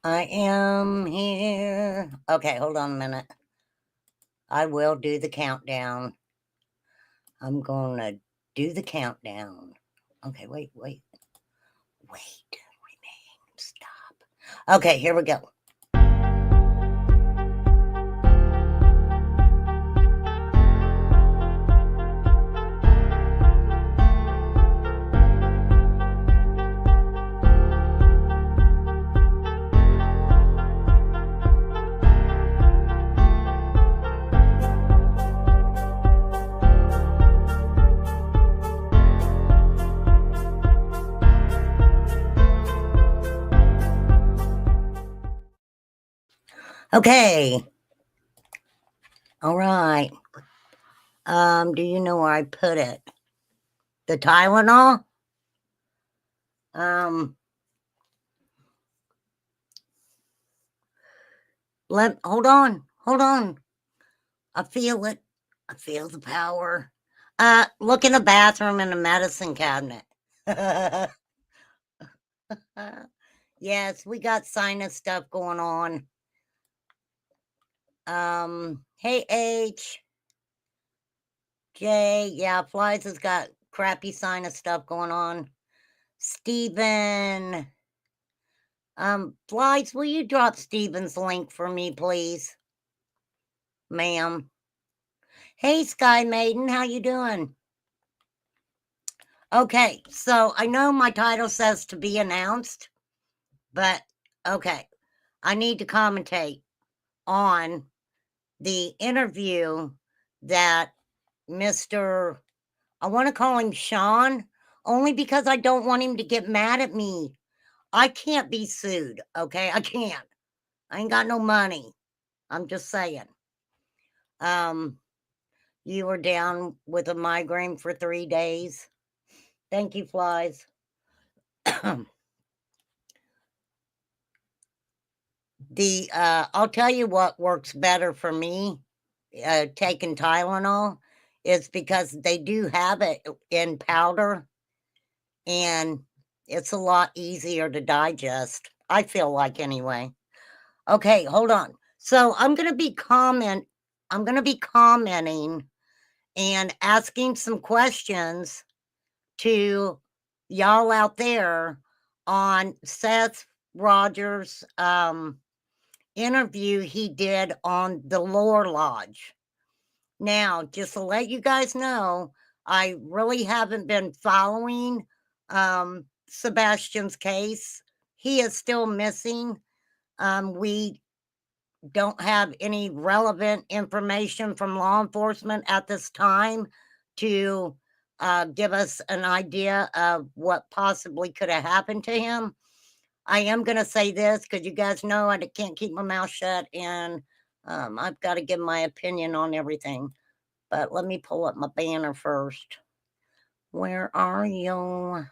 I am here. Okay, hold on a minute. I will do the countdown. I'm gonna do the countdown. Okay, wait. Remain, stop. Okay, here we go. Okay. All right. Do you know where I put it? The Tylenol? Hold on. I feel it. I feel the power. Look in the bathroom in the medicine cabinet. Yes, we got sinus stuff going on. Hey H. Jay, yeah, Flies has got crappy sinus stuff going on. Steven. Flies, will you drop Steven's link for me, please? Ma'am. Hey Sky Maiden, how you doing? Okay, so I know my title says to be announced, but okay, I need to commentate on the interview that Mr. I want to call him Sean, only because I don't want him to get mad at me. I can't be sued, okay? I can't. I ain't got no money. I'm just saying. You were down with a migraine for 3 days. Thank you, Flies. I'll tell you what works better for me, taking Tylenol, is because they do have it in powder, and it's a lot easier to digest. I feel like anyway. Okay, hold on. So I'm gonna be commenting and asking some questions to y'all out there on Seth Rogers' interview he did on the Lore Lodge. Now, just to let you guys know, I really haven't been following Sebastian's case. He is still missing. We don't have any relevant information from law enforcement at this time to give us an idea of what possibly could have happened to him. I am going to say this because you guys know I can't keep my mouth shut, and I've got to give my opinion on everything. But let me pull up my banner first. Where are you?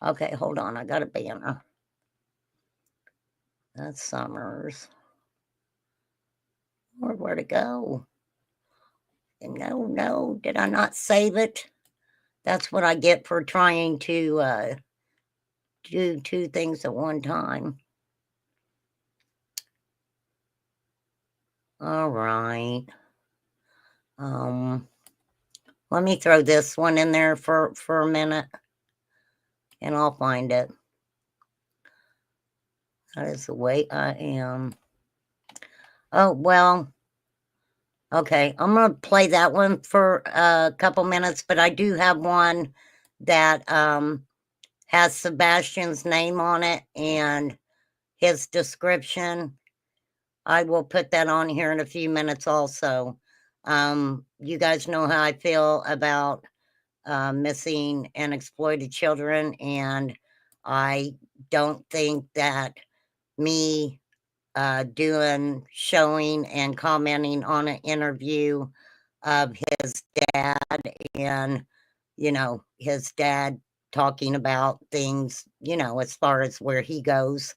Okay, hold on. I got a banner. That's Summers. Where'd it go? No. Did I not save it? That's what I get for trying to do 2 things at one time. All right. Let me throw this one in there for a minute, and I'll find it. That is the way I am. Oh, well. Okay, I'm going to play that one for a couple minutes, but I do have one that has Sebastian's name on it and his description. I will put that on here in a few minutes also. You guys know how I feel about missing and exploited children, and I don't think that me showing and commenting on an interview of his dad, and his dad talking about things, as far as where he goes.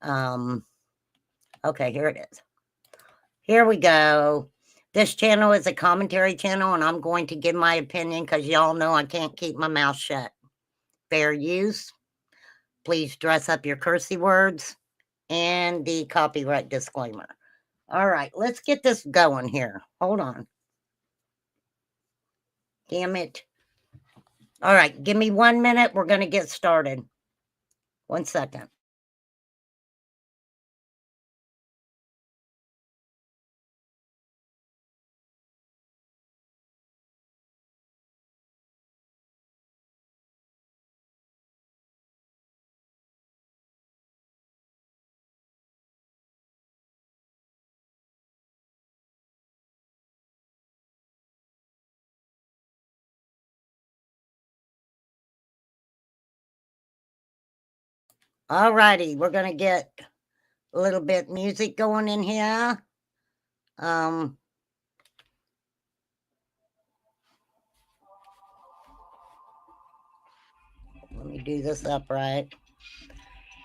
Okay, here it is. Here we go. This channel is a commentary channel, and I'm going to give my opinion because y'all know I can't keep my mouth shut. Fair use. Please dress up your cursey words. and the copyright disclaimer. All right, let's get this going here. Hold on. Damn it. All right, give me 1 minute. We're going to get started. 1 second. All righty, we're going to get a little bit music going in here. Let me do this upright.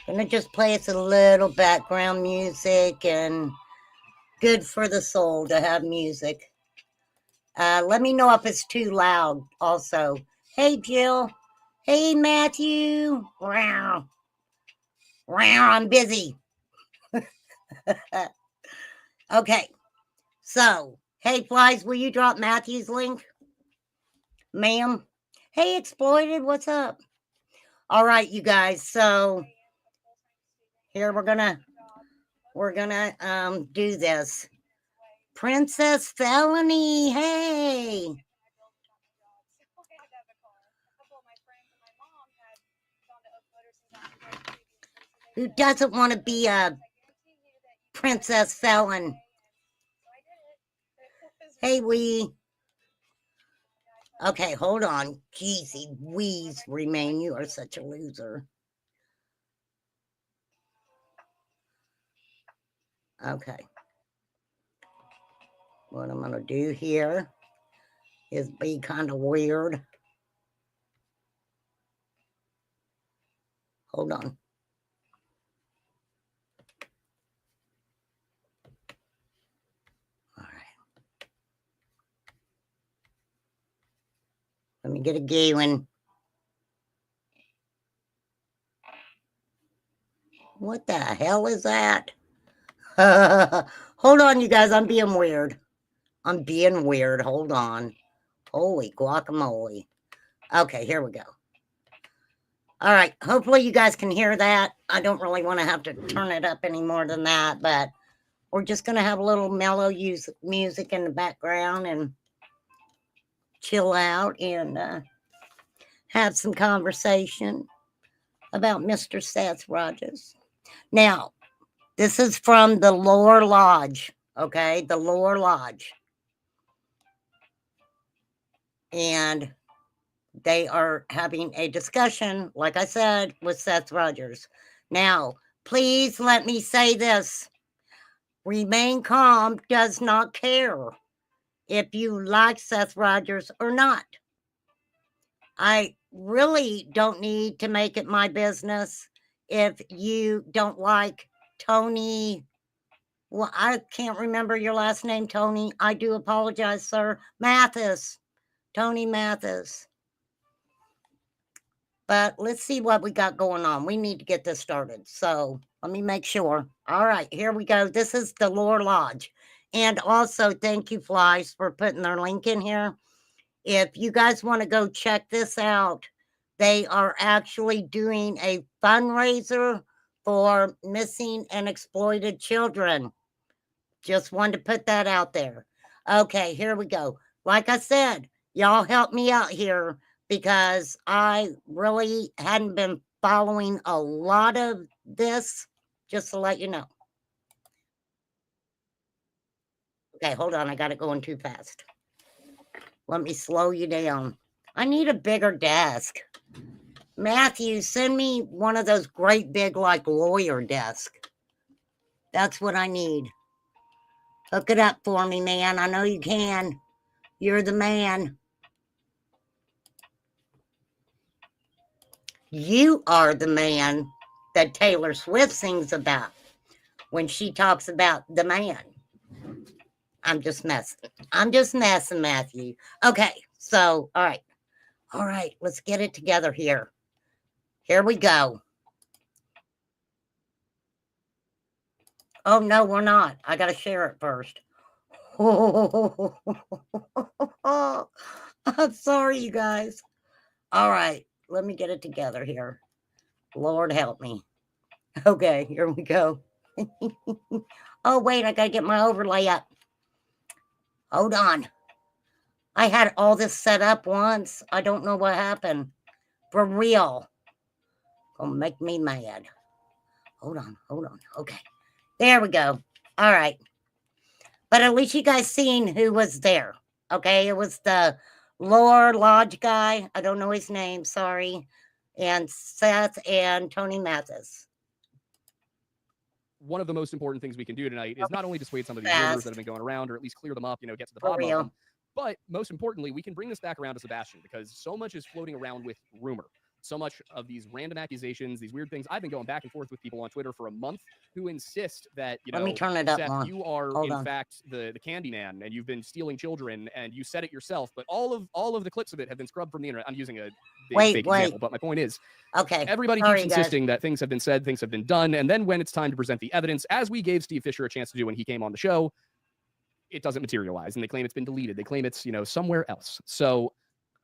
Gonna just play us a little background music, and good for the soul to have music. Let me know if it's too loud also. Hey, Jill. Hey, Matthew. Wow. Wow, I'm busy. Okay. So, hey, Flies, will you drop Matthew's link? Ma'am. Hey, Exploited, what's up? All right, you guys. So, here we're gonna do this. Princess Felony, hey. Who doesn't want to be a princess felon? Hey, we. Okay, hold on. Jeezy, wheeze, remain. You are such a loser. Okay. What I'm going to do here is be kind of weird. Hold on. All right. Let me get a going. What the hell is that? Hold on, you guys. I'm being weird. I'm being weird. Hold on. Holy guacamole. Okay, here we go. All right. Hopefully you guys can hear that. I don't really want to have to turn it up any more than that, but we're just going to have a little mellow music in the background and chill out and have some conversation about Mr. Seth Rogers. Now, this is from the Lower Lodge, okay? The Lower Lodge. And they are having a discussion, like I said, with Seth Rogers. Now, please let me say this. Remain Calm does not care if you like Seth Rogers or not. I really don't need to make it my business if you don't like Tony. Well, I can't remember your last name, Tony. I do apologize, sir. Mathis. Tony Mathis. But let's see what we got going on. We need to get this started. So let me make sure. All right, here we go. This is the Lower Lodge. And also, thank you, Flies, for putting their link in here. If you guys want to go check this out, they are actually doing a fundraiser for missing and exploited children. Just wanted to put that out there. Okay, here we go. Like I said, y'all help me out here because I really hadn't been following a lot of this, just to let you know. Okay, hold on. I got it going too fast. Let me slow you down. I need a bigger desk. Matthew, send me one of those great big, like, lawyer desks. That's what I need. Hook it up for me, man. I know you can. You're the man. You are the man that Taylor Swift sings about when she talks about the man. I'm just messing. I'm just messing, Matthew. Okay, so, all right. All right, let's get it together here. Here we go. Oh, no, we're not. I got to share it first. I'm sorry, you guys. All right, let me get it together here. Lord help me. Okay, here we go. Oh, wait, I got to get my overlay up. Hold on. I had all this set up once. I don't know what happened. For real. Gonna make me mad. Hold on. Okay. There we go. All right. But at least you guys seen who was there. Okay. It was the Lore Lodge guy. I don't know his name. Sorry. And Seth and Tony Mathis. One of the most important things we can do tonight is not only dissuade some of these rumors that have been going around, or at least clear them up, get to the bottom of them, but most importantly, we can bring this back around to Sebastian, because so much is floating around with rumor. So much of these random accusations, these weird things. I've been going back and forth with people on Twitter for a month who insist that, Let me turn it up Seth, more. you are in fact the candy man, and you've been stealing children, and you said it yourself, but all of the clips of it have been scrubbed from the internet. I'm using a fake example, but my point is, everybody keeps insisting that things have been said, things have been done, and then when it's time to present the evidence, as we gave Steve Fisher a chance to do when he came on the show, it doesn't materialize, and they claim it's been deleted. They claim it's, somewhere else. So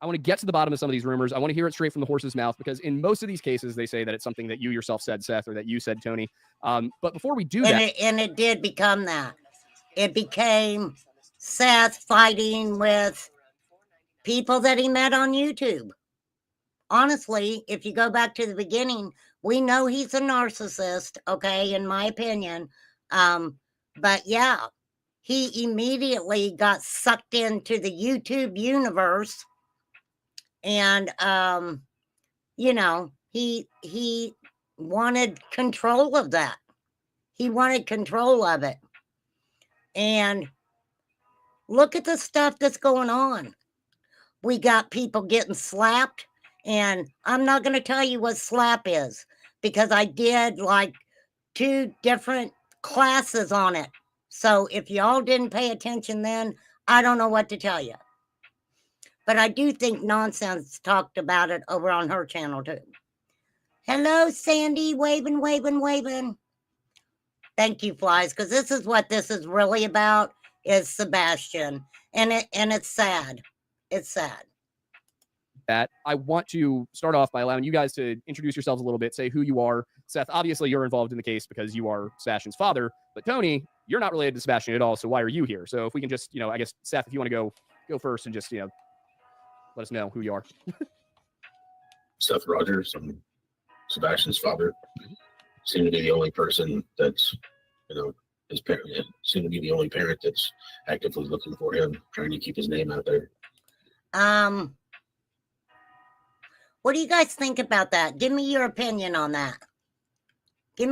I want to get to the bottom of some of these rumors. I want to hear it straight from the horse's mouth, because in most of these cases, they say that it's something that you yourself said, Seth, or that you said, Tony. But before we do that... And it did become that. It became Seth fighting with people that he met on YouTube. Honestly, if you go back to the beginning, we know he's a narcissist, okay, in my opinion. But yeah, he immediately got sucked into the YouTube universe, and he wanted control of that. He wanted control of it. And look at the stuff that's going on. We got people getting slapped, and I'm not going to tell you what slap is, because I did like 2 different classes on it. So if y'all didn't pay attention then, I don't know what to tell you. But I do think Nonsense talked about it over on her channel too. Hello, Sandy, waving. Thank you, Flies, because this is what this is really about, is Sebastian. And it's sad. It's sad. That I want to start off by allowing you guys to introduce yourselves a little bit, say who you are. Seth, obviously you're involved in the case because you are Sebastian's father, but Tony, you're not related to Sebastian at all, so why are you here? So if we can just, I guess, Seth, if you want to go first and just, let us know who you are. Seth Rogers, I'm Sebastian's father. Seem to be the only person that's, his parent, seem to be the only parent that's actively looking for him, trying to keep his name out there. What do you guys think about that? Give me your opinion on that. Do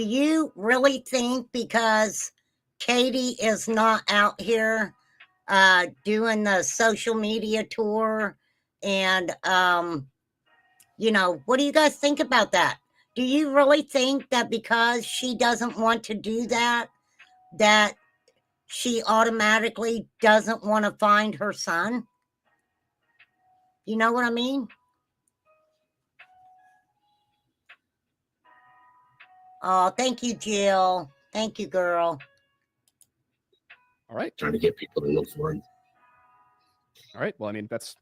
you really think because Katie is not out here doing the social media tour, and what do you guys think about that? Do you really think that because she doesn't want to do that, that she automatically doesn't want to find her son? You know what I mean? Oh, thank you, Jill. Thank you, girl. All right. Trying to get people to look for him. All right. Well, I mean, that's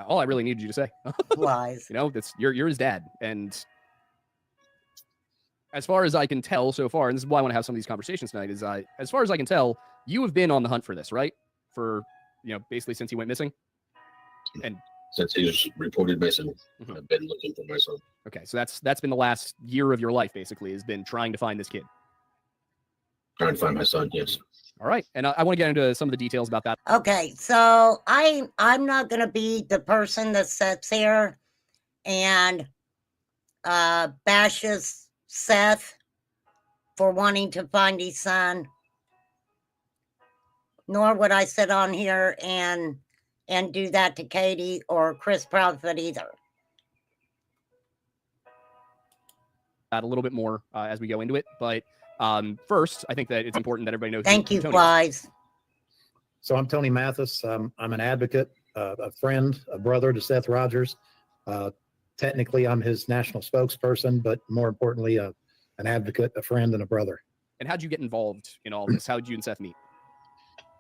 all I really needed you to say. Lies. You're his dad. And as far as I can tell so far, and this is why I want to have some of these conversations tonight, is as far as I can tell, you have been on the hunt for this, right? For, basically since he went missing? And since he was reported missing, I've been looking for my son. Okay, so that's been the last year of your life, basically, has been trying to find this kid. Trying to find my son, yes. All right, and I want to get into some of the details about that. Okay, so I'm not going to be the person that sits here and bashes Seth for wanting to find his son, nor would I sit on here and do that to Katie or Chris Profit either. A little bit more as we go into it, but first, I think that it's important that everybody knows. Thank you, Flies. So I'm Tony Mathis. I'm an advocate, a friend, a brother to Seth Rogers. Technically, I'm his national spokesperson, but more importantly, a an advocate, a friend, and a brother. And how'd you get involved in all this? How did you and Seth meet?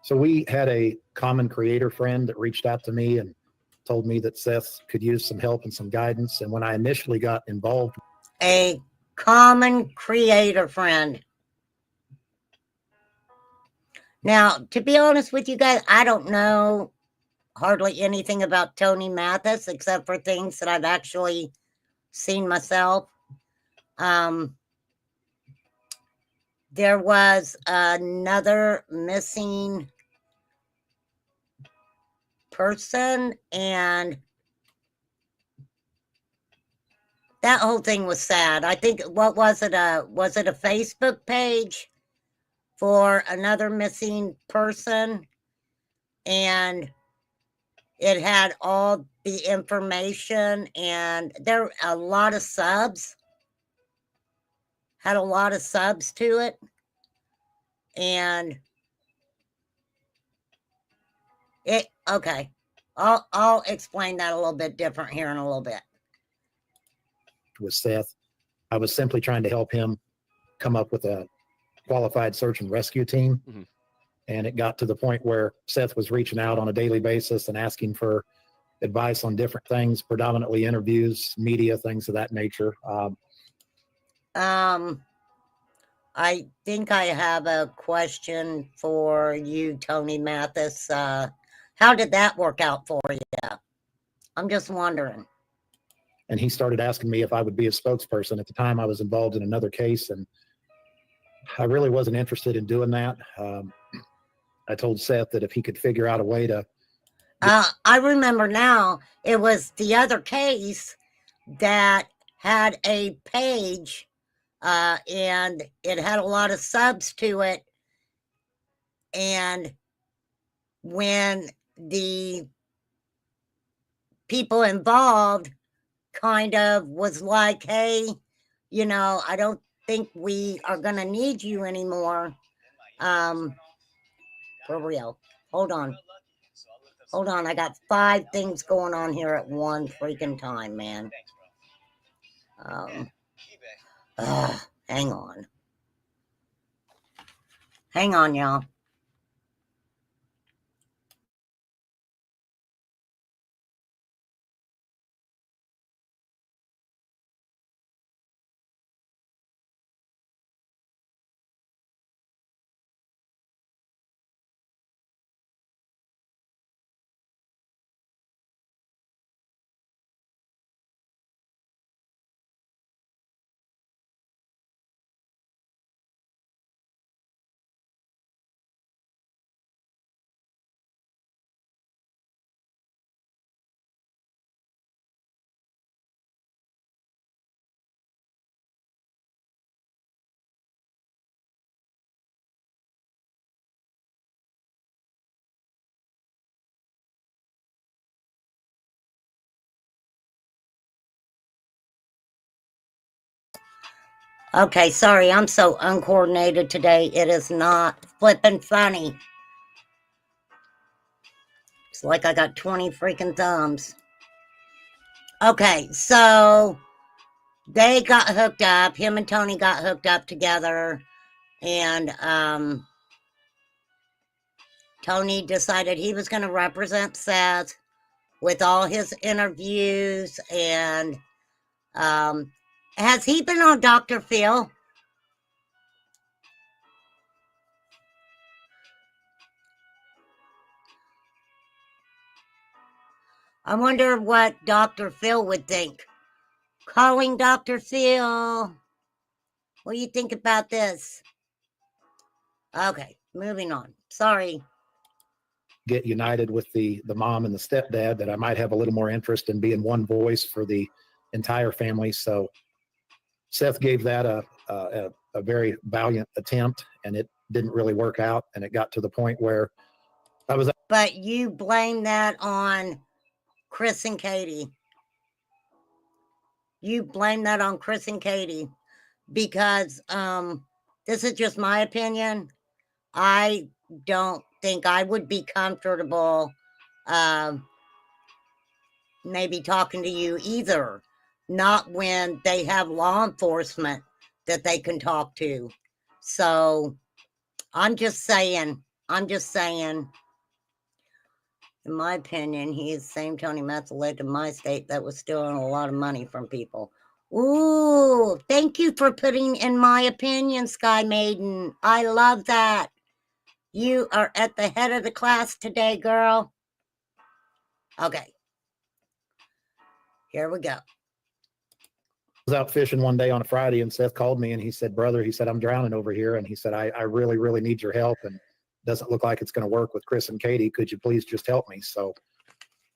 So we had a common creator friend that reached out to me and told me that Seth could use some help and some guidance. And when I initially got involved, a common creator friend. Now, to be honest with you guys, I don't know hardly anything about Tony Mathis except for things that I've actually seen myself. There was another missing person, and that whole thing was sad. I think, what was it? Was it a Facebook page for another missing person? And it had all the information, and there were a lot of subs. Had a lot of subs to it. And okay. I'll explain that a little bit different here in a little bit. With Seth, I was simply trying to help him come up with a qualified search and rescue team. Mm-hmm. And it got to the point where Seth was reaching out on a daily basis and asking for advice on different things, predominantly interviews, media, things of that nature. I think I have a question for you, Tony Mathis. How did that work out for you? I'm just wondering. And he started asking me if I would be a spokesperson. At the time, I was involved in another case, and I really wasn't interested in doing that. I told Seth that if he could figure out a way to... I remember now, it was the other case that had a page, and it had a lot of subs to it. And when the people involved kind of was like, hey, you know, I don't think we are going to need you anymore. For real. Hold on. I got 5 things going on here at one freaking time, man. Hang on. Hang on, y'all. Okay, sorry, I'm so uncoordinated today. It is not flipping funny. It's like I got 20 freaking thumbs. Okay, so they got hooked up. Him and Tony got hooked up together. And Tony decided he was going to represent Seth with all his interviews. And has he been on Dr. Phil? I wonder what Dr. Phil would think. Calling Dr. Phil. What do you think about this? Okay, moving on. Sorry. Get united with the mom and the stepdad, that I might have a little more interest in being one voice for the entire family. So Seth gave that a very valiant attempt, and it didn't really work out. And it got to the point where I was... But you blame that on Chris and Katie. You blame that on Chris and Katie because this is just my opinion. I don't think I would be comfortable maybe talking to you either. Not when they have law enforcement that they can talk to. So I'm just saying, in my opinion, he is the same Tony Metz elected in my state that was stealing a lot of money from people. Ooh, thank you for putting in my opinion, Sky Maiden. I love that. You are at the head of the class today, girl. Okay. Here we go. I was out fishing one day on a Friday and Seth called me and he said, brother, he said, I'm drowning over here. And he said, I really, really need your help. And doesn't look like it's going to work with Chris and Katie. Could you please just help me? So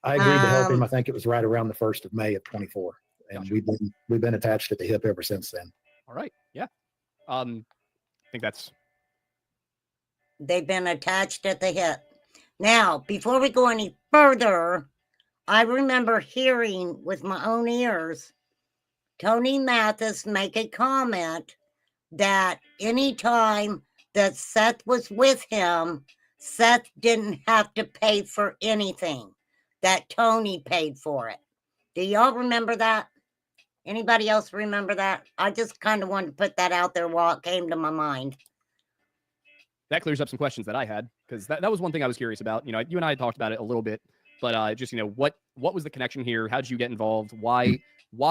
I agreed to help him. I think it was right around the 1st of May of 24. And gotcha. we've been attached at the hip ever since then. All right. Yeah. I think they've been attached at the hip. Now, before we go any further, I remember hearing with my own ears Tony Mathis make a comment that anytime that Seth was with him, Seth didn't have to pay for anything, that Tony paid for it. Do y'all remember that? Anybody else remember that? I just kind of wanted to put that out there while it came to my mind. That clears up some questions that I had, because that was one thing I was curious about. You know, you and I had talked about it a little bit, but just, you know, what was the connection here? How did you get involved? Why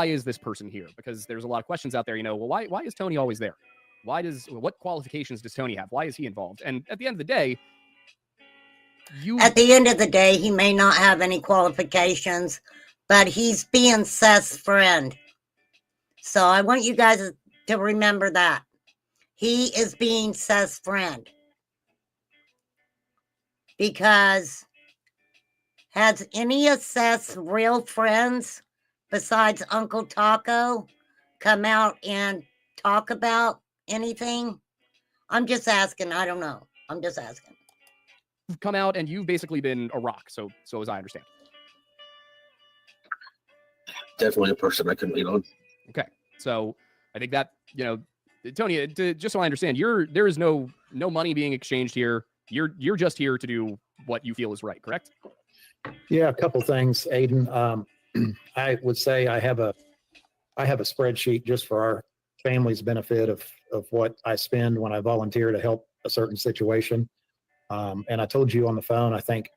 is this person here? Because there's a lot of questions out there, you know, well, why is Tony always there? What qualifications does Tony have? Why is he involved? And at the end of the day, he may not have any qualifications, but he's being Seth's friend. So I want you guys to remember that. He is being Seth's friend. Because has any of Seth's real friends, besides Uncle Taco, come out and talk about anything? I'm just asking. I don't know. I'm just asking. You've come out and you've basically been a rock, so as I understand. Definitely a person I can lean on. Okay. So I think that, you know, Tony, just so I understand, there is no money being exchanged here. You're just here to do what you feel is right, correct? Yeah, a couple things, Aiden. I would say I have a spreadsheet just for our family's benefit of what I spend when I volunteer to help a certain situation. And I told you on the phone, I think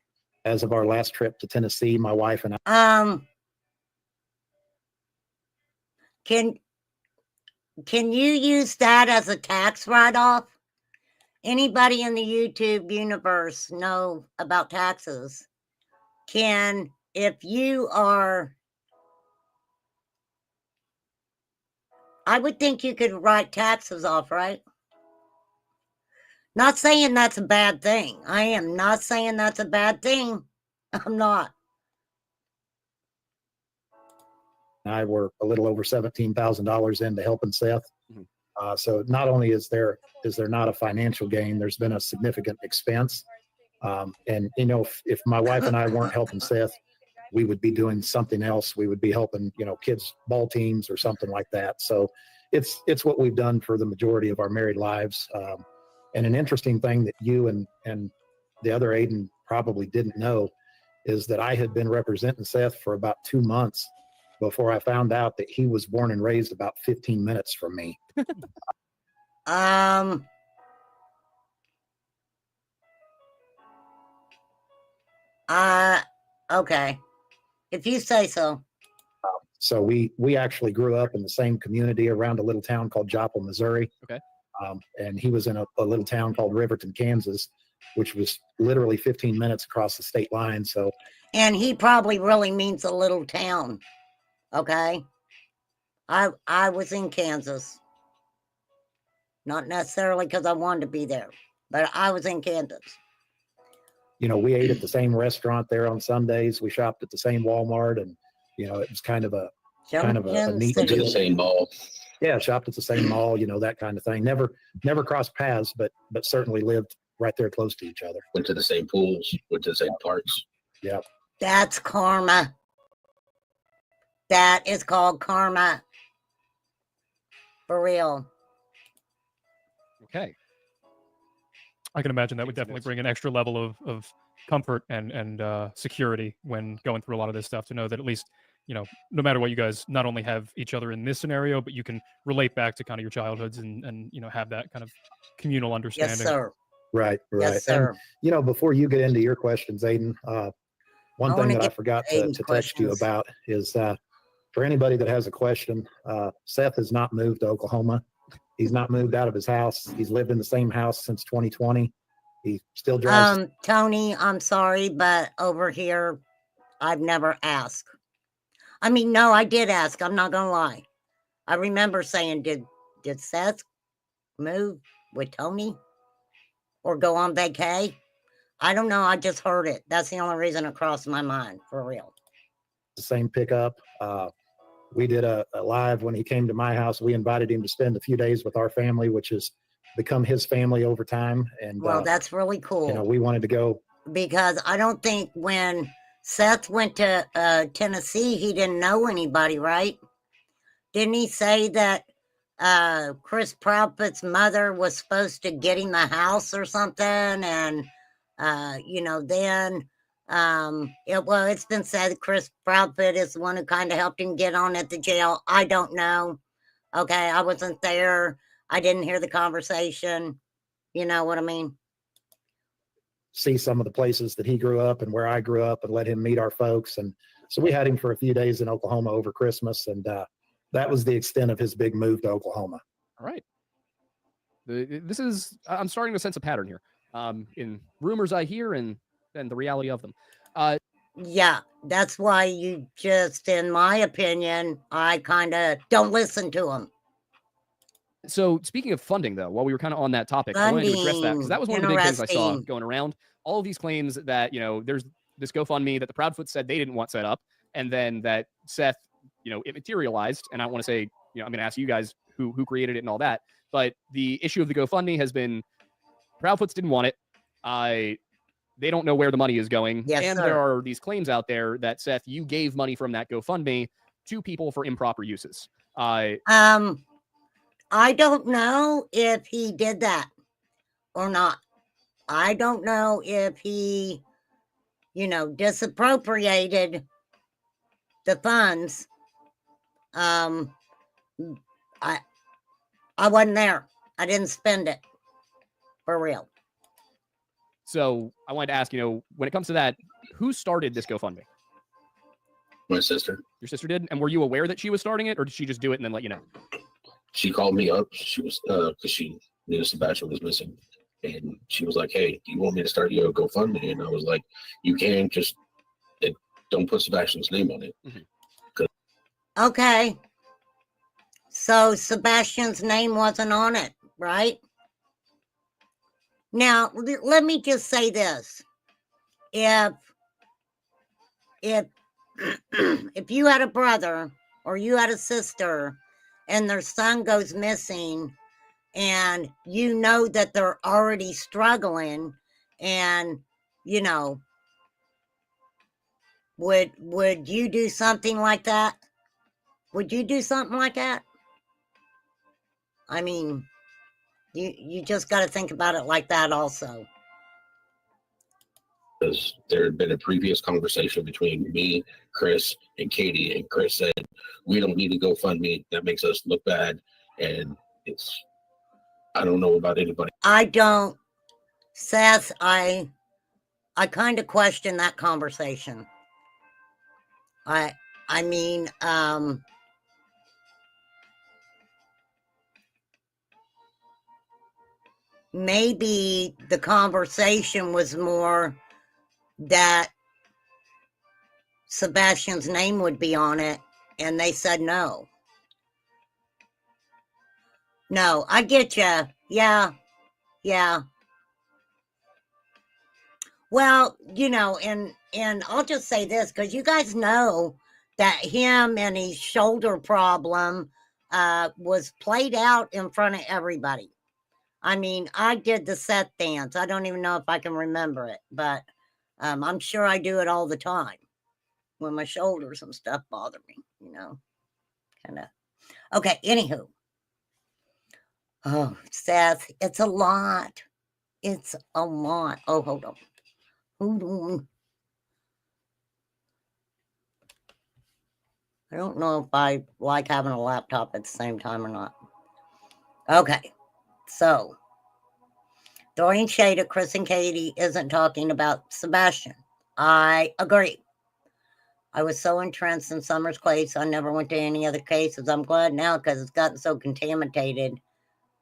as of our last trip to Tennessee, my wife and I. Can you use that as a tax write-off? Anybody in the YouTube universe know about taxes? If you are, I would think you could write taxes off, right? Not saying that's a bad thing. I am not saying that's a bad thing. I'm not. I were a little over $17,000 into helping Seth. So not only is there not a financial gain, there's been a significant expense. And you know, if my wife and I weren't helping Seth, we would be doing something else. We would be helping, you know, kids' ball teams or something like that. So it's what we've done for the majority of our married lives. And an interesting thing that you and the other Aiden probably didn't know is that I had been representing Seth for about 2 months before I found out that he was born and raised about 15 minutes from me. Okay. If you say so. So we actually grew up in the same community around a little town called Joplin, Missouri. Okay. And he was in a little town called Riverton, Kansas, which was literally 15 minutes across the state line. So. And he probably really means a little town. Okay. I was in Kansas. Not necessarily because I wanted to be there, but I was in Kansas. You know, we ate at the same restaurant there on Sundays. We shopped at the same Walmart, and you know, it was kind of a neat Went to the same mall. Yeah, shopped at the same mall. You know, that kind of thing. Never crossed paths, but certainly lived right there close to each other. Went to the same pools. Went to the same parks. Yeah. That's karma. That is called karma. For real. Okay. I can imagine that would definitely bring an extra level of comfort and security when going through a lot of this stuff, to know that at least no matter what, you guys not only have each other in this scenario, but you can relate back to kind of your childhoods and have that kind of communal understanding. Yes, sir. Right. Yes, sir. And, before you get into your questions, Aiden, one thing that I forgot to text you about is for anybody that has a question, Seth has not moved to Oklahoma. He's not moved out of his house. He's lived in the same house since 2020. He still drives. Tony, I'm sorry, but over here, I've never asked. I mean, no, I did ask. I'm not gonna lie. I remember saying, did Seth move with Tony or go on vacay? I don't know. I just heard it. That's the only reason it crossed my mind, for real. The same pickup. We did a live when he came to my house. We invited him to spend a few days with our family, which has become his family over time. And well, that's really cool. We wanted to go because I don't think when Seth went to Tennessee, he didn't know anybody, right? Didn't he say that Chris Proudfoot's mother was supposed to get him a house or something? And then it's been said that Chris Proudfoot is the one who kind of helped him get on at the jail. I don't know. Okay, I wasn't there. I didn't hear the conversation. You know what I mean? See some of the places that he grew up and where I grew up and let him meet our folks. And so we had him for a few days in Oklahoma over Christmas. And that was the extent of his big move to Oklahoma. All right. I'm starting to sense a pattern here in rumors I hear and the reality of them. Yeah, that's why you just, in my opinion, I kind of don't listen to him. So speaking of funding, though, while we were kind of on that topic, I wanted to address that because that was one of the big things I saw going around. All of these claims that, there's this GoFundMe that the Proudfoot said they didn't want set up, and then that Seth, it materialized. And I want to say, I'm going to ask you guys who created it and all that. But the issue of the GoFundMe has been Proudfoots didn't want it. They don't know where the money is going. Yes, and sir. There are these claims out there that, Seth, you gave money from that GoFundMe to people for improper uses. I don't know if he did that or not. I don't know if he, disappropriated the funds. I wasn't there. I didn't spend it. For real. So I wanted to ask, when it comes to that, who started this GoFundMe? My sister. Your sister did? And were you aware that she was starting it, or did she just do it and then let you know? She called me up. She was because she knew Sebastian was missing, and she was like, "Hey, do you want me to start your GoFundMe?" And I was like, "You can, just don't put Sebastian's name on it." Mm-hmm. Okay. So Sebastian's name wasn't on it, right? Now, let me just say this. If you had a brother or you had a sister and their son goes missing and you know that they're already struggling and, would you do something like that? Would you do something like that? I mean, you just got to think about it like that also. Because there had been a previous conversation between me, Chris, and Katie, and Chris said, "We don't need to GoFundMe. That makes us look bad." And I don't know about anybody. I don't, Seth, I kind of question that conversation. I mean, maybe the conversation was more that Sebastian's name would be on it, and they said no. No, I get you. Yeah. Well, and I'll just say this, because you guys know that him and his shoulder problem was played out in front of everybody. I mean, I did the Seth dance. I don't even know if I can remember it, but I'm sure I do it all the time when my shoulders and stuff bother me, kind of. Okay, anywho. Oh, Seth, it's a lot. It's a lot. Oh, hold on. Hold on. I don't know if I like having a laptop at the same time or not. Okay, so throwing shade at Chris and Katie isn't talking about Sebastian. I agree. I was so entrenched in Summer's case, I never went to any other cases. I'm glad now because it's gotten so contaminated.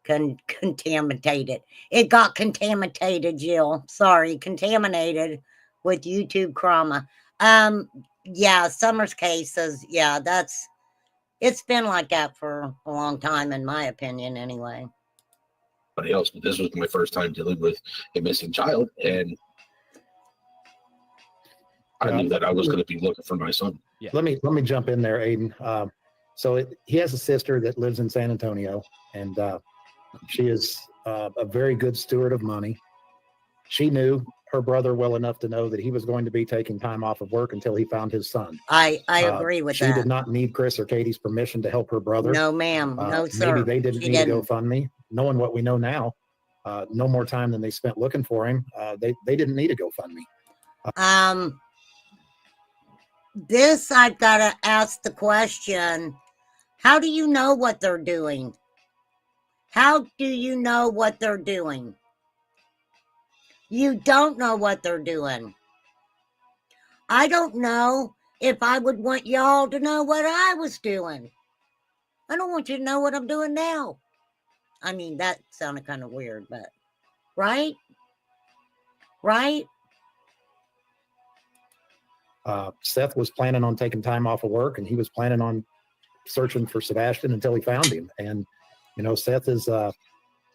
Contaminated. It got contaminated, Jill. Sorry, contaminated with YouTube trauma. Yeah, Summer's cases. Yeah, it's been like that for a long time, in my opinion, anyway. Else, but this was my first time dealing with a missing child, and I knew that I was going to be looking for my son. Yeah. Let me jump in there, Aiden. He has a sister that lives in San Antonio, and she is a very good steward of money. She knew her brother well enough to know that he was going to be taking time off of work until he found his son. I agree with that. She did not need Chris or Katie's permission to help her brother. No, ma'am. No, sir. Maybe they didn't need a GoFundMe. Knowing what we know now, no more time than they spent looking for him. They didn't need a GoFundMe. This I've got to ask the question, how do you know what they're doing? How do you know what they're doing? You don't know what they're doing. I don't know if I would want y'all to know what I was doing. I don't want you to know what I'm doing now. I mean, that sounded kind of weird, but right? Right? Seth was planning on taking time off of work, and he was planning on searching for Sebastian until he found him. And, Seth is,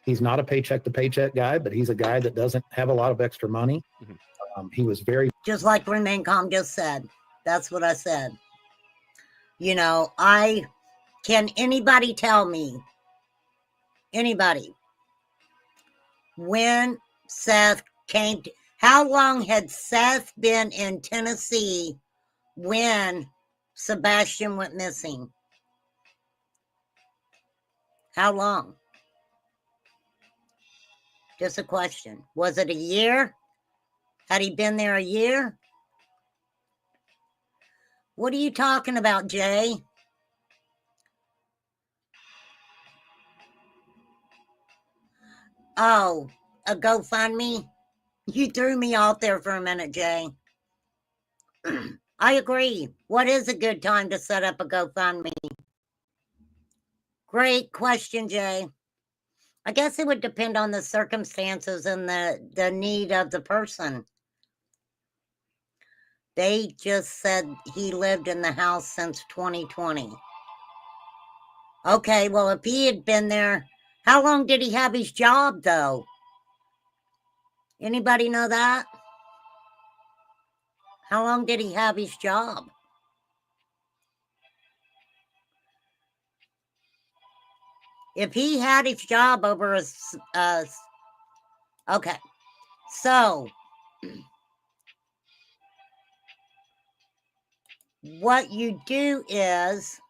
he's not a paycheck to paycheck guy, but he's a guy that doesn't have a lot of extra money. Mm-hmm. He was very. Just like Remain Calm just said. That's what I said. Can anybody tell me, anybody, when Seth came to, how long had Seth been in Tennessee when Sebastian went missing? How long? Just a question. Was it a year? Had he been there a year? What are you talking about, Jay? Oh, a GoFundMe? You threw me off there for a minute, Jay. I agree. What is a good time to set up a GoFundMe? Great question, Jay. I guess it would depend on the circumstances and the need of the person. They just said he lived in the house since 2020. Okay, well, if he had been there, how long did he have his job, though? Anybody know that? How long did he have his job? If he had his job over okay, so what you do is,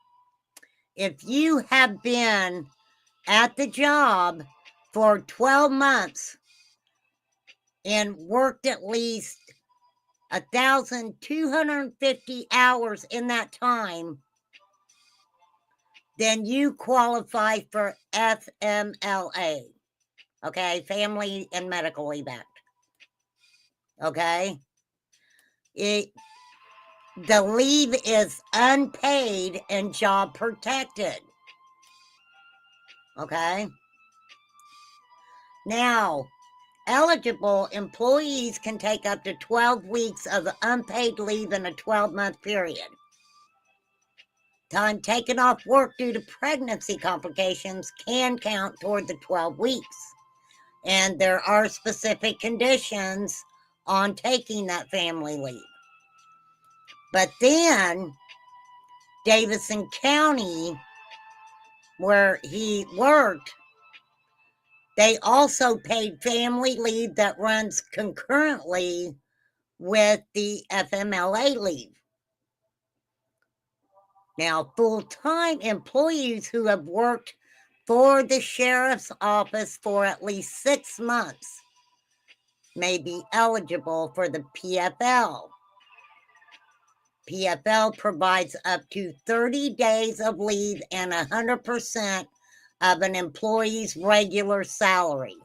if you have been at the job for 12 months and worked at least 1,250 hours in that time, then you qualify for FMLA. Okay, Family and Medical Leave Act. Okay? The leave is unpaid and job protected. Okay? Now, eligible employees can take up to 12 weeks of unpaid leave in a 12-month period. Time taken off work due to pregnancy complications can count toward the 12 weeks. And there are specific conditions on taking that family leave. But then, Davidson County, where he worked, they also paid family leave that runs concurrently with the FMLA leave. Now, full-time employees who have worked for the sheriff's office for at least 6 months may be eligible for the PFL. PFL provides up to 30 days of leave and 100% of an employee's regular salary.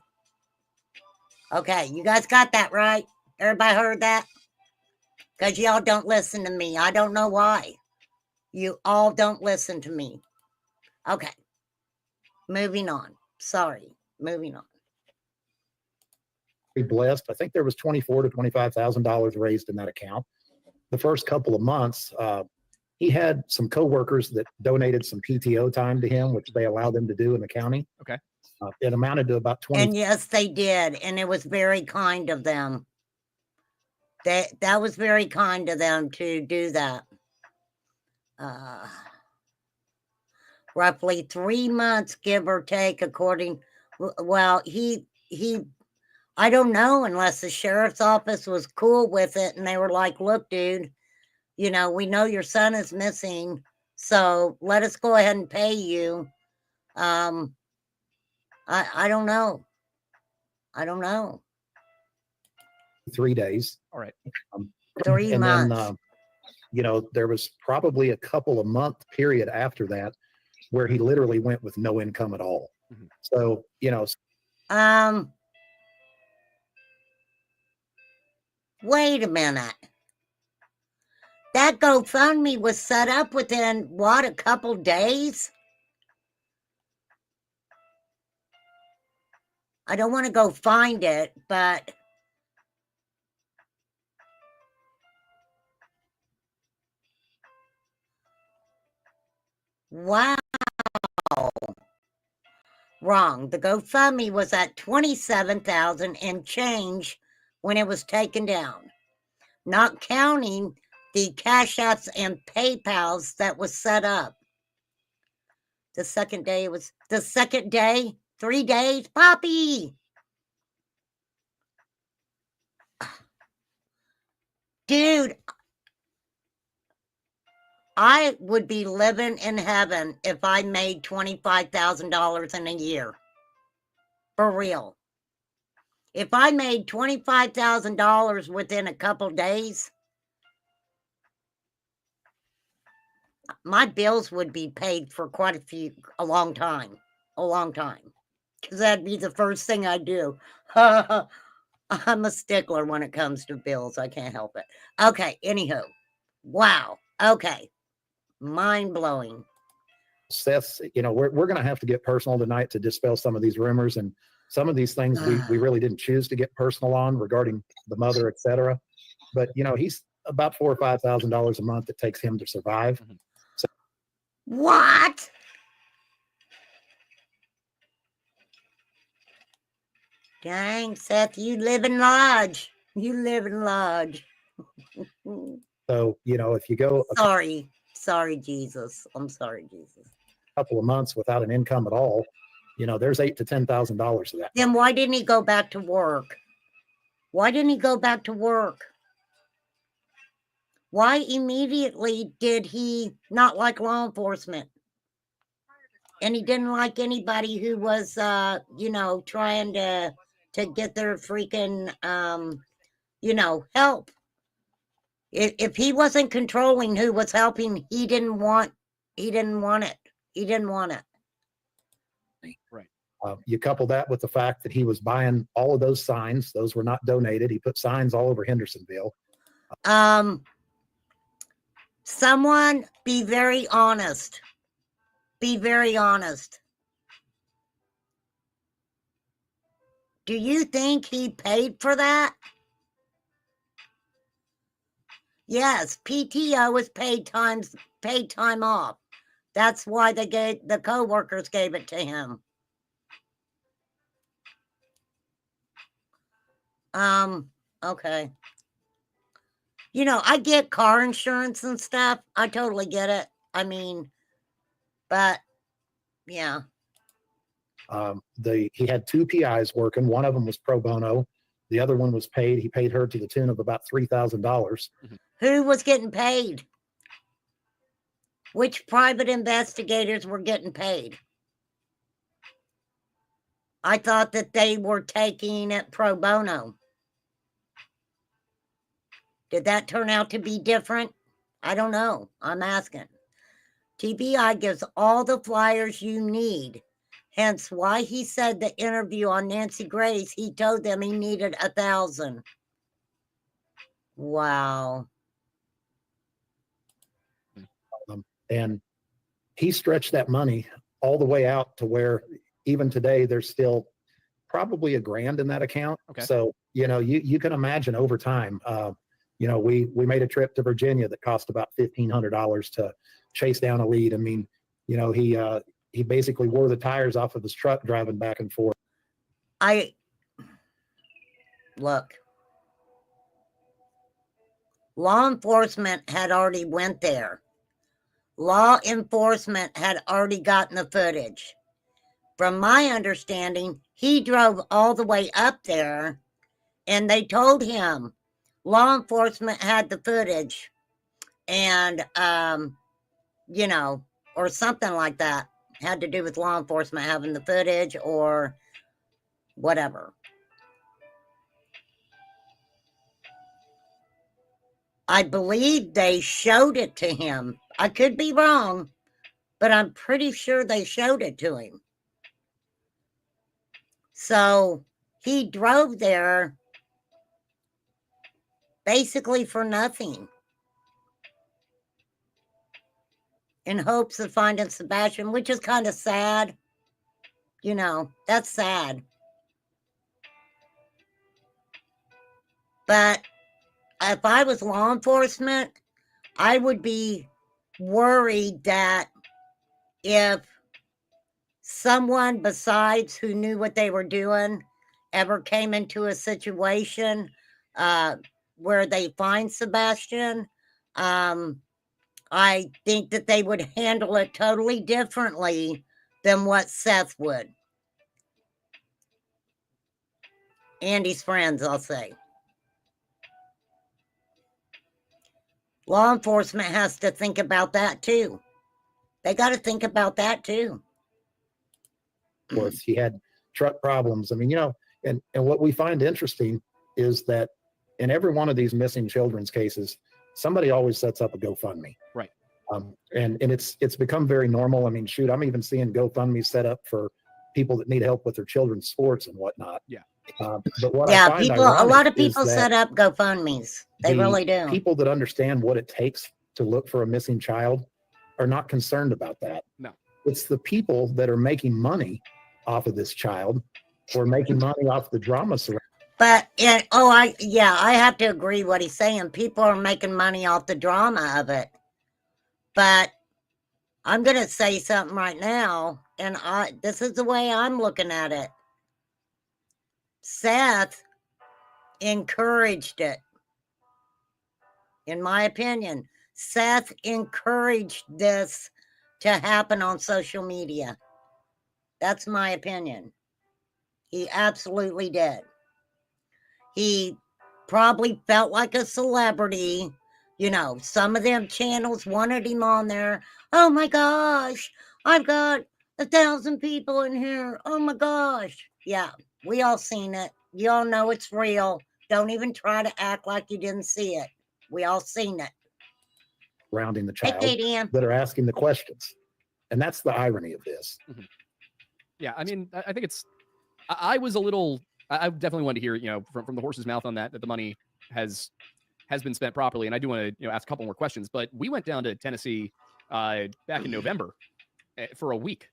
Okay, you guys got that right? Everybody heard that? Because y'all don't listen to me. I don't know why. You all don't listen to me. Okay. Moving on. Sorry. Moving on. Blessed. I think there was $24,000 to $25,000 raised in that account. The first couple of months, he had some coworkers that donated some PTO time to him, which they allowed them to do in the county. Okay. It amounted to about 20. And yes, they did. And it was very kind of them. That was very kind of them to do that. Roughly 3 months, give or take, according. Well, he. I don't know unless the sheriff's office was cool with it and they were like, "Look, dude, you know, we know your son is missing, so let us go ahead and pay you." I don't know. I don't know. 3 days. All right. 3 months. Then, you know, there was probably a couple of month period after that where he literally went with no income at all. Mm-hmm. So, you know. Wait a minute. That GoFundMe was set up within, what, a couple days? I don't want to go find it, but... Wow. Wrong. The GoFundMe was at $27,000 and change when it was taken down, not counting the Cash Apps and PayPals that was set up. The second day, 3 days, Poppy. Dude, I would be living in heaven if I made $25,000 in a year. For real. If I made $25,000 within a couple days, my bills would be paid for a long time. Because that'd be the first thing I do. I'm a stickler when it comes to bills. I can't help it. Okay, anywho. Wow. Okay. Mind-blowing. Seth, you know, we're going to have to get personal tonight to dispel some of these rumors, and some of these things we really didn't choose to get personal on regarding the mother, etc. But, you know, he's about $4,000 or $5,000 a month it takes him to survive. Mm-hmm. So, what? Dang, Seth, you live in lodge. So, you know, if you go... Sorry, Jesus. I'm sorry, Jesus. A couple of months without an income at all, you know, there's $8,000 to $10,000 of that. Then why didn't he go back to work? Why immediately did he not like law enforcement? And he didn't like anybody who was, you know, trying to get their freaking, you know, help. If he wasn't controlling who was helping, he didn't want it. Right. You couple that with the fact that he was buying all of those signs. Those were not donated. He put signs all over Hendersonville. Someone be very honest. Do you think he paid for that? Yes, PTO was paid time off. That's why the co-workers gave it to him. Okay. You know, I get car insurance and stuff. I totally get it. I mean, but yeah. He had 2 PIs working. One of them was pro bono. The other one was paid. He paid her to the tune of about $3,000. Who was getting paid? Which private investigators were getting paid? I thought that they were taking it pro bono. Did that turn out to be different? I don't know. I'm asking. TBI gives all the flyers you need. Hence why he said the interview on Nancy Grace, he told them he needed 1,000. Wow. And he stretched that money all the way out to where even today there's still probably $1,000 in that account. Okay. So, you can imagine over time, we made a trip to Virginia that cost about $1,500 to chase down a lead. I mean, he basically wore the tires off of his truck driving back and forth. Look, law enforcement had already went there. Law enforcement had already gotten the footage. From my understanding, he drove all the way up there and they told him law enforcement had the footage and, or something like that had to do with law enforcement having the footage or whatever. I believe they showed it to him. I could be wrong, but I'm pretty sure they showed it to him. So he drove there basically for nothing in hopes of finding Sebastian, which is kind of sad. That's sad. But if I was law enforcement, I would be worried that if someone besides who knew what they were doing ever came into a situation where they find Sebastian, I think that they would handle it totally differently than what Seth would. Andy's friends, I'll say. Law enforcement has to think about that too. They got to think about that too. Of course, he had truck problems. I mean, and what we find interesting is that in every one of these missing children's cases, somebody always sets up a GoFundMe. Right. And it's become very normal. I mean, shoot, I'm even seeing GoFundMe set up for people that need help with their children's sports and whatnot. Yeah. But what I find a lot of people set up GoFundMes. They really do. People that understand what it takes to look for a missing child are not concerned about that. No. It's the people that are making money off of this child or making money off the drama surrounding. But I have to agree what he's saying. People are making money off the drama of it. But I'm going to say something right now, and this is the way I'm looking at it. Seth encouraged it. In my opinion, Seth encouraged this to happen on social media. That's my opinion. He absolutely did. He probably felt like a celebrity. Some of them channels wanted him on there. Oh my gosh, I've got 1,000 people in here. Oh my gosh. Yeah, we all seen it. You all know it's real. Don't even try to act like you didn't see it. We all seen it. Surrounding the child that are asking the questions. And that's the irony of this. Mm-hmm. Yeah, I mean, I think I definitely wanted to hear, from the horse's mouth on that the money has been spent properly. And I do want to, ask a couple more questions, but we went down to Tennessee back in November for a week,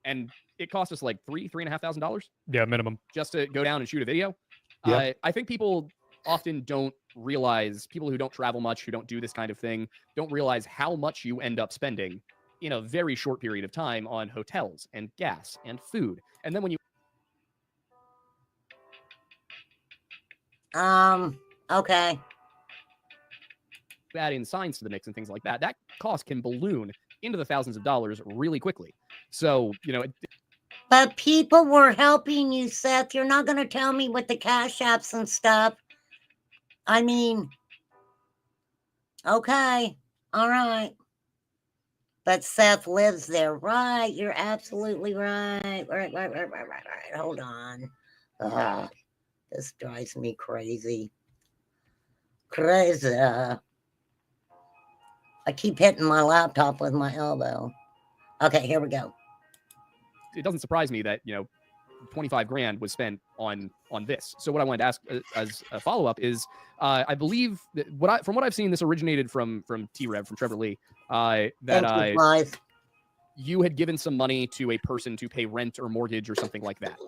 and it cost us like $3,500. Yeah, minimum. Just to go down and shoot a video. Yeah. I think people often don't realize, people who don't travel much, who don't do this kind of thing, don't realize how much you end up spending in a very short period of time on hotels and gas and food. And then when you okay. add in signs to the mix and things like that, that cost can balloon into the thousands of dollars really quickly. So, but people were helping you, Seth. You're not going to tell me with the cash apps and stuff. I mean, okay. All right. But Seth lives there. Right. You're absolutely right. Right. Hold on. This drives me crazy. I keep hitting my laptop with my elbow. Okay, here we go. It doesn't surprise me that, 25 grand was spent on this. So what I wanted to ask as a follow-up is, I believe that from what I've seen, this originated from T-Rev, from Trevor Lee, you had given some money to a person to pay rent or mortgage or something like that.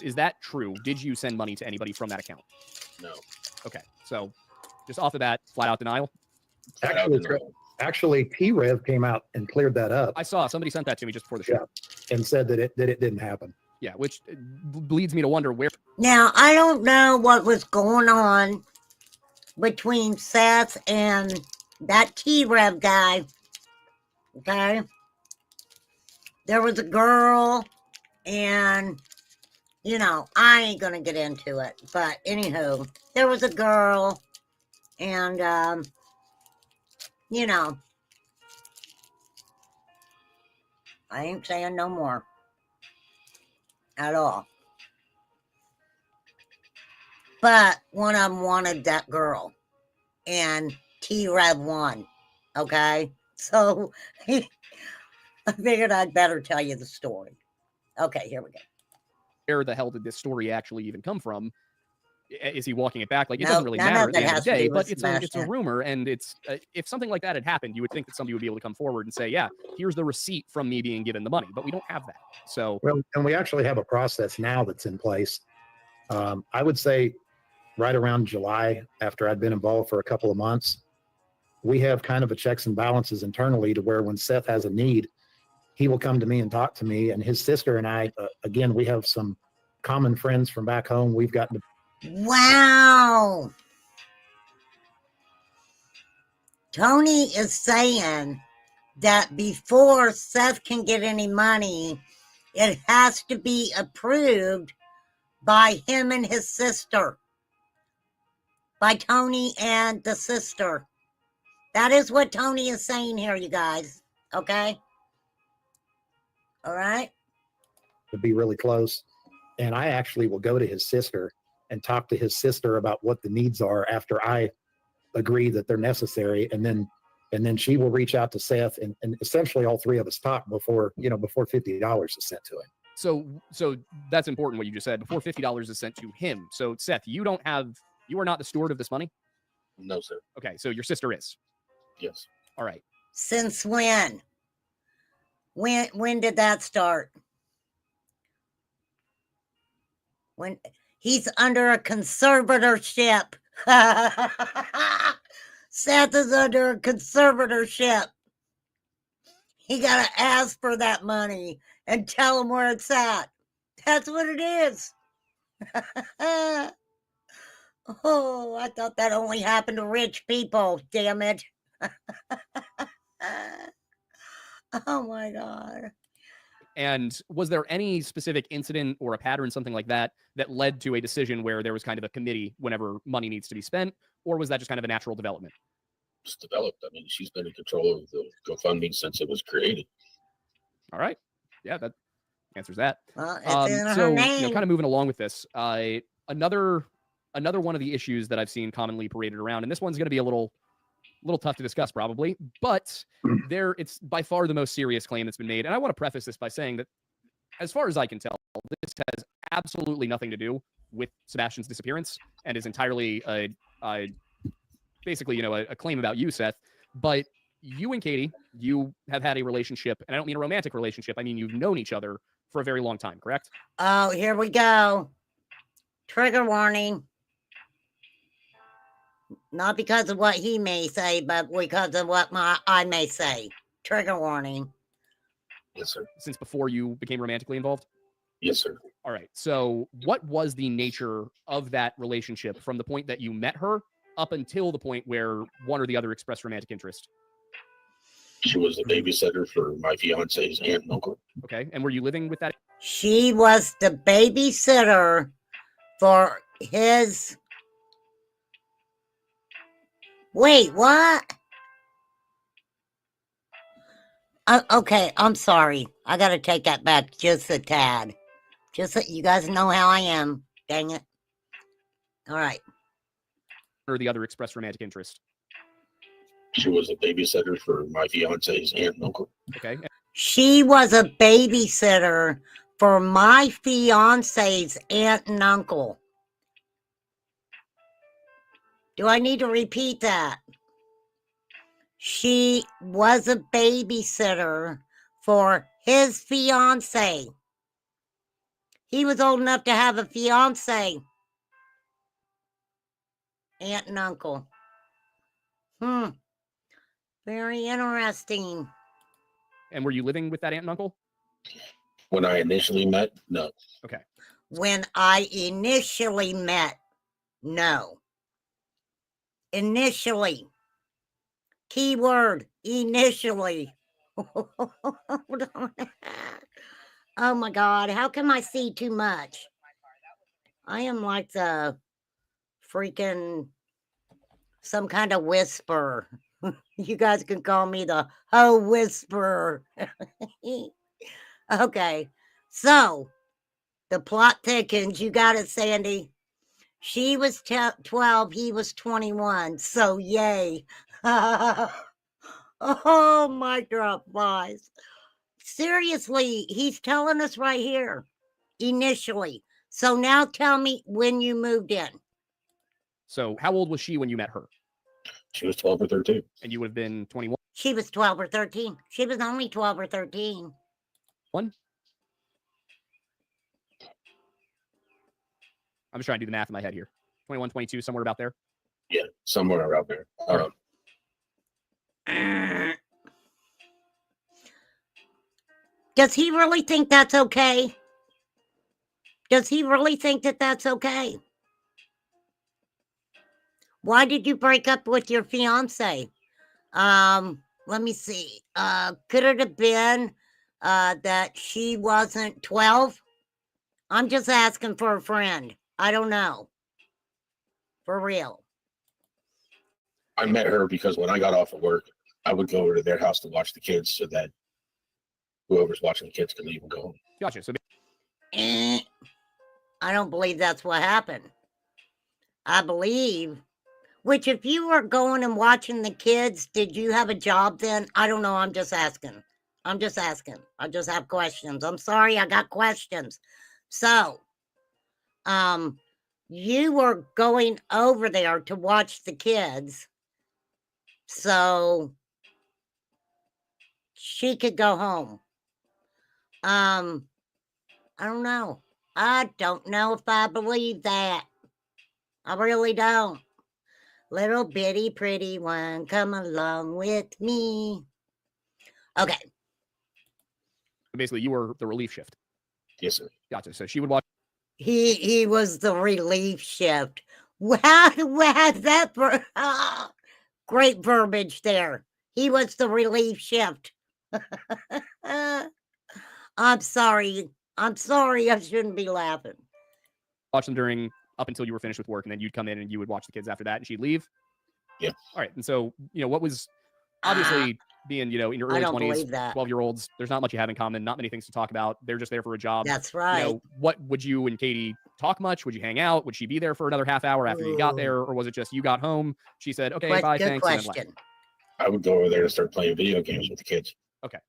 Is that true? Did you send money to anybody from that account? No. Okay. So just off the bat, flat out denial. Actually, T-Rev came out and cleared that up. I saw somebody sent that to me just before the show. And said that it didn't happen. Yeah, which leads me to wonder where. Now, I don't know what was going on between Seth and that T-Rev guy. Okay. There was a girl, and, I ain't going to get into it. But anywho, there was a girl, and, I ain't saying no more. At all. But one of them wanted that girl, and T-Rev won. Okay? So, I figured I'd better tell you the story. Okay, here we go. Where the hell did this story actually even come from? Is he walking it back? Like, it doesn't really matter at the end of the day, but it's a rumor, and it's if something like that had happened, you would think that somebody would be able to come forward and say, yeah, here's the receipt from me being given the money, but we don't have that. So, well, and we actually have a process now that's in place. I would say right around July, after I'd been involved for a couple of months, we have kind of a checks and balances internally to where when Seth has a need, he will come to me and talk to me, and his sister and I, again, we have some common friends from back home. We've gotten to. Wow. Tony is saying that before Seth can get any money, it has to be approved by him and his sister. By Tony and the sister. That is what Tony is saying here, you guys. Okay? All right? To be really close. And I actually will go to his sister and talk to his sister about what the needs are after I agree that they're necessary. And then she will reach out to Seth, and essentially all three of us talk before $50 is sent to him. So that's important what you just said. Before $50 is sent to him. So Seth, you are not the steward of this money? No, sir. Okay, so your sister is. Yes. All right. Since when? When did that start? When he's under a conservatorship. Seth is under a conservatorship. He got to ask for that money and tell him where it's at. That's what it is. Oh, I thought that only happened to rich people. Damn it. Oh, my God. And was there any specific incident or a pattern, something like that, that led to a decision where there was kind of a committee whenever money needs to be spent? Or was that just kind of a natural development? It's developed. I mean, she's been in control of the GoFundMe since it was created. All right. Yeah, that answers that. Well, it's in her name. Kind of moving along with this, another one of the issues that I've seen commonly paraded around, and this one's going to be a little tough to discuss probably, but it's by far the most serious claim that's been made. And I want to preface this by saying that as far as I can tell, this has absolutely nothing to do with Sebastian's disappearance and is entirely basically, a claim about you, Seth. But you and Katie, you have had a relationship, and I don't mean a romantic relationship. I mean, you've known each other for a very long time, correct? Oh, here we go. Trigger warning. Not because of what he may say, but because of what I may say. Trigger warning. Yes, sir. Since before you became romantically involved? Yes, sir. All right. So what was the nature of that relationship from the point that you met her up until the point where one or the other expressed romantic interest? She was the babysitter for my fiance's aunt and uncle. Okay. And were you living with that? She was the babysitter for his... Wait, what? Okay, I'm sorry. I got to take that back just a tad. Just so you guys know how I am. Dang it. All right. Or the other expressed romantic interest? She was a babysitter for my fiance's aunt and uncle. Okay. She was a babysitter for my fiance's aunt and uncle. Do I need to repeat that? She was a babysitter for his fiance. He was old enough to have a fiance. Aunt and uncle. Very interesting. And were you living with that aunt and uncle? When I initially met, no. Okay. When I initially met, no. Initially. Keyword, initially. Oh my God, how come I see too much? I am like the freaking some kind of whisperer. You guys can call me the whisperer. Okay, so the plot thickens. You got it, Sandy. She was 12, he was 21. So yay. Oh, my drop buys. Seriously, he's telling us right here, initially. So now tell me when you moved in. So how old was she when you met her? She was 12 or 13. And you would have been 21? She was 12 or 13. She was only 12 or 13. I'm just trying to do the math in my head here. 21, 22, somewhere about there? Yeah, somewhere around there. Does he really think that's okay? Does he really think that that's okay? Why did you break up with your fiance? Let me see. Could it have been that she wasn't 12? I'm just asking for a friend. I don't know. For real. I met her because when I got off of work, I would go over to their house to watch the kids so that whoever's watching the kids could leave and go home. Gotcha. So I don't believe that's what happened. I believe, which if you were going and watching the kids, did you have a job then? I don't know. I'm just asking. I just have questions. I'm sorry. I got questions. So, you were going over there to watch the kids so she could go home. I don't know. I don't know if I believe that. I really don't. Little bitty pretty one, come along with me. Okay. Basically, you were the relief shift. Yes, sir. Gotcha. So she would watch. He was the relief shift. Wow, that great verbiage there. He was the relief shift. I'm sorry. I shouldn't be laughing. Watch them during up until you were finished with work, and then you'd come in and you would watch the kids after that, and she'd leave. Yeah. All right. And so, what was obviously being, in your early 20s, 12-year-olds, there's not much you have in common, not many things to talk about. They're just there for a job. That's right. What would you and Katie talk much? Would you hang out? Would she be there for another half hour after you got there? Or was it just you got home? She said, okay, bye, thanks. Question. I would go over there to start playing video games with the kids. Okay.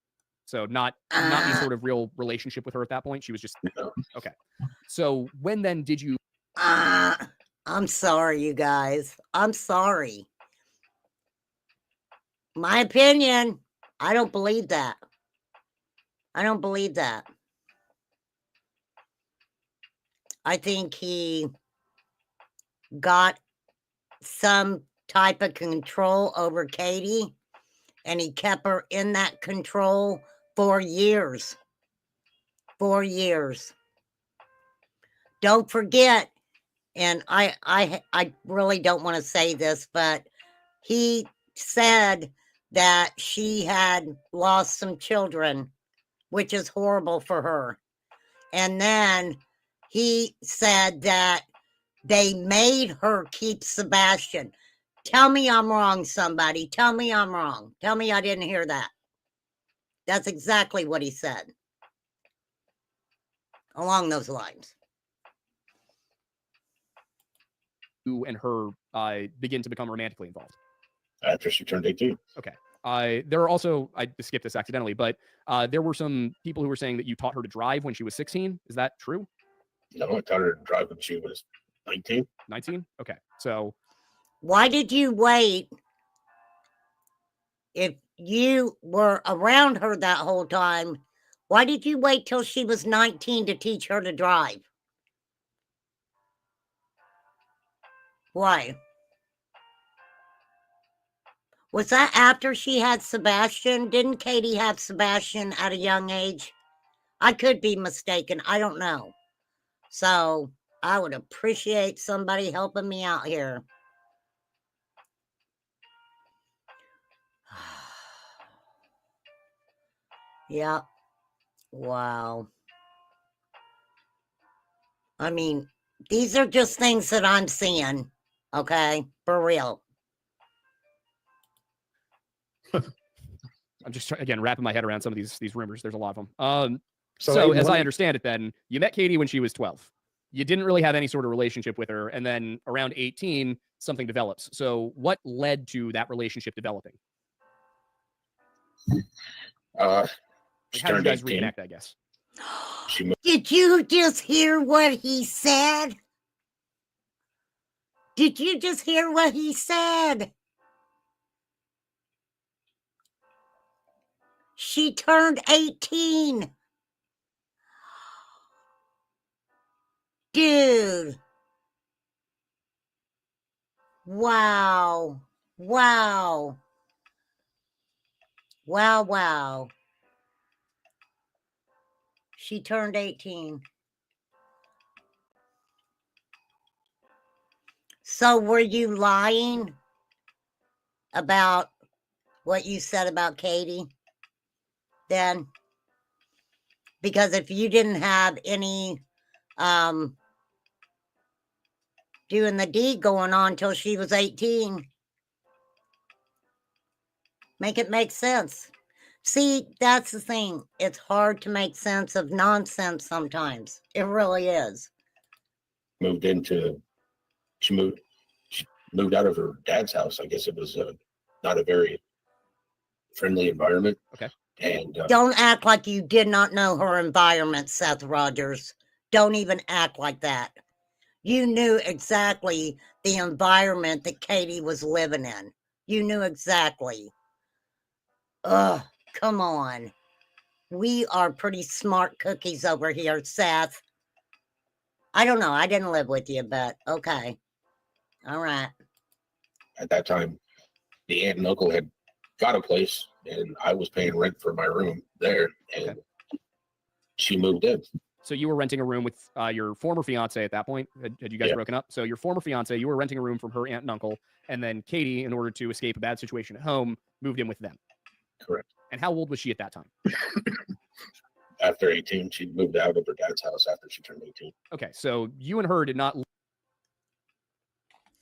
So not any sort of real relationship with her at that point. She was just okay. So when then did you? I'm sorry, you guys. I'm sorry. My opinion, I don't believe that. I think he got some type of control over Katie, and he kept her in that control for years. 4 years. Don't forget, and I really don't want to say this, but he said that she had lost some children, which is horrible for her. And then he said that they made her keep Sebastian. Tell me I'm wrong, somebody. Tell me I'm wrong. Tell me I didn't hear that. That's exactly what he said. Along those lines. You and her begin to become romantically involved. After she turned 18. Okay. There are also, I skipped this accidentally, but there were some people who were saying that you taught her to drive when she was 16. Is that true? No, I taught her to drive when she was 19. 19? Okay. So why did you wait? If you were around her that whole time, why did you wait till she was 19 to teach her to drive? Why? Was that after she had Sebastian? Didn't Katie have Sebastian at a young age? I could be mistaken. I don't know. So I would appreciate somebody helping me out here. Yeah. Wow. I mean, these are just things that I'm seeing. Okay. For real. I'm just again wrapping my head around some of these rumors. There's a lot of them. So as I understand it, then you met Katie when she was 12. You didn't really have any sort of relationship with her, and then around 18, something develops. So what led to that relationship developing? How did you guys reconnect, I guess? Did you just hear what he said? Did you just hear what he said? She turned 18. Dude. Wow. Wow. Wow, wow. She turned 18. So were you lying about what you said about Katie then? Because if you didn't have any doing the deed going on till she was 18, make it make sense. See, that's the thing. It's hard to make sense of nonsense sometimes. It really is. She moved out of her dad's house. I guess it was not a very friendly environment. Okay. And don't act like you did not know her environment, Seth Rogers. Don't even act like that. You knew exactly the environment that Katie was living in. You knew exactly. Ugh, come on. We are pretty smart cookies over here, Seth. I don't know. I didn't live with you, but okay. All right. At that time, the aunt and uncle had got a place, and I was paying rent for my room there, and she moved in. So you were renting a room with your former fiance at that point? Had you guys broken up? So your former fiance, you were renting a room from her aunt and uncle, and then Katie, in order to escape a bad situation at home, moved in with them. Correct. And how old was she at that time? After 18, she moved out of her dad's house after she turned 18. Okay, so you and her did not...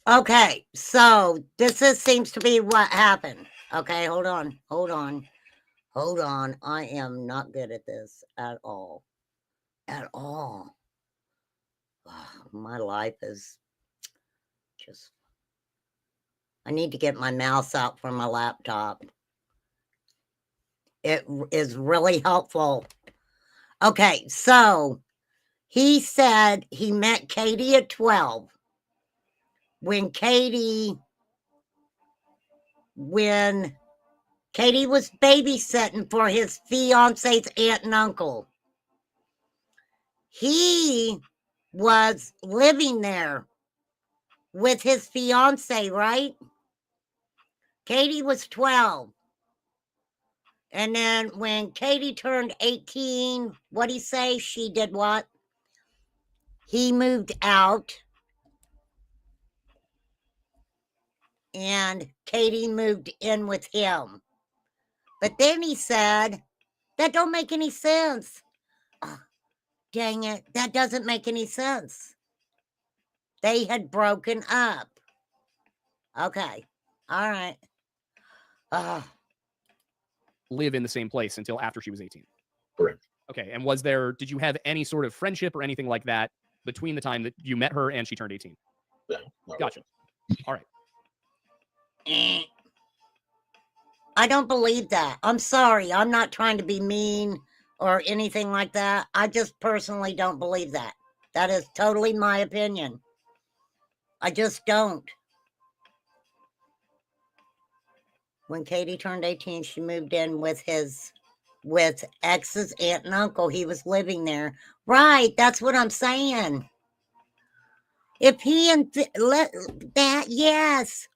Okay, so this seems to be what happened. Okay, hold on. I am not good at this at all. At all. My life is just... I need to get my mouse out from my laptop. It is really helpful. Okay, so he said he met Katie at 12. When Katie was babysitting for his fiance's aunt and uncle, he was living there with his fiance, right? Katie was 12. And then when Katie turned 18, what'd he say? She did what? He moved out. And Katie moved in with him. But then he said, that don't make any sense. Oh, dang it. That doesn't make any sense. They had broken up. Okay. All right. Live in the same place until after she was 18. Correct. Okay. And did you have any sort of friendship or anything like that between the time that you met her and she turned 18? No. Gotcha. All right. don't believe that. I'm sorry. I'm not trying to be mean or anything like that. I just personally don't believe that. That is totally my opinion. I just don't. When Katie turned 18, she moved in with ex's aunt and uncle. He was living there. Right. That's what I'm saying. If he and yes.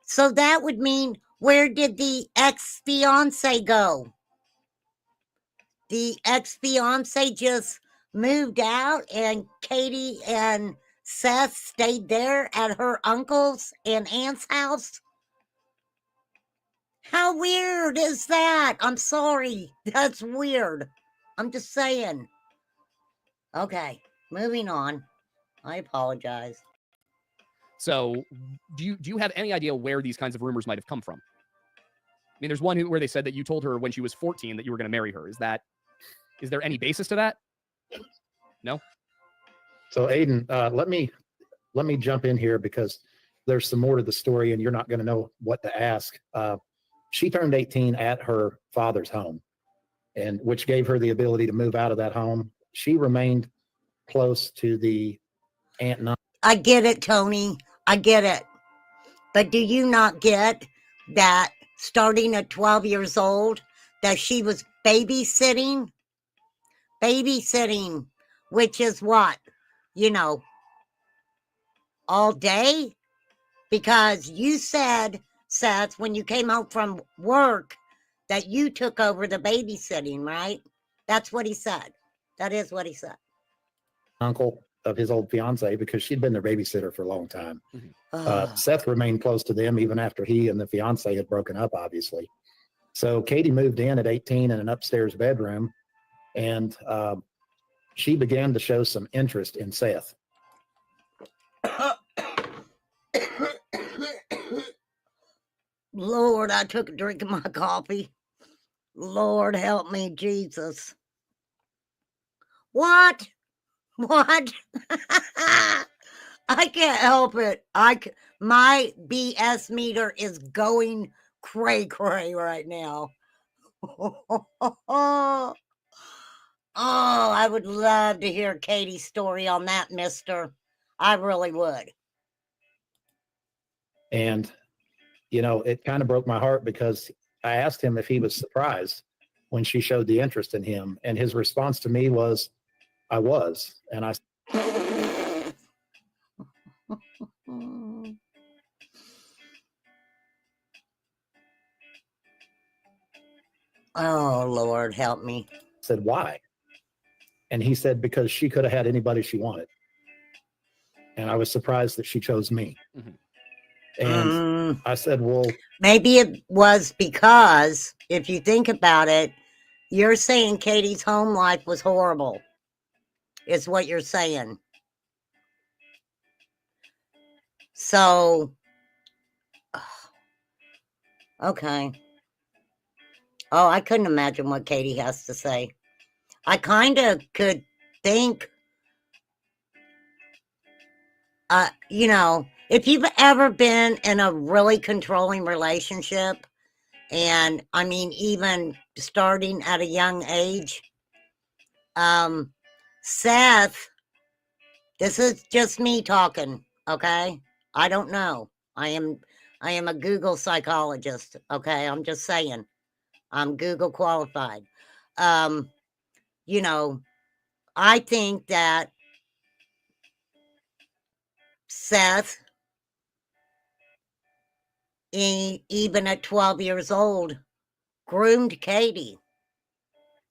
So that would mean, where did the ex-fiance go? The ex-fiance just moved out and Katie and Seth stayed there at her uncle's and aunt's house? How weird is that? I'm sorry. That's weird. I'm just saying. Okay, moving on. I apologize. So, do you have any idea where these kinds of rumors might have come from? I mean, there's one where they said that you told her when she was 14 that you were going to marry her. Is there any basis to that? No. So, Aiden, let me jump in here because there's some more to the story, and you're not going to know what to ask. She turned 18 at her father's home, and which gave her the ability to move out of that home. She remained close to the aunt and uncle. I get it, Tony. I get it. But do you not get that starting at 12 years old, that she was babysitting? Babysitting, which is what? All day? Because you said, Seth, when you came home from work, that you took over the babysitting, right? That's what he said. That is what he said. Uncle of his old fiance, because she'd been their babysitter for a long time. Seth remained close to them even after he and the fiance had broken up, obviously. So Katie moved in at 18 in an upstairs bedroom, and she began to show some interest in Seth. Lord, I took a drink of my coffee. Lord, help me, Jesus. What? I can't help it. My BS meter is going cray right now. Oh, I would love to hear Katie's story on that, mister. I really would. And, it kind of broke my heart because I asked him if he was surprised when she showed the interest in him. And his response to me was, I was. And I oh, Lord, help me. Said, why? And he said, because she could have had anybody she wanted. And I was surprised that she chose me. Mm-hmm. And I said, well, maybe it was because, if you think about it, you're saying Katie's home life was horrible, is what you're saying. So, okay. Oh, I couldn't imagine what Katie has to say. I kind of could think, if you've ever been in a really controlling relationship, and I mean, even starting at a young age, Seth, this is just me talking, okay? I don't know. I am a Google psychologist, okay? I'm just saying. I'm Google qualified. I think that Seth, even at 12 years old, groomed Katie.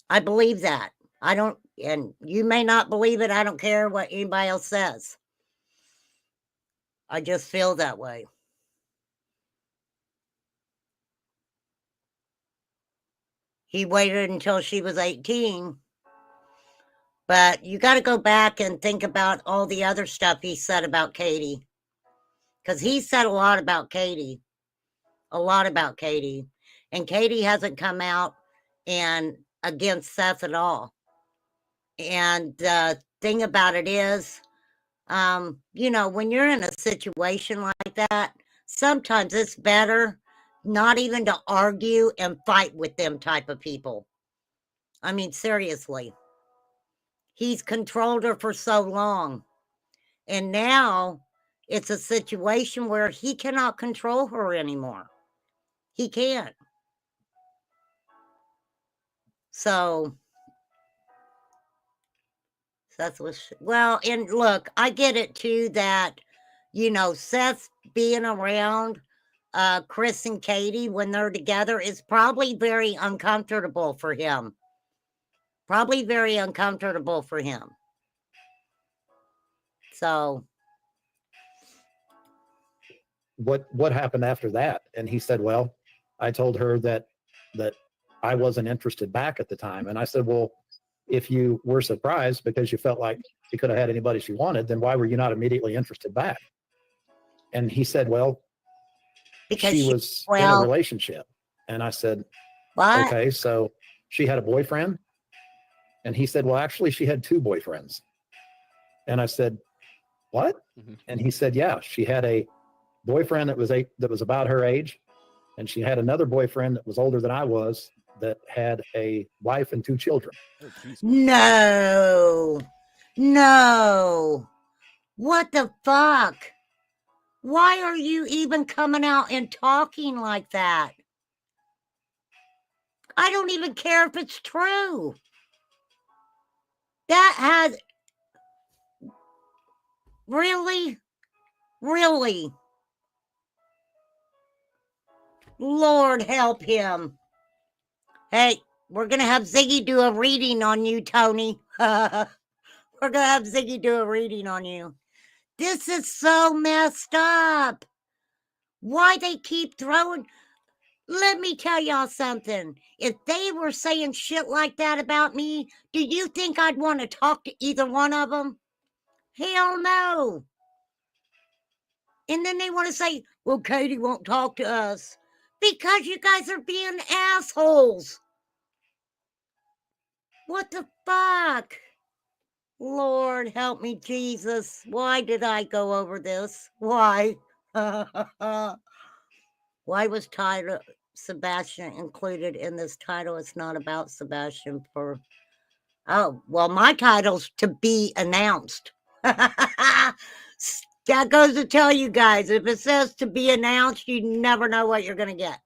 I believe that. I don't, and you may not believe it. I don't care what anybody else says. I just feel that way. He waited until she was 18. But you got to go back and think about all the other stuff he said about Katie. Because he said a lot about Katie. And Katie hasn't come out and against Seth at all. And the thing about it is, when you're in a situation like that, sometimes it's better not even to argue and fight with them type of people. I mean, seriously. He's controlled her for so long. And now it's a situation where he cannot control her anymore. He can't. So that's what, well, and look, I get it too that, you know, Seth being around Chris and Katie when they're together is probably very uncomfortable for him. Probably very uncomfortable for him. So what happened after that? And he said, well, I told her that I wasn't interested back at the time. And I said, well, if you were surprised because you felt like she could have had anybody she wanted, then why were you not immediately interested back? And he said, well, because she was in a relationship. And I said, what? Okay, so she had a boyfriend? And he said, well, actually, she had 2 boyfriends. And I said, what? Mm-hmm. And he said, yeah, she had a boyfriend that was about her age. And she had another boyfriend that was older than I was that had a wife and 2 children. No. What the fuck? Why are you even coming out and talking like that? I don't even care if it's true. That has... Really? Lord help him. Hey, we're going to have Ziggy do a reading on you, Tony. We're going to have Ziggy do a reading on you. This is so messed up. Why they keep throwing... Let me tell y'all something. If they were saying shit like that about me, do you think I'd want to talk to either one of them? Hell no. And then they want to say, well, Katie won't talk to us. Because you guys are being assholes. What the fuck? Lord help me, Jesus. Why did I go over this? Why? Why was Sebastian included in this title? It's not about Sebastian for... Oh, well, my title's to be announced. That goes to tell you guys, if it says to be announced, you never know what you're going to get.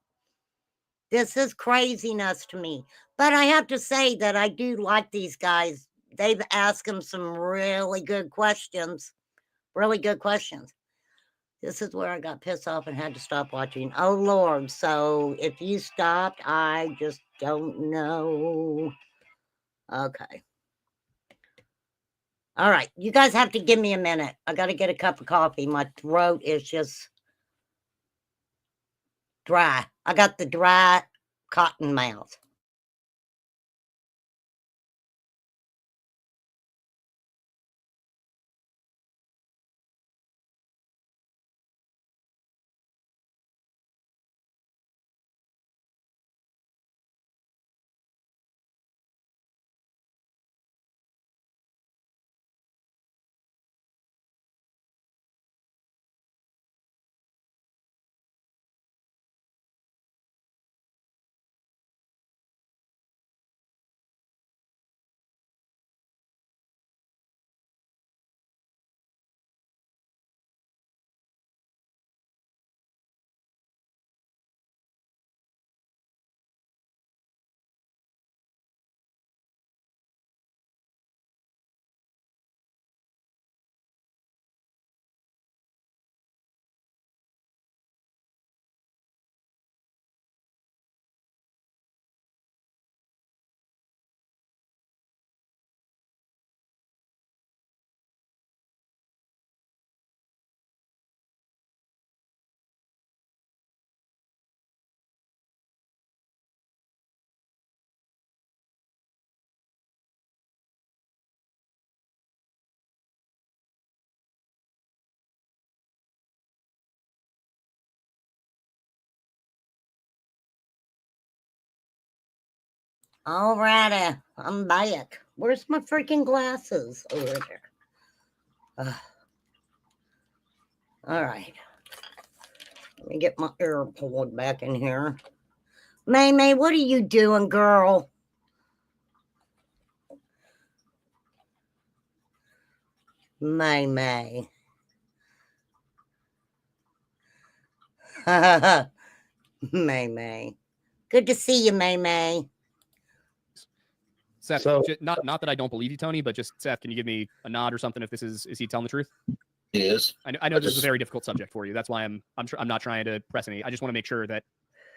This is craziness to me. But I have to say that I do like these guys. They've asked them some really good questions. Really good questions. This is where I got pissed off and had to stop watching. Oh, Lord. So if you stopped, I just don't know. Okay. All right. You guys have to give me a minute. I got to get a cup of coffee. My throat is just dry. I got the dry cotton mouth. All righty, I'm back. Where's my freaking glasses? Over there. All right. Let me get my ear pulled back in here. May, what are you doing, girl? May. May. Good to see you, May. Seth, not that I don't believe you, Tony, but just Seth, can you give me a nod or something if this is he telling the truth? He is. I know this is a very difficult subject for you. That's why I'm not trying to press any. I just want to make sure that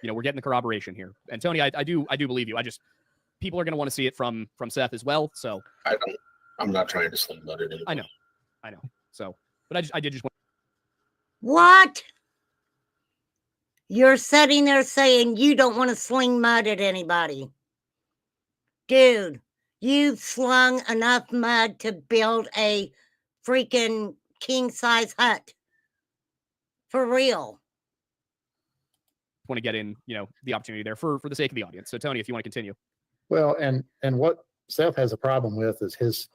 we're getting the corroboration here. And Tony, I do believe you. People are going to want to see it from Seth as well. So I'm not trying to sling mud at anyone. I know. So, but I did just want. What? You're sitting there saying you don't want to sling mud at anybody. Dude, you've slung enough mud to build a freaking king-size hut. For real. Want to get in, the opportunity there for the sake of the audience. So Tony, if you want to continue. Well, and what Seth has a problem with is his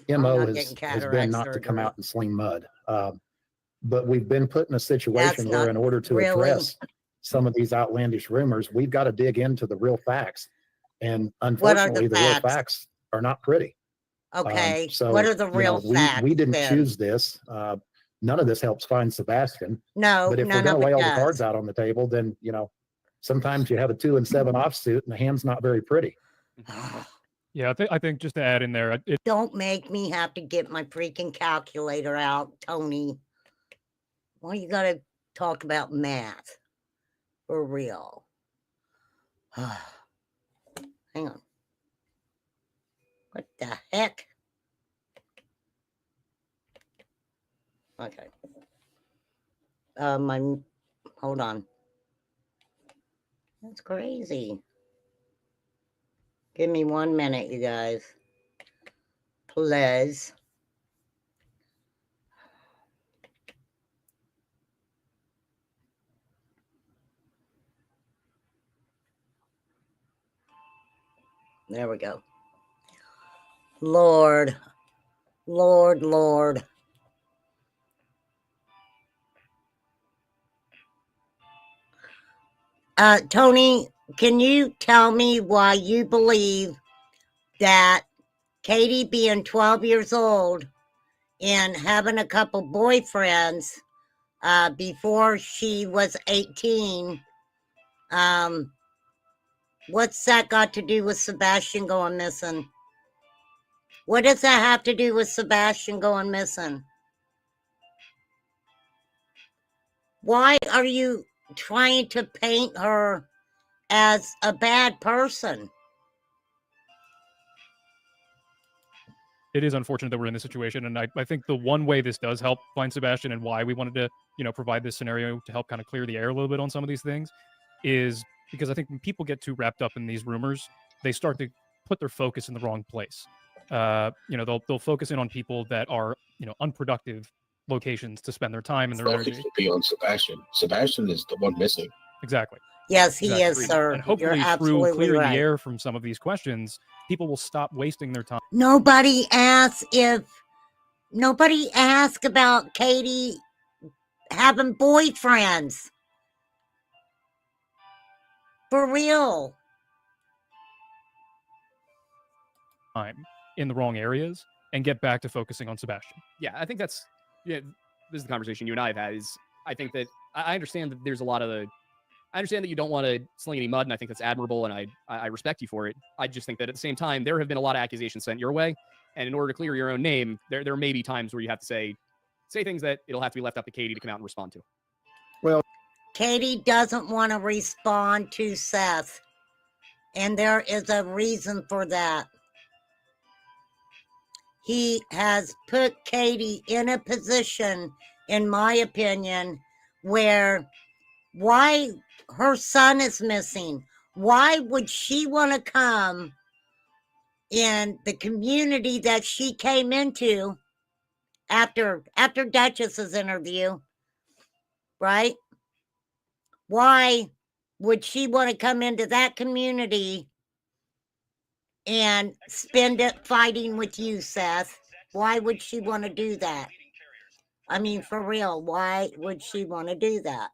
MO has been not to come out and sling mud. But we've been put in a situation where in order to address some of these outlandish rumors, we've got to dig into the real facts. And unfortunately, the real facts are not pretty. Okay. So what are the real facts? We didn't choose this. None of this helps find Sebastian. No, but if we're going to lay all the cards out on the table, then, sometimes you have a 2 and 7 offsuit and the hand's not very pretty. Yeah, I think just to add in there. Don't make me have to get my freaking calculator out, Tony. Why you got to talk about math? For real. Hang on. What the heck? Okay. Hold on. That's crazy. Give me 1 minute, you guys. Please. There we go. Lord. Tony, can you tell me why you believe that Katie being 12 years old and having a couple boyfriends before she was 18, what's that got to do with Sebastian going missing? What does that have to do with Sebastian going missing? Why are you trying to paint her as a bad person? It is unfortunate that we're in this situation, and I think the one way this does help find Sebastian and why we wanted to, provide this scenario to help kind of clear the air a little bit on some of these things is because I think when people get too wrapped up in these rumors, they start to put their focus in the wrong place. They'll focus in on people that are, unproductive locations to spend their time and their energy. Focus will be on Sebastian. Sebastian is the one missing. Exactly. Yes, he is, sir. And hopefully through clearing the air from some of these questions, people will stop wasting their time. Nobody asked about Katie having boyfriends. For real. Time in the wrong areas and get back to focusing on Sebastian. Yeah, I think this is the conversation you and I have had. I think that I understand that there's a lot of I understand that you don't want to sling any mud, and I think that's admirable, and I respect you for it. I just think that at the same time, there have been a lot of accusations sent your way, and in order to clear your own name, there may be times where you have to say things that it'll have to be left up to Katie to come out and respond to. Well, Katie doesn't want to respond to Seth, and there is a reason for that. He has put Katie in a position, in my opinion, where why her son is missing. Why would she want to come in the community that she came into after Duchess's interview, right? Why would she want to come into that community and spend it fighting with you, Seth? Why would she want to do that? I mean, for real, why would she want to do that?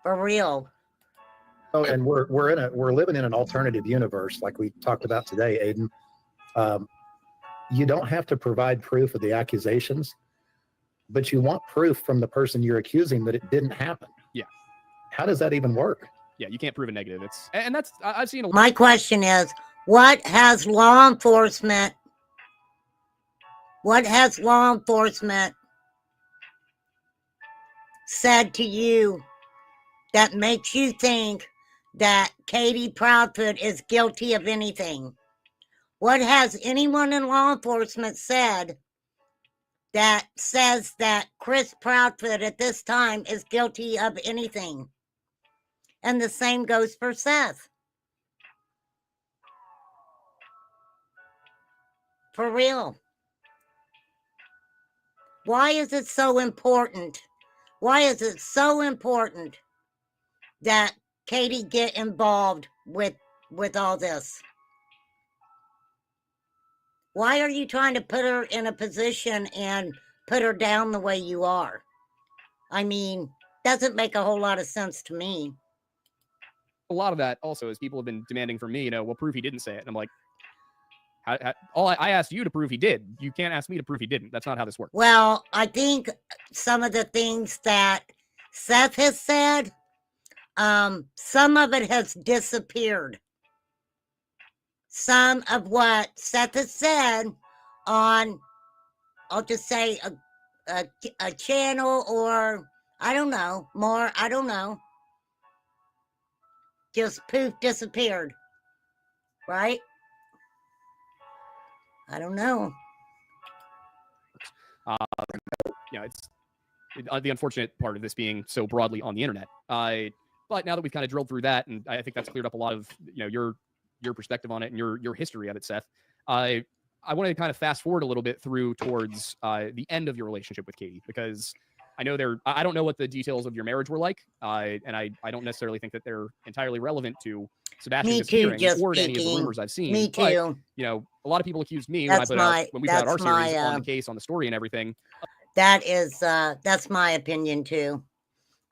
For real. Oh, and we're living in an alternative universe, like we talked about today, Aiden. You don't have to provide proof of the accusations, but you want proof from the person you're accusing that it didn't happen. Yeah. How does that even work? Yeah, you can't prove a negative. And that's I've seen. My question is, what has law enforcement said to you that makes you think that Katie Proudfoot is guilty of anything? What has anyone in law enforcement said that says that Chris Proudfoot at this time is guilty of anything? And the same goes for Seth. For real. Why is it so important? Why is it so important that Katie get involved with all this? Why are you trying to put her in a position and put her down the way you are? I mean, doesn't make a whole lot of sense to me. A lot of that also is people have been demanding from me, well, prove he didn't say it. And I'm like, I asked you to prove he did. You can't ask me to prove he didn't. That's not how this works. Well, I think some of the things that Seth has said, some of it has disappeared. Some of what Seth has said on, I'll just say a channel, or I don't know, just poof, disappeared. Right? I don't know. It's the unfortunate part of this being so broadly on the internet. But now that we've kind of drilled through that, and I think that's cleared up a lot of your perspective on it and your history of it, Seth. I wanted to kind of fast forward a little bit through towards the end of your relationship with Katie, because I know I don't know what the details of your marriage were like, and I don't necessarily think that they're entirely relevant to Sebastian disappearing or to any of the rumors I've seen. Me too. But, a lot of people accused me when we put out our series on the case, on the story and everything. That's my opinion too.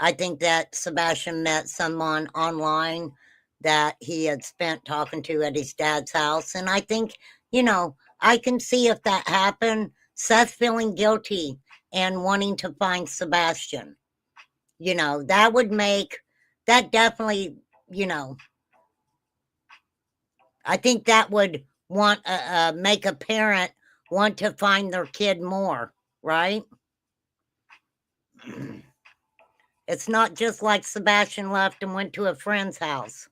I think that Sebastian met someone online that he had spent talking to at his dad's house. And I think, I can see if that happened, Seth feeling guilty and wanting to find Sebastian. That definitely, I think that would make a parent want to find their kid more, right? It's not just like Sebastian left and went to a friend's house.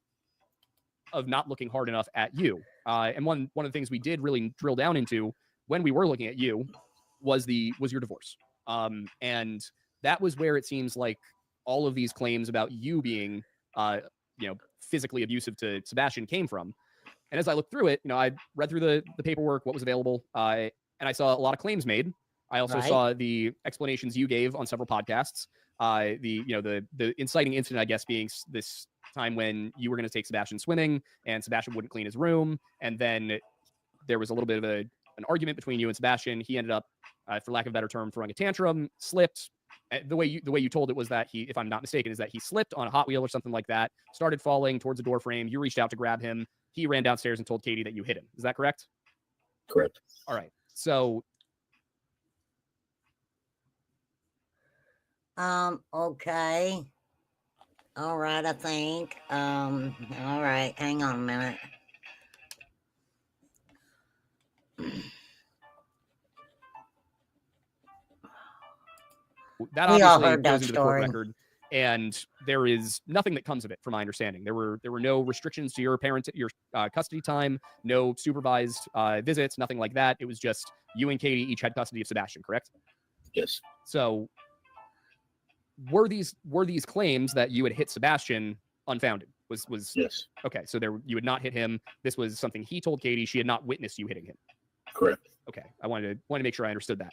Of not looking hard enough at you. And one of the things we did really drill down into when we were looking at you was your divorce. And that was where it seems like all of these claims about you being, physically abusive to Sebastian came from. And as I looked through it, I read through the paperwork, what was available, and I saw a lot of claims made. I also saw the explanations you gave on several podcasts. The inciting incident, I guess, being this time when you were going to take Sebastian swimming and Sebastian wouldn't clean his room. And then there was a little bit of an argument between you and Sebastian. He ended up, for lack of a better term, throwing a tantrum, slipped. The way you told it was that he, if I'm not mistaken, is that he slipped on a Hot Wheel or something like that, started falling towards the door frame. You reached out to grab him. He ran downstairs and told Katie that you hit him. Is that correct? Correct. All right. So. Okay. All right, I think. All right, hang on a minute. That obviously goes into the court record, and there is nothing that comes of it, from my understanding. There were no restrictions to your custody time, no supervised visits, nothing like that. It was just you and Katie each had custody of Sebastian, correct? Yes. So were these claims that you had hit Sebastian unfounded? Was yes. Okay, so you had not hit him. This was something he told Katie. She had not witnessed you hitting him. Correct. Okay, I wanted to make sure I understood that.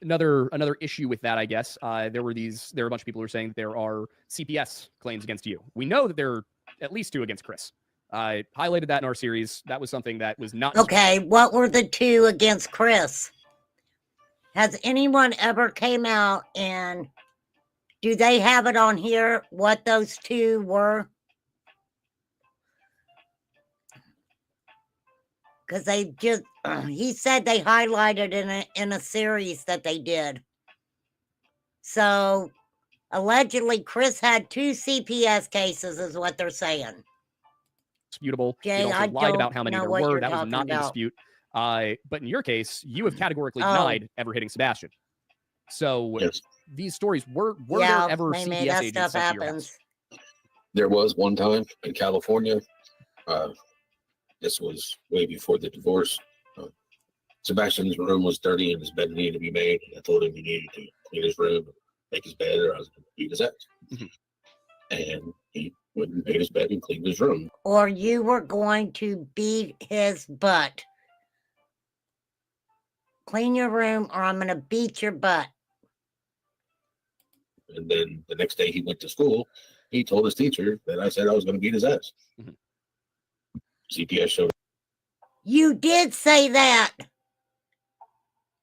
Another issue with that, I guess, there were a bunch of people who were saying that there are CPS claims against you. We know that there are at least 2 against Chris. I highlighted that in our series. That was something that was not. Okay, what were the 2 against Chris? Has anyone ever came out and Do they have it on here what those two were? Because they just, he said they highlighted in a series that they did. So allegedly, Chris had 2 CPS cases, is what they're saying. Disputable. Jay, You also I lied about don't how many know there what were. you're That was talking not in about. dispute. But in your case, you have categorically Oh. denied ever hitting Sebastian. So Yes, these stories were Yeah, there ever maybe CPS that agents stuff sent to your house? happens. there was one time in California. This was way before the divorce. Sebastian's room was dirty and his bed needed to be made. I told him he needed to clean his room, make his bed, or I was going to beat his ass. Mhm. And he went and made his bed and cleaned his room. Or you were going to beat his butt. Clean your room or I'm going to beat your butt. And then the next day he went to school. He told his teacher that I said I was going to beat his ass. Mhm. CPS showed. You did say that.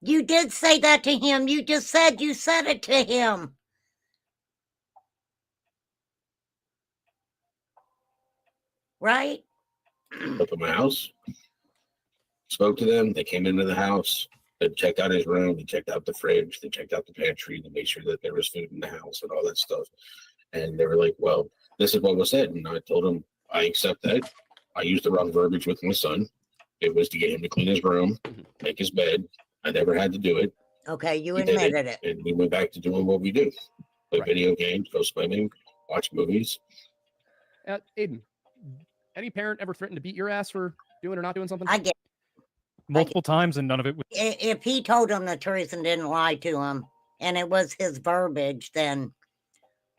You did say that to him. You just said you said it to him. Right? Up at my house, spoke to them. They came into the house. They checked out his room. They checked out the fridge. They checked out the pantry. They made sure that there was food in the house and all that stuff. And they were like, well, this is what was said. And I told them, I accept that. I used the wrong verbiage with my son. It was to get him to clean his room, make his bed. I never had to do it. Okay, you He did admitted it. And we went back to doing what we do. Play Right. video games, go swimming, watch movies. Aiden, any parent ever threatened to beat your ass for doing or not doing something? I get multiple times, and none of it was if he told him the truth and didn't lie to him, and it was his verbiage, then,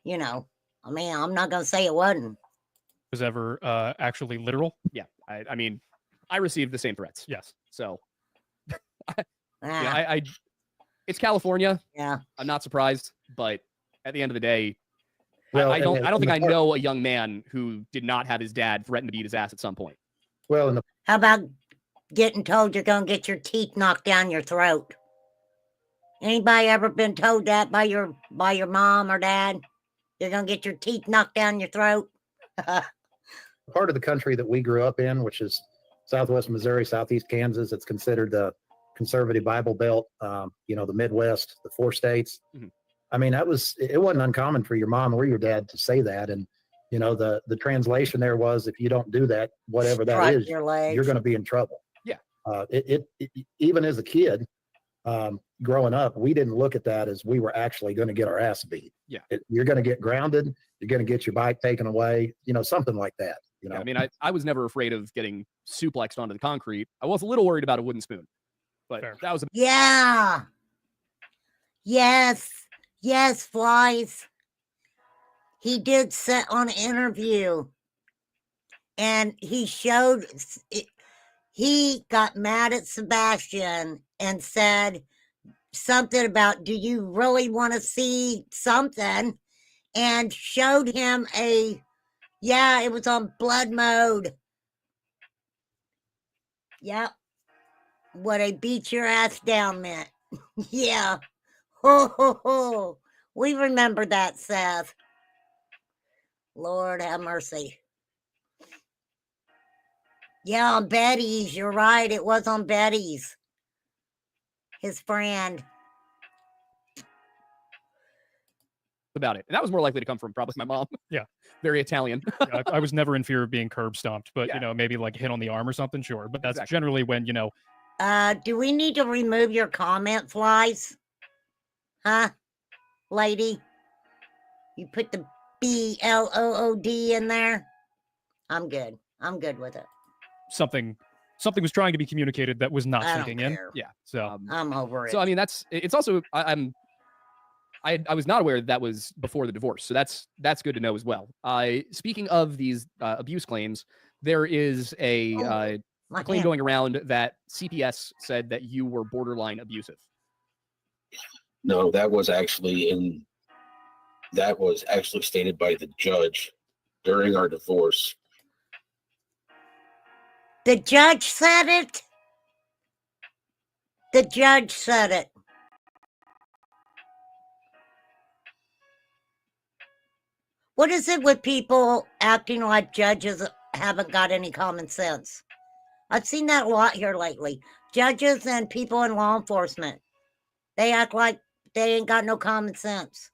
you know, I mean, I'm not going to say it wasn't. ever actually literal. Yeah, I mean, I received the same threats. Yes. So, Ah, yeah, it's California. yeah. I'm not surprised, but at the end of the day, Well, I don't think I part- know a young man who did not have his dad threaten to beat his ass at some point. Well, in the How about getting told you're going to get your teeth knocked down your throat? Anybody ever been told that by your mom or dad? You're going to get your teeth knocked down your throat? part of the country that we grew up in, which is Southwest Missouri, Southeast Kansas, it's considered the conservative Bible Belt. You know, the Midwest, the 4 states. Mhm. I mean, it wasn't uncommon for your mom or your dad to say that. And, you know, the translation there was, if you don't do that, whatever that Strike is, your legs. you're going to be in trouble. Yeah. It even as a kid, growing up, we didn't look at that as we were actually going to get our ass beat. Yeah. You're going to get grounded. You're going to get your bike taken away, you know, something like that. You know, Yeah, I mean, I was never afraid of getting suplexed onto the concrete. I was a little worried about a wooden spoon, but Fair. that was Yeah. Yes. Yes, Flies. He did sit on an interview and he showed, he got mad at Sebastian and said something about, do you really want to see something? And showed him yeah, it was on blood mode. Yep. What a beat your ass down meant. Yeah. Ho, ho, ho. We remember that, Seth. Lord have mercy. Yeah, on Betty's. You're right. It was on Betty's. His friend. about it. And that was more likely to come from probably my mom. Yeah. Very Italian. Yeah, I was never in fear of being curb stomped, but Yeah. you know, maybe like hit on the arm or something, sure. But that's Exactly. generally when, you know, Do we need to remove your comment, Flies? Huh, lady? You put the BLOOD in there? I'm good. I'm good with it. something was trying to be communicated that was not I don't sinking in. care. Yeah. So I'm over it. So I mean, it's also I was not aware that was before the divorce, so that's good to know as well. Speaking of these abuse claims, there is a My claim hand. going around that CPS said that you were borderline abusive. No, that was actually stated by the judge during our divorce. The judge said it. The judge said it. What is it with people acting like judges haven't got any common sense? I've seen that a lot here lately. Judges and people in law enforcement, they act like they ain't got no common sense.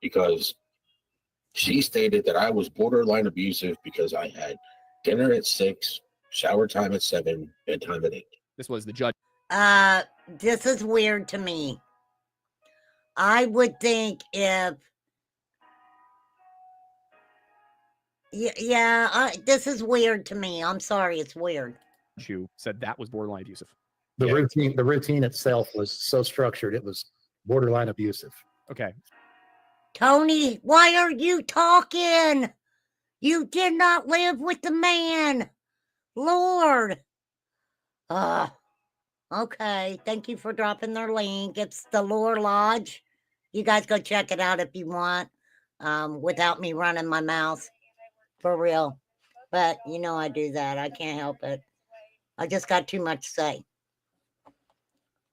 Because she stated that I was borderline abusive because I had dinner at 6, shower time at 7, bedtime at 8. This was the judge. This is weird to me. I would think if, this is weird to me. I'm sorry, it's weird. You said that was borderline abusive. The routine itself was so structured, it was borderline abusive. Okay. Tony, why are you talking? You did not live with the man. Lord. Okay. Thank you for dropping their link. It's the Lore Lodge. You guys go check it out if you want, without me running my mouth. For real. But you know I do that. I can't help it. I just got too much to say.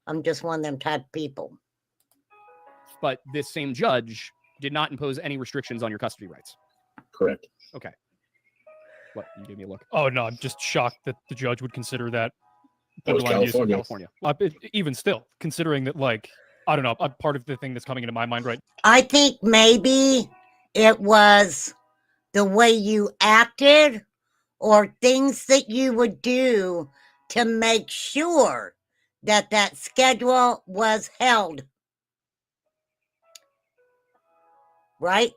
I'm just one of them type of people. But this same judge did not impose any restrictions on your custody rights. Correct. Okay. What? You gave me a look. Oh no, I'm just shocked that the judge would consider that. That was California. Even still, considering that, like, I don't know, part of the thing that's coming into my mind right. I think maybe it was the way you acted or things that you would do to make sure that that schedule was held. Right?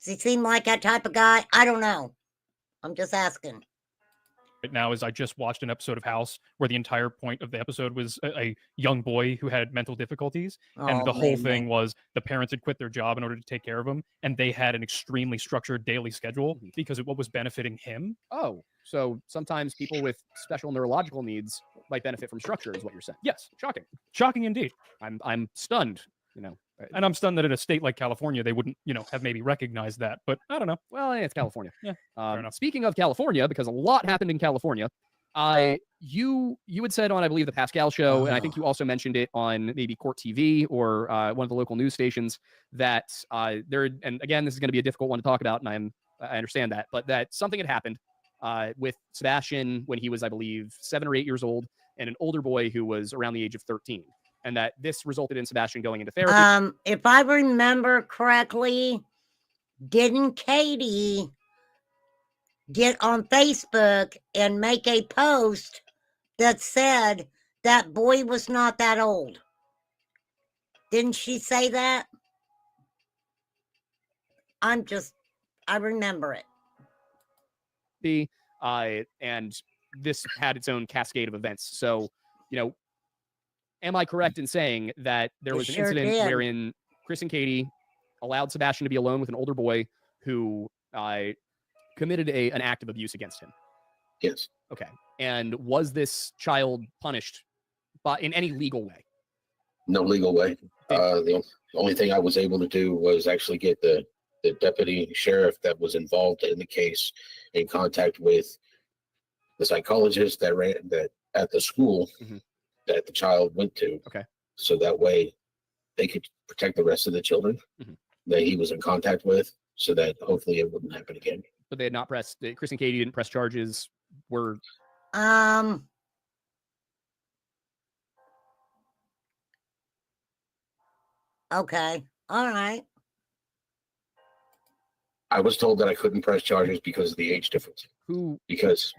Does he seem like that type of guy? I don't know. I'm just asking. Right now is I just watched an episode of House where the entire point of the episode was a young boy who had mental difficulties. And the whole thing was the parents had quit their job in order to take care of him. And they had an extremely structured daily schedule because of what was benefiting him. Oh, so sometimes people with special neurological needs might benefit from structure is what you're saying. Yes. Shocking. Shocking indeed. I'm stunned, you know. And I'm stunned that in a state like California, they wouldn't, have maybe recognized that. But I don't know. Well, it's California. Yeah. Speaking of California, because a lot happened in California, you had said on, I believe, the Pascal show, and I think you also mentioned it on maybe Court TV or one of the local news stations, that and again, this is going to be a difficult one to talk about, and I understand that, but that something had happened with Sebastian when he was, I believe, 7 or 8 years old, and an older boy who was around the age of 13. And that this resulted in Sebastian going into therapy. If I remember correctly, didn't Katie get on Facebook and make a post that said that boy was not that old? Didn't she say that? I remember it. And this had its own cascade of events. So, am I correct in saying that there was an incident wherein Chris and Katie allowed Sebastian to be alone with an older boy who committed an act of abuse against him? Yes. Okay. And was this child punished in any legal way? No legal way. The only thing I was able to do was actually get the deputy sheriff that was involved in the case in contact with the psychologist that at the school that the child went to. Okay. So that way they could protect the rest of the children that he was in contact with, so that hopefully it wouldn't happen again. But they had not pressed, Chris and Katie didn't press charges. Okay. All right. I was told that I couldn't press charges because of the age difference. Because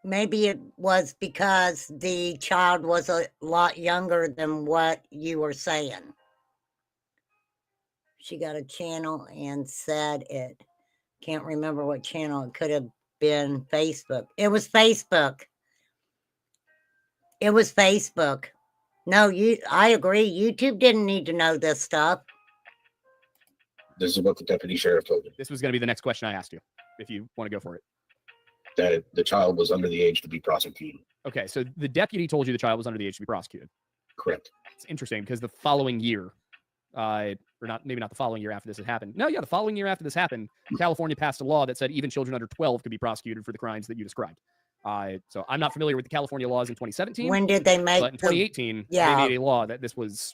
maybe it was because the child was a lot younger than what you were saying. She got a channel and said it. Can't remember what channel. It could have been Facebook. It was Facebook. It was Facebook. No, I agree. YouTube didn't need to know this stuff. This is what the deputy sheriff told me. This was going to be the next question I asked you, if you want to go for it. That the child was under the age to be prosecuted. Okay, so the deputy told you the child was under the age to be prosecuted. Correct. It's interesting because the following year, or maybe not the following year after this had happened. No, yeah, the following year after this happened, California passed a law that said even children under 12 could be prosecuted for the crimes that you described. So I'm not familiar with the California laws in 2017. When did they make? But in 2018, they made a law that this was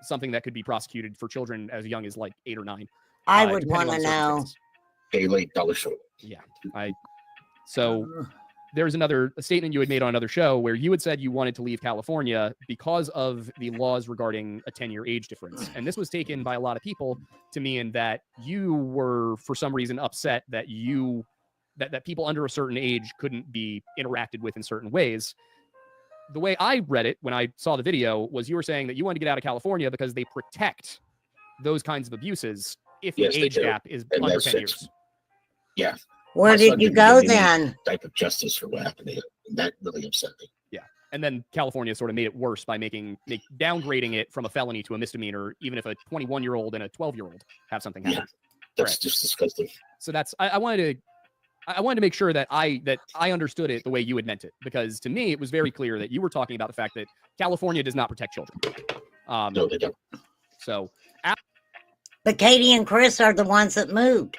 something that could be prosecuted for children as young as like 8 or 9. I would want to know. A late dollar short. Yeah. So there's a statement you had made on another show where you had said you wanted to leave California because of the laws regarding a 10-year age difference. And this was taken by a lot of people to mean that you were, for some reason, upset that that people under a certain age couldn't be interacted with in certain ways. The way I read it when I saw the video was you were saying that you wanted to get out of California because they protect those kinds of abuses if the age gap is under 10 years. Yeah. Where did you go then? Type of justice for what happened to him. And that really upset me. Yeah. And then California sort of made it worse by downgrading it from a felony to a misdemeanor, even if a 21-year-old and a 12-year-old have something happen. Yeah, that's just disgusting. So that's I wanted to make sure that I understood it the way you had meant it, because to me it was very clear that you were talking about the fact that California does not protect children. No, they don't. So, but Katie and Chris are the ones that moved.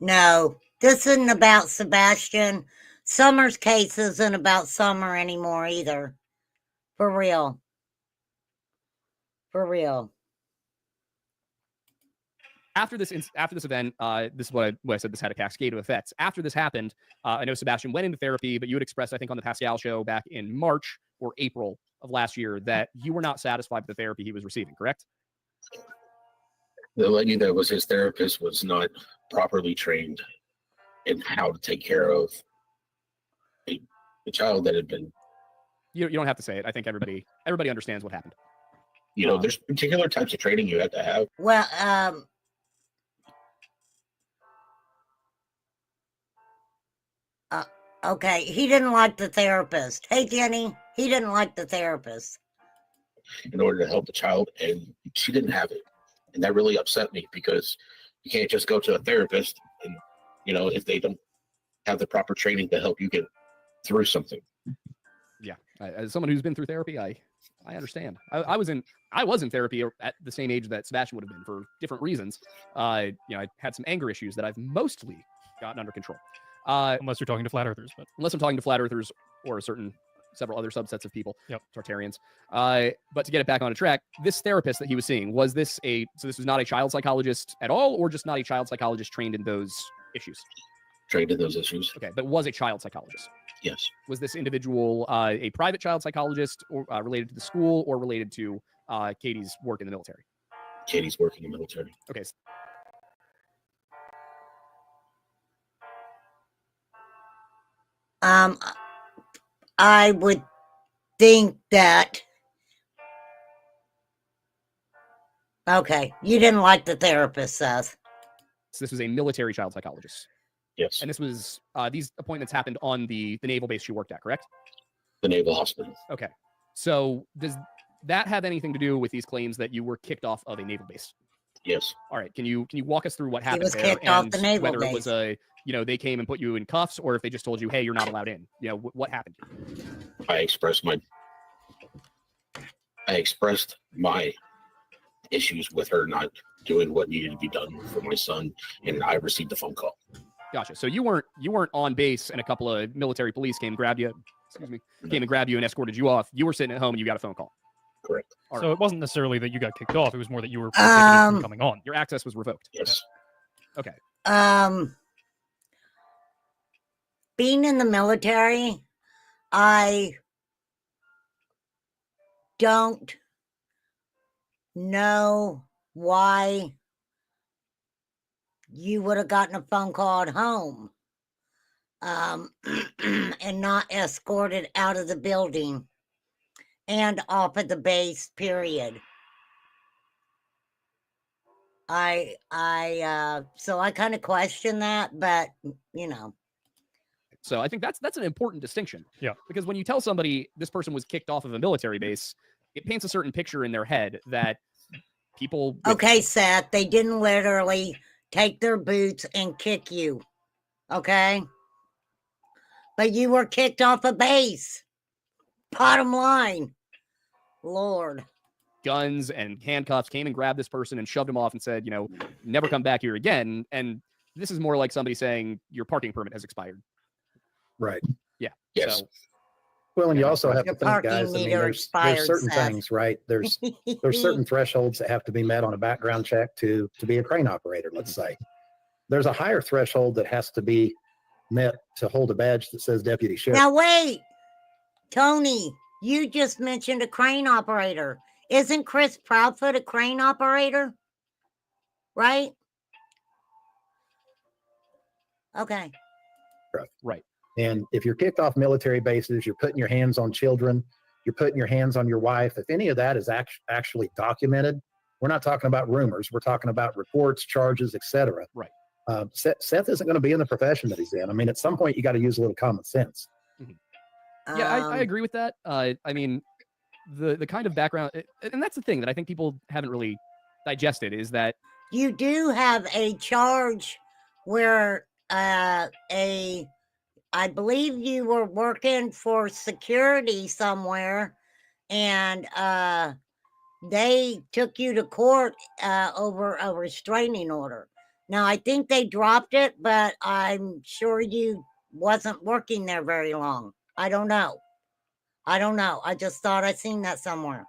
No, this isn't about Sebastian. Summer's case isn't about Summer anymore either. For real. For real. After this event, this is what I said. This had a cascade of effects. After this happened, I know Sebastian went into therapy, but you had expressed, I think, on the Pascal show back in March or April of last year that you were not satisfied with the therapy he was receiving. Correct? The lady that was his therapist was not properly trained in how to take care of a child that had been. You don't have to say it. I think everybody understands what happened. There's particular types of training you have to have. Well, okay, he didn't like the therapist. Hey, Jenny, he didn't like the therapist. In order to help the child, and she didn't have it. And that really upset me, because you can't just go to a therapist and, if they don't have the proper training to help you get through something. Yeah. As someone who's been through therapy, I understand. I was in therapy at the same age that Sebastian would have been for different reasons. I had some anger issues that I've mostly gotten under control. Unless you're talking to flat earthers, but unless I'm talking to flat earthers or several other subsets of people, Tartarians. But to get it back on a track, this therapist that he was seeing, so this was not a child psychologist at all, or just not a child psychologist trained in those issues? Trained in those issues. Okay, but was a child psychologist? Yes. Was this individual a private child psychologist, or related to the school, or related to Katie's work in the military? Katie's work in the military. Okay. I would think that. Okay, you didn't like the therapist, Seth. So this was a military child psychologist. Yes. And this was these appointments happened on the naval base she worked at, correct? The naval hospital. Okay. So does that have anything to do with these claims that you were kicked off of a naval base? Yes. All right. Can you walk us through what happened? He was kicked off the naval base. Whether it was they came and put you in cuffs, or if they just told you, hey, you're not allowed in. What happened? I expressed my issues with her not doing what needed to be done for my son, and I received a phone call. Gotcha. So you weren't on base, and a couple of military police came and grabbed you. Came and grabbed you and escorted you off. You were sitting at home and you got a phone call. Correct. So it wasn't necessarily that you got kicked off. It was more that you were prohibited from coming on. Your access was revoked. Yes. Okay. Being in the military, I don't know why you would have gotten a phone call at home and not escorted out of the building and off at the base, period. So I kind of question that, but So I think that's an important distinction. Yeah. Because when you tell somebody this person was kicked off of a military base, it paints a certain picture in their head that people. Okay, Seth, they didn't literally take their boots and kick you. Okay? But you were kicked off a base. Bottom line. Lord. Guns and handcuffs came and grabbed this person and shoved him off and said, never come back here again. And This is more like somebody saying your parking permit has expired. Right. Yeah. Yes. So, Well, and you also have Your to think, parking guys, I mean, meter there's expired, certain Seth. things, right? There's certain thresholds that have to be met on a background check to be a crane operator, let's say. There's a higher threshold that has to be met to hold a badge that says deputy sheriff. Now wait, Tony, you just mentioned a crane operator. Isn't Chris Proudfoot a crane operator? Right? Okay. right. And if you're kicked off military bases, you're putting your hands on children, you're putting your hands on your wife. If any of that is actually documented, we're not talking about rumors. We're talking about reports, charges, etc. Right. Seth isn't going to be in the profession that he's in. I mean, at some point, you got to use a little common sense. Mm-hmm. Yeah, I agree with that. I mean, the kind of background, and that's the thing that I think people haven't really digested, is that you do have a charge where I believe you were working for security somewhere, and they took you to court over a restraining order. Now, I think they dropped it, but I'm sure you wasn't working there very long. I don't know. I just thought I seen that somewhere.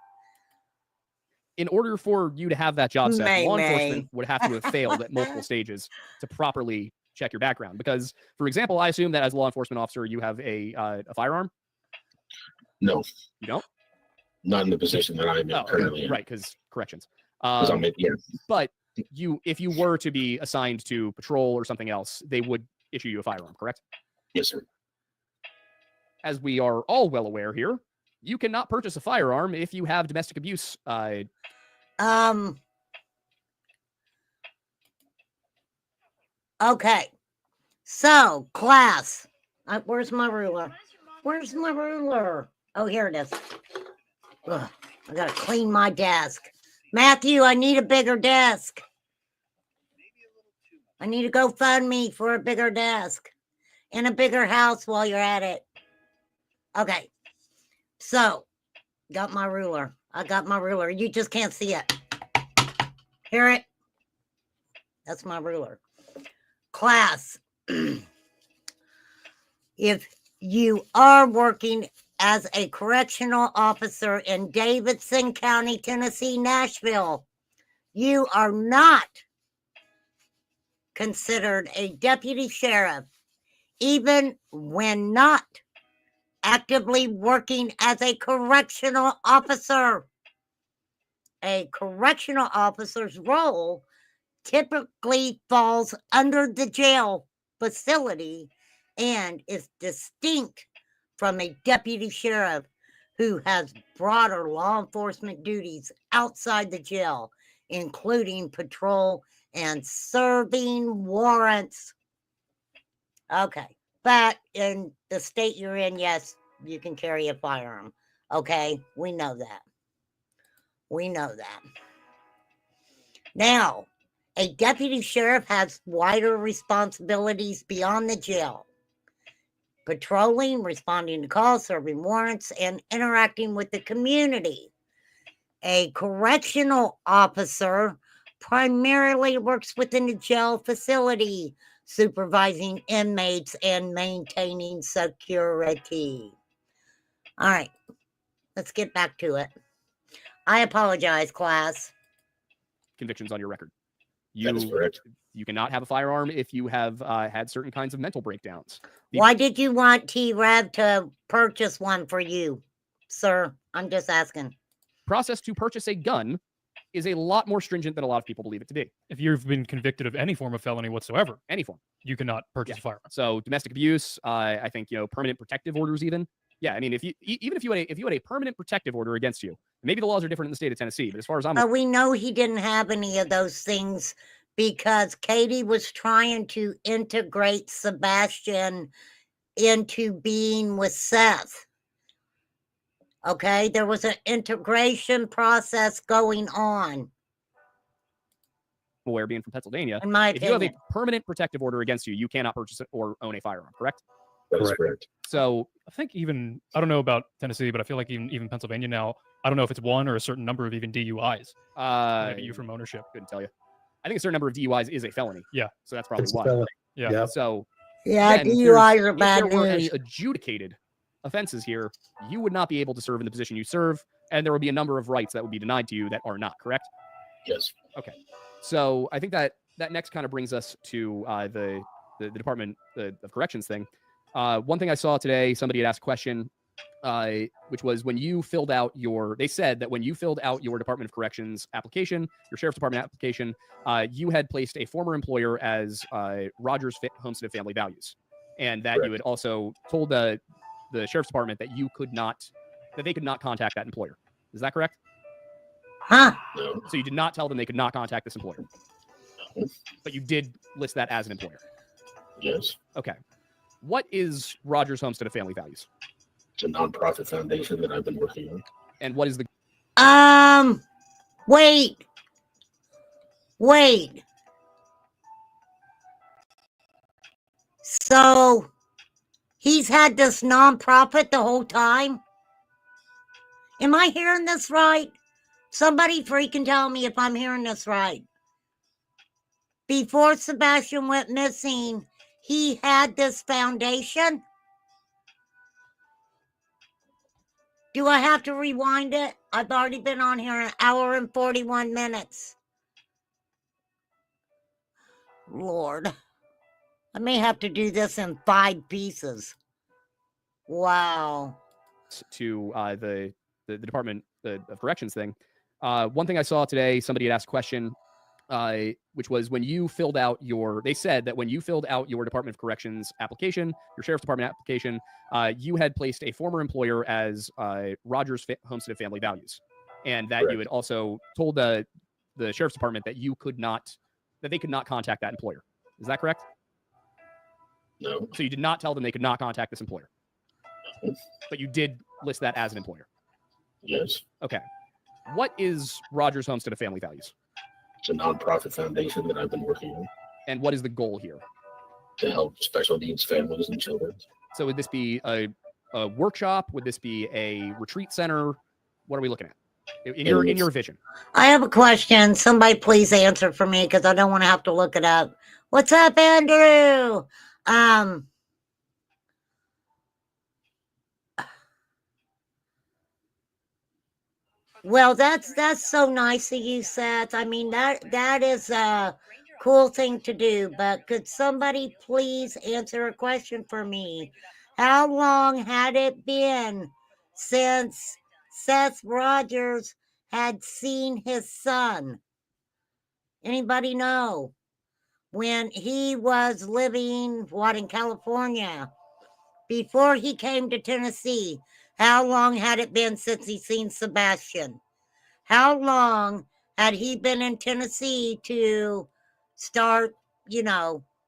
In order for you to have that job set, law enforcement would have to have failed at multiple stages to properly check your background. Because, for example, I assume that as a law enforcement officer, you have a firearm? No. You don't? Not in the position that I'm in currently. Right, because corrections. Yeah. But if you were to be assigned to patrol or something else, they would issue you a firearm, correct? Yes, sir. As we are all well aware here, you cannot purchase a firearm if you have domestic abuse. Okay. So, class. Where's my ruler? Where's my ruler? Oh, here it is. Ugh, I gotta clean my desk. Matthew, I need a bigger desk. I need to go fund me for a bigger desk and a bigger house while you're at it. Okay. So, got my ruler. I got my ruler. You just can't see it. Hear it? That's my ruler. Class. If you are working as a correctional officer in Davidson County, Tennessee, Nashville, you are not considered a deputy sheriff, even when not actively working as a correctional officer. A correctional officer's role typically falls under the jail facility and is distinct from a deputy sheriff who has broader law enforcement duties outside the jail, including patrol and serving warrants. Okay. But in the state you're in, yes, you can carry a firearm. Okay. We know that. We know that. Now, a deputy sheriff has wider responsibilities beyond the jail. Patrolling, responding to calls, serving warrants, and interacting with the community. A correctional officer primarily works within the jail facility, supervising inmates and maintaining security. All right, let's get back to it. I apologize, class. Convictions on your record. That is correct. You cannot have a firearm if you have had certain kinds of mental breakdowns. Why did you want T-Rev to purchase one for you, sir? I'm just asking. Process to purchase a gun is a lot more stringent than a lot of people believe it to be. If you've been convicted of any form of felony whatsoever, any form, you cannot purchase a firearm. So domestic abuse, I think, permanent protective orders even. Yeah, I mean, if you had a permanent protective order against you, maybe the laws are different in the state of Tennessee, but as far as I'm we know he didn't have any of those things because Katie was trying to integrate Sebastian into being with Seth. Okay, there was an integration process going on. Aware, being from Pennsylvania, in my opinion, if you have a permanent protective order against you, you cannot purchase it or own a firearm, correct? That is correct. So I think I don't know about Tennessee, but I feel like even Pennsylvania now, I don't know if it's one or a certain number of even DUIs. Maybe you from ownership. Couldn't tell you. I think a certain number of DUIs is a felony. Yeah. So that's probably It's why. felony. Yeah. Yeah. So Yeah, again, DUIs are if bad there were any news. adjudicated offenses here, you would not be able to serve in the position you serve, and there would be a number of rights that would be denied to you that are not, correct? Yes. Okay. So I think that next kind of brings us to the Department of Corrections thing. One thing I saw today, somebody had asked a question, which was when you filled out they said that when you filled out your Department of Corrections application, your Sheriff's Department application, you had placed a former employer as Rogers Homestead Family Values, and that Correct. you had also told the Sheriff's Department that they could not contact that employer. Is that correct? Huh? No. So you did not tell them they could not contact this employer, but you did list that as an employer. Yes. Okay. What is Rogers Homestead of Family Values? It's a nonprofit foundation that I've been working on. And what is the Wait. So he's had this nonprofit the whole time? Am I hearing this right? Somebody freaking tell me if I'm hearing this right. Before Sebastian went missing, he had this foundation? Do I have to rewind it? I've already been on here an hour and 41 minutes. Lord. I may have to do this in 5 pieces. Wow. To the Department of Corrections thing. One thing I saw today, somebody had asked a question, which was when you filled out they said that when you filled out your Department of Corrections application, your Sheriff's Department application, you had placed a former employer as Rogers Homestead of Family Values, and that Correct. you had also told the Sheriff's Department that they could not contact that employer. Is that correct? No. So you did not tell them they could not contact this employer, but you did list that as an employer. Yes. Okay. What is Rogers Homestead of Family Values? It's a nonprofit foundation that I've been working on And what is the goal here? to help special needs families and children. So would this be a workshop? Would this be a retreat center? What are we looking at in your vision? I have a question. Somebody please answer for me because I don't want to have to look it up. What's up, Andrew? Well, that's so nice of you, Seth. I mean, that is a cool thing to do, but could somebody please answer a question for me? How long had it been since Seth Rogers had seen his son? Anybody know? When he was living, in California? Before he came to Tennessee, how long had it been since he seen Sebastian? How long had he been in Tennessee to start,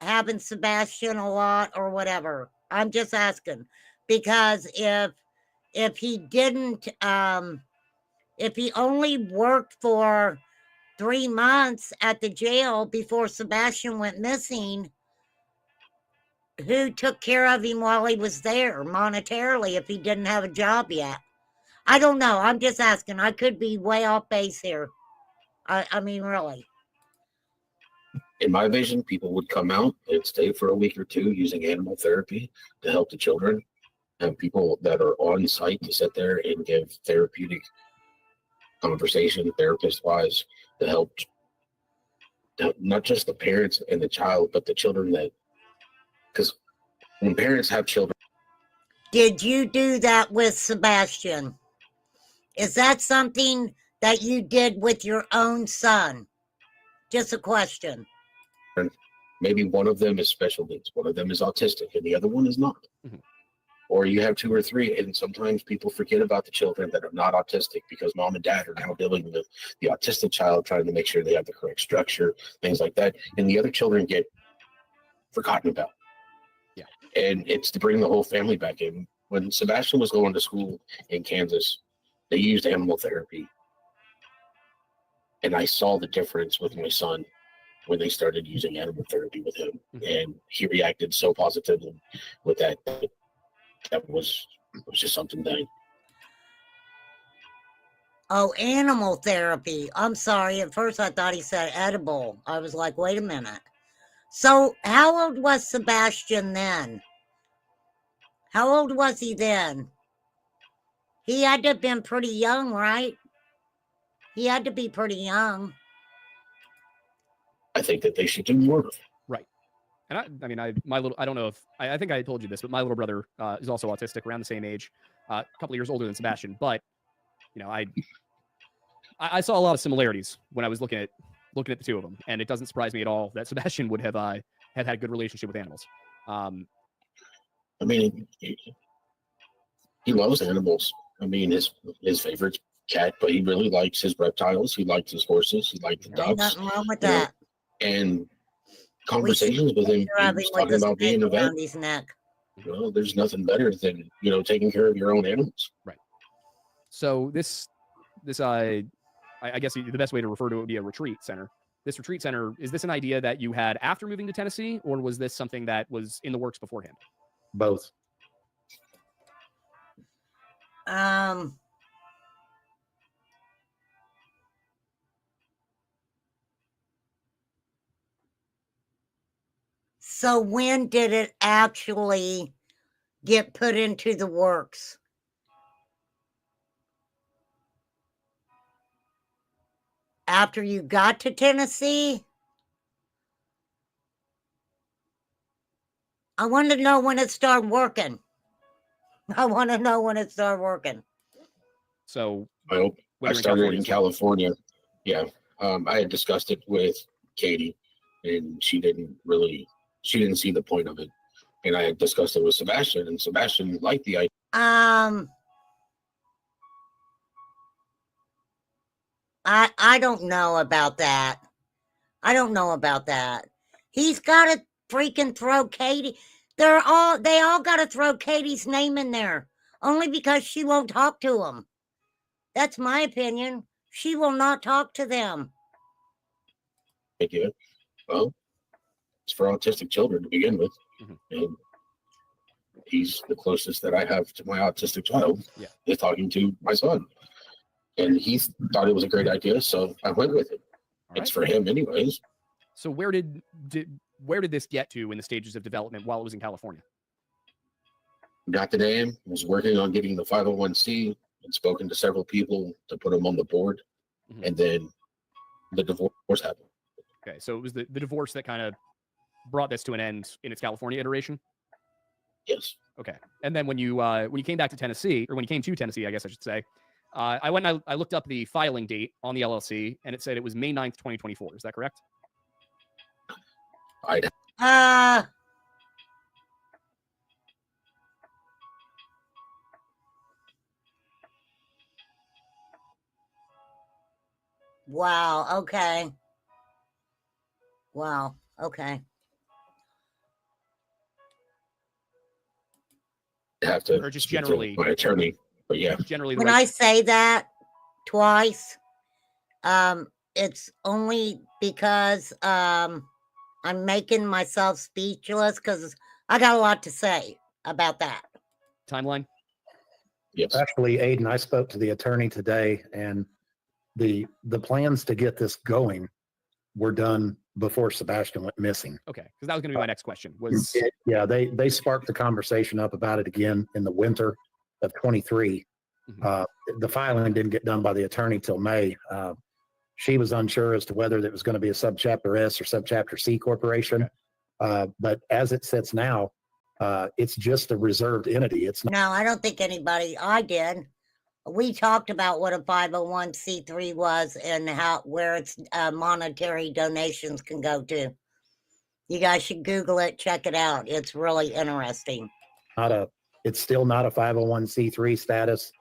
having Sebastian a lot or whatever? I'm just asking. Because if he didn't, if he only worked for 3 months at the jail before Sebastian went missing, who took care of him while he was there monetarily if he didn't have a job yet? I don't know. I'm just asking. I could be way off base here. I mean, really. In my vision, people would come out and stay for a week or 2 using animal therapy to help the children, and people that are on site to sit there and give therapeutic conversation, therapist-wise, to help not just the parents and the child, but the children because when parents have children. Did you do that with Sebastian? Is that something that you did with your own son? Just a question. Maybe one of them is special needs, one of them is autistic, and the other one is not. Mm-hmm. Or you have 2 or 3, and sometimes people forget about the children that are not autistic because mom and dad are now dealing with the autistic child, trying to make sure they have the correct structure, things like that, and the other children get forgotten about. Yeah. And it's to bring the whole family back in. When Sebastian was going to school in Kansas, they used animal therapy. And I saw the difference with my son when they started using animal therapy with him. Mm-hmm. And he reacted so positively with that. That was just something that Oh, animal therapy. I'm sorry. At first I thought he said edible. I was like, wait a minute. So how old was Sebastian then? How old was he then? He had to have been pretty young, right? He had to be pretty young. I think that they should do more. Right. And I don't know if, I think I told you this, but my little brother is also autistic, around the same age, a couple of years older than Sebastian. But, I saw a lot of similarities when I was looking at the two of them. And it doesn't surprise me at all that Sebastian would have had a good relationship with animals. He loves animals. His favorite's cat, but he really likes his reptiles. He likes his horses. He likes the ducks. Nothing wrong with that. And conversations with him, he was talking about being a vet. Well, there's nothing better than taking care of your own animals. Right. So this I guess the best way to refer to it would be a retreat center. This retreat center, is this an idea that you had after moving to Tennessee, or was this something that was in the works beforehand? Both. So when did it actually get put into the works? After you got to Tennessee? I want to know when it started working. I want to know when it started working. So I started in California. Yeah. I had discussed it with Katie, and she didn't see the point of it. And I had discussed it with Sebastian, and Sebastian liked the idea. I don't know about that. I don't know about that. He's got to freaking throw Katie. They all got to throw Katie's name in there, only because she won't talk to them. That's my opinion. She will not talk to them. Idea. Well, it's for autistic children to begin with. And he's the closest that I have to my autistic child. Yeah. Is talking to my son. And he thought it was a great idea, so I went with it. All it's right. For him anyways. So where did this get to in the stages of development while it was in California? Got the name, was working on getting the 501c, and spoken to several people to put them on the board. And then the divorce happened. Okay, so it was the divorce that kind of brought this to an end in its California iteration? Yes. Okay. And then when you came back to Tennessee, or when you came to Tennessee, I guess I should say, I went and I looked up the filing date on the LLC, and it said it was May 9th, 2024. Is that correct? Wow. Okay. Wow. Okay. I have to, or just generally, my attorney. But yeah, generally, when I say that twice, it's only because I'm making myself speechless because I got a lot to say about that. Timeline? Yes. Actually, Aiden, I spoke to the attorney today, and the plans to get this going were done before Sebastian went missing. Okay, because that was going to be my next question. Was yeah, they sparked the conversation up about it again in the winter of 23. The filing didn't get done by the attorney till May. She was unsure as to whether it was going to be a subchapter S or subchapter C corporation. Okay. But as it sits now, it's just a reserved entity. It's not. No, I don't think anybody. I did. We talked about what a 501c3 was and where its monetary donations can go to. You guys should Google it, check it out. It's really interesting. It's still not a 501c3 status,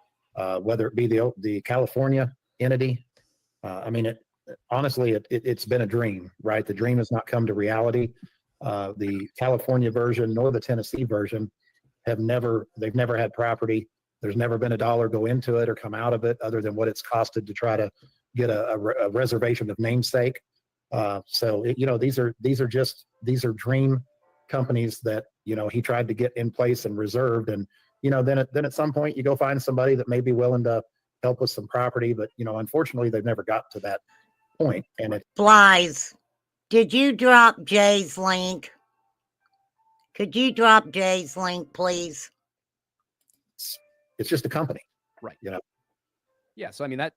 whether it be the California entity. Honestly, it's been a dream, right? The dream has not come to reality. The California version nor the Tennessee version they've never had property. There's never been a dollar go into it or come out of it other than what it's costed to try to get a reservation of namesake. These are dream companies that, he tried to get in place and reserved. And, then at some point you go find somebody that may be willing to help with some property, but unfortunately they've never got to that point. And Flies, did you drop Jay's link? Could you drop Jay's link, please? It's just a company. Right. Yeah. So, I mean, that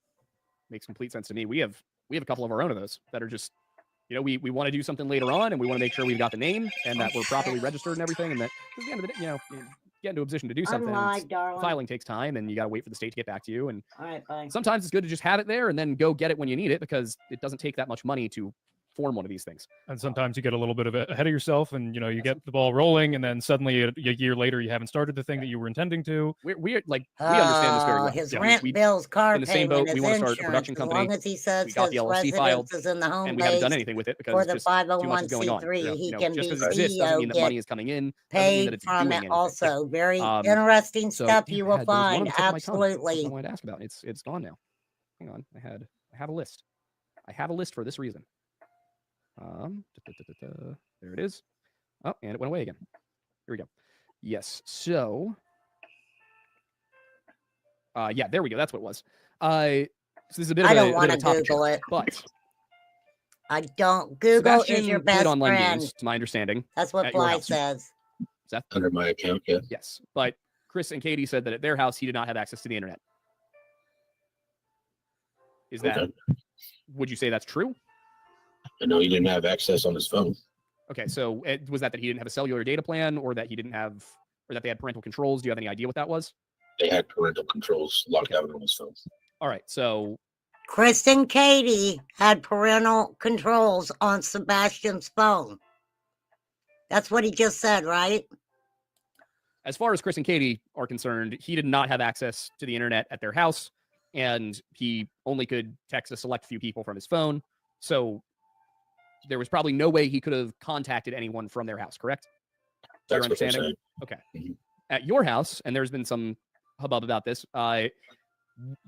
makes complete sense to me. We have a couple of our own of those that are just, we want to do something later on, and we want to make sure we've got the name and that we're properly registered and everything. And that, at the end of the day, get into a position to do something. Filing takes time, and you got to wait for the state to get back to you. And sometimes it's good to just have it there and then go get it when you need it, because it doesn't take that much money to form one of these things. And sometimes you get a little bit of ahead of yourself, and you get the ball rolling, and then suddenly a year later you haven't started the thing that you were intending to. We understand this very well. His rent bills, car in the same payment, boat. We want to start a production company. As long as he says we got the LLC filed, is in the home and we haven't done anything with it because for the just too much is going on. 501c3, he can just be because it exists doesn't mean that money is coming in. Paid from it also. Very interesting stuff you will find. Absolutely. I wanted to ask about. It's gone now. Hang on. I have a list. I have a list for this reason. There it is. Oh, and it went away again. Here we go. Yes. So, yeah, there we go. That's what it was. So this is a bit of I don't want to Google it, but I don't. Google Sebastian is your best online friend. News, to my understanding. That's what Fly says. Seth? Under my account, yeah. Yes, but Chris and Katie said that at their house he did not have access to the internet. Is that? Okay. Would you say that's true? I know he didn't have access on his phone. Okay, so was that he didn't have a cellular data plan, or that he didn't have, or that they had parental controls? Do you have any idea what that was? They had parental controls locked out on his phone. All right, so Chris and Katie had parental controls on Sebastian's phone. That's what he just said, right? As far as Chris and Katie are concerned, he did not have access to the internet at their house, and he only could text a select few people from his phone. So there was probably no way he could have contacted anyone from their house, correct? That's your understanding? Okay. Mm-hmm. At your house, and there's been some hubbub about this,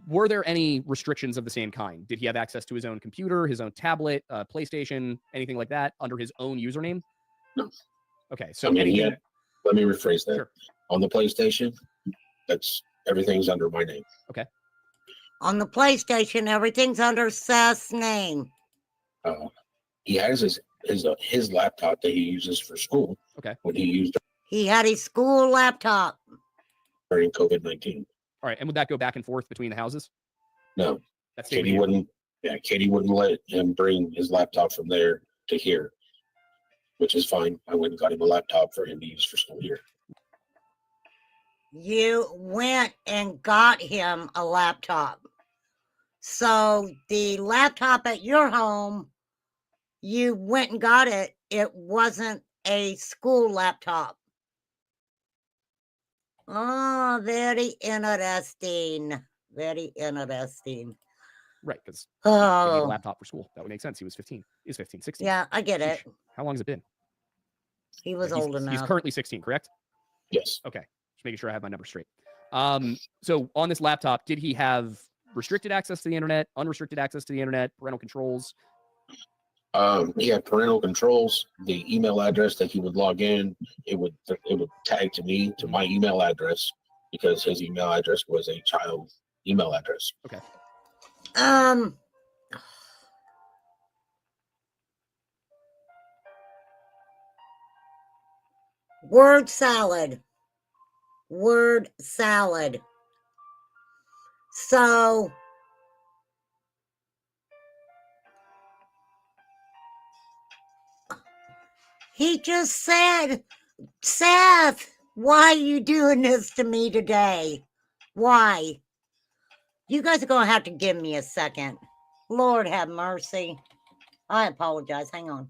were there any restrictions of the same kind? Did he have access to his own computer, his own tablet, PlayStation, anything like that under his own username? No. Okay, so let me rephrase that. Sure. On the PlayStation, everything's under my name. Okay. On the PlayStation, everything's under Seth's name. He has his laptop that he uses for school. Okay. When he had his school laptop during COVID-19. All right, and would that go back and forth between the houses? No. Katie wouldn't let him bring his laptop from there to here, which is fine. I went and got him a laptop for him to use for school here. You went and got him a laptop. So the laptop at your home, you went and got it. It wasn't a school laptop. Oh, very interesting. Very interesting. Right, because he needed a laptop for school. That would make sense. He was 15. He's 15, 16. Yeah, I get it. How long has it been? He was old enough. He's currently 16, correct? Yes. Okay. Just making sure I have my numbers straight. So on this laptop, did he have restricted access to the internet, unrestricted access to the internet, parental controls? He had parental controls. The email address that he would log in, it would tag to me, to my email address, because his email address was a child email address. Okay. Word salad. Word salad. So he just said, Seth, why are you doing this to me today? Why? You guys are going to have to give me a second. Lord have mercy. I apologize. Hang on.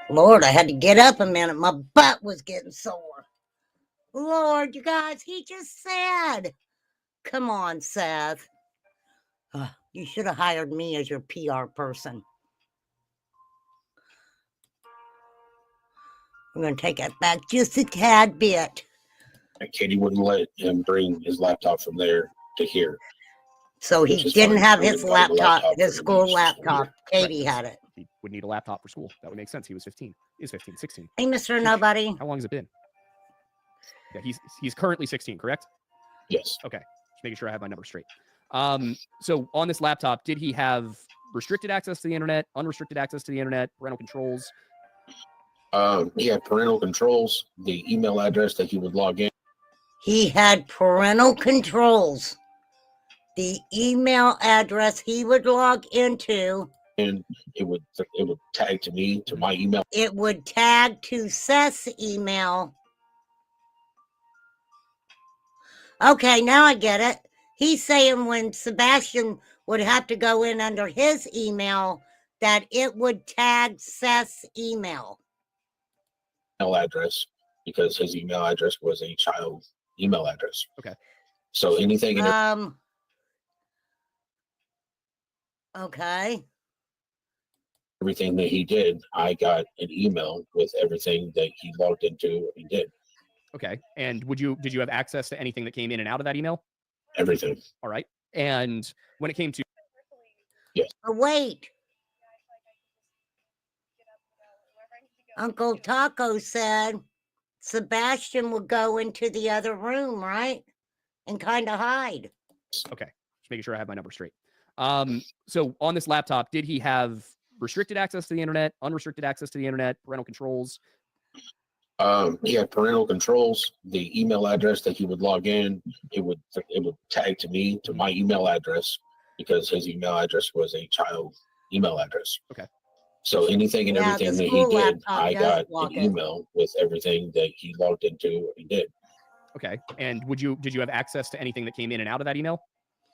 Lord, I had to get up a minute. My butt was getting sore. Lord, you guys, he just said. Come on, Seth. You should have hired me as your PR person. I'm going to take it back just a tad bit. Katie wouldn't let him bring his laptop from there to here. So he didn't have his laptop, his school laptop. Katie had it. He would need a laptop for school. That would make sense. He was 15. He's 15, 16. Hey, Mr. Nobody. How long has it been? Yeah, he's currently 16, correct? Yes. Okay. Just making sure I have my numbers straight. So on this laptop, did he have restricted access to the internet, unrestricted access to the internet, parental controls? He had parental controls, the email address that he would log in. He had parental controls. The email address he would log into. And it would tag to me, to my email. It would tag to Seth's email. Okay, now I get it. He's saying when Sebastian would have to go in under his email, that it would tag Seth's email. Address, because his email address was a child email address. Okay. So anything okay. Everything that he did, I got an email with everything that he logged into and did. Okay. And did you have access to anything that came in and out of that email? Everything. All right. And when it came to yes. Oh, wait. Uncle Taco said Sebastian would go into the other room, right? And kind of hide. Okay. Just making sure I have my numbers straight. So on this laptop, did he have restricted access to the internet, unrestricted access to the internet, parental controls? He had parental controls, the email address that he would log in, it would tag to me, to my email address, because his email address was a child email address. Okay. So anything and everything that he did, I got an email with everything that he logged into and did. Okay. And did you have access to anything that came in and out of that email?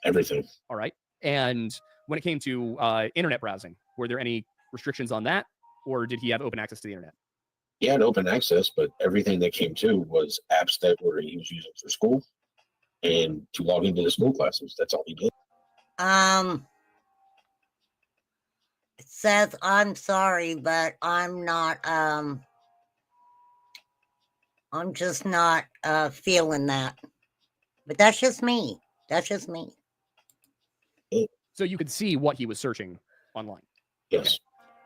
Everything. All right. And when it came to internet browsing, were there any restrictions on that, or did he have open access to the internet? He had open access, but everything that came to was apps that he was using for school and to log into the school classes. That's all he did. Seth, I'm sorry, but I'm not, I'm just not feeling that. But that's just me. That's just me. So you could see what he was searching online. Yes.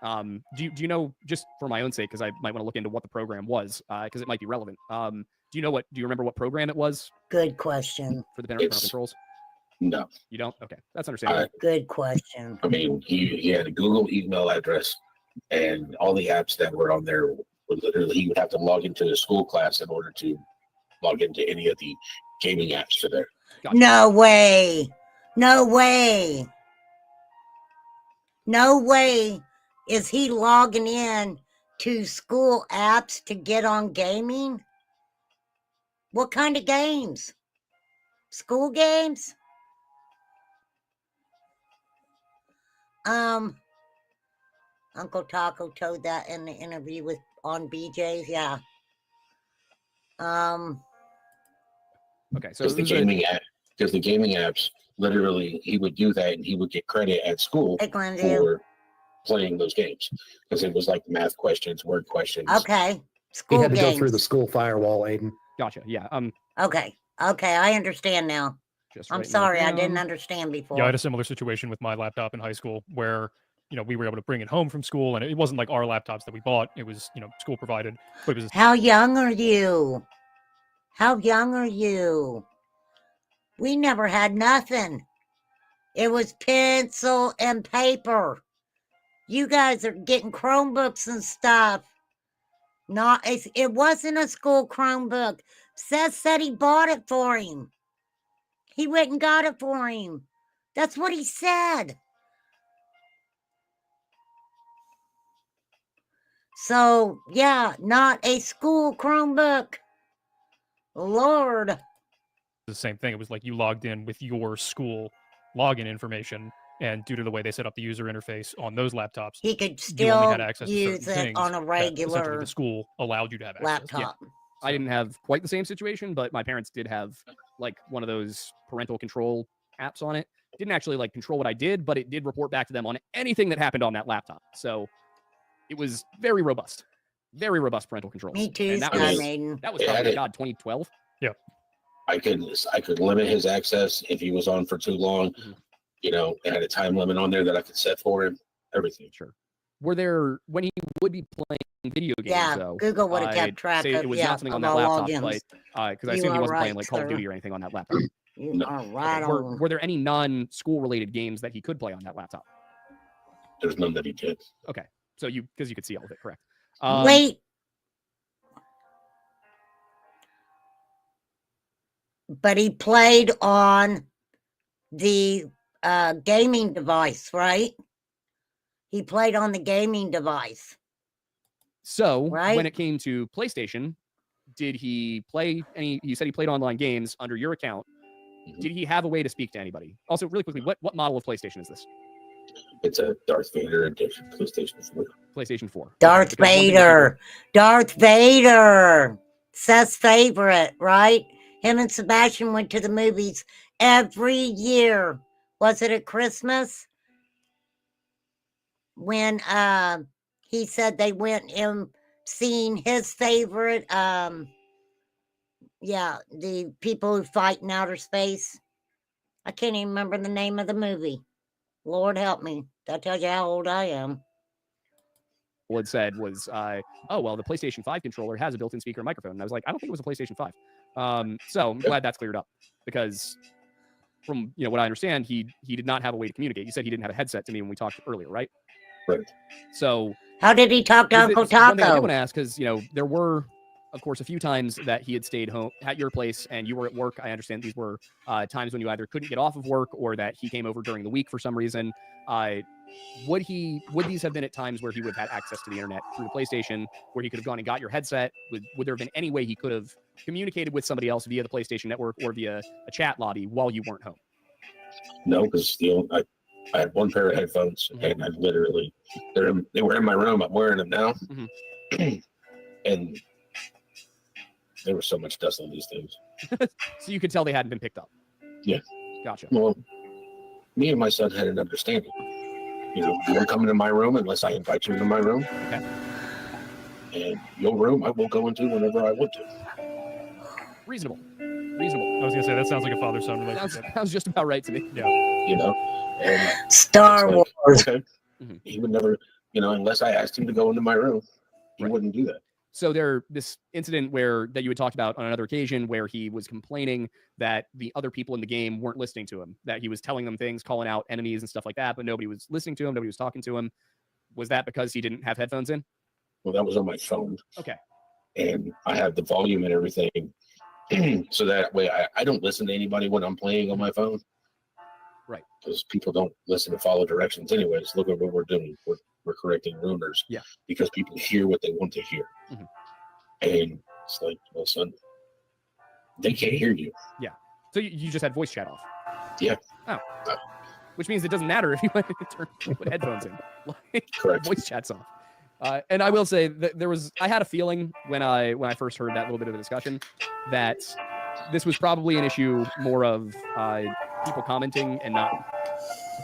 Okay. Do you know, just for my own sake, because I might want to look into what the program was, because it might be relevant. Do you remember what program it was? Good question. For the parental controls? No. You don't? Okay. That's understandable. Good question. I mean, he had a Google email address, and all the apps that were on there would literally, he would have to log into the school class in order to log into any of the gaming apps for there. Gotcha. No way. No way. No way is he logging in to school apps to get on gaming? What kind of games? School games? Uncle Taco told that in the interview on BJ's. Yeah. Okay. So because the gaming apps, literally, he would do that and he would get credit at school for playing those games because it was like math questions, word questions. Okay. School he had to games. go through the school firewall, Aiden. Gotcha. Yeah. Okay. I understand now. I'm sorry, I didn't understand before. Yeah, I had a similar situation with my laptop in high school where, we were able to bring it home from school, and it wasn't like our laptops that we bought. It was, school provided. But it was. How young are you? How young are you? We never had nothing. It was pencil and paper. You guys are getting Chromebooks and stuff. It wasn't a school Chromebook. Seth said he bought it for him. He went and got it for him. That's what he said. So, yeah, not a school Chromebook. Lord. The same thing. It was like you logged in with your school login information And due to the way they set up the user interface on those laptops, he could you only still had access to use certain it things on a that essentially regular the school allowed you to have access. laptop. I didn't have quite the same situation, but my parents did have like one of those parental control apps on it. Didn't actually like control what I did, but it did report back to them on anything that happened on that laptop. So it was very robust parental control. Me too, And that Sky was, Maiden. that was probably, God, 2012. Yeah. I could limit his access if he was on for too long. Mhm. You know, it had a time limit on there that I could set for him. Everything. Sure. Were there, when he would be playing video games, Yeah, though, Google would have I'd kept track say of it was not something on that all laptop, logins. but because I You assume he are wasn't playing right, like Call of sir. Duty or anything on that laptop. You No. are right on. Were there any non-school related games that he could play on that laptop? There's none that he did. Okay, so because you could see all of it, correct? Wait. But he played on the gaming device, right? He played on the gaming device. So Right. when it came to PlayStation, did he play any? You said he played online games under your account. Mhm. Did he have a way to speak to anybody? Also, really quickly, what model of PlayStation is this? It's a Darth Vader edition PlayStation 4. PlayStation 4. Darth Because one thing that people- Vader. Darth Vader. Seth's favorite, right? Him and Sebastian went to the movies every year. Was it at Christmas? When he said they went and seen his favorite the people who fight in outer space. I can't even remember the name of the movie. Lord help me. That tells you how old I am. What it said was, oh, well, the PlayStation 5 controller has a built-in speaker and microphone. And I was like, I don't think it was a PlayStation 5. So I'm glad that's cleared up, because from what I understand, he did not have a way to communicate. You said he didn't have a headset to me when we talked earlier, right? Right. So How did he talk to Uncle one thing I did Taco? want to ask, because there were, of course, a few times that he had stayed home at your place and you were at work. I understand these were times when you either couldn't get off of work or that he came over during the week for some reason. Would these have been at times where he would have had access to the internet through the PlayStation, where he could have gone and got your headset? Would there have been any way he could have communicated with somebody else via the PlayStation Network or via a chat lobby while you weren't home? No, because I had one pair of headphones, and I literally they were in my room. I'm wearing them now, and there was so much dust on these things. So you could tell they hadn't been picked up. Yeah. Gotcha. Well, me and my son had an understanding. You don't come into my room unless I invite you into my room. Okay. And your room I will go into whenever I want to. Reasonable. I was gonna say that sounds like a father-son relationship. Sounds just about right to me. Yeah. And Star it's Wars. like, okay. Mhm. He would never, unless I asked him to go into my room, he Right. wouldn't do that. So this incident that you had talked about on another occasion, where he was complaining that the other people in the game weren't listening to him, that he was telling them things, calling out enemies and stuff like that, but nobody was listening to him, nobody was talking to him. Was that because he didn't have headphones in? Well, that was on my phone. Okay. And I have the volume and everything. So that way I don't listen to anybody when I'm playing on my phone. Right. Because people don't listen to follow directions anyways. Look at what we're doing. We're correcting rumors. Yeah. Because people hear what they want to hear. Mhm. And it's like, well, son, they can't hear you. So you just had voice chat off? Yeah. Oh. Which means it doesn't matter if you put headphones in. Like, Correct. voice chat's off. And I will say that I had a feeling when I first heard that little bit of the discussion that this was probably an issue more of people commenting and not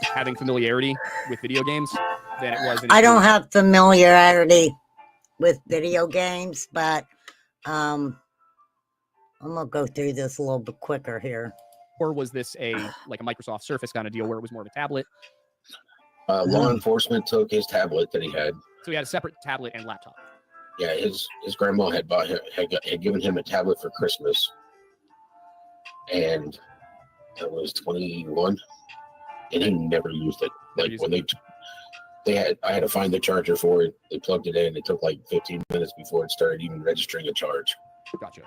having familiarity with video games than it was. I don't have familiarity with video games, but I'm gonna go through this a little bit quicker here. Or was this like a Microsoft Surface kind of deal where it was more of a tablet? Law enforcement took his tablet that he had. So he had a separate tablet and laptop. Yeah, his grandma had had given him a tablet for Christmas, and that was 21, and he never used it. Like when I had to find the charger for it. They plugged it in. It took like 15 minutes before it started even registering a charge. Gotcha.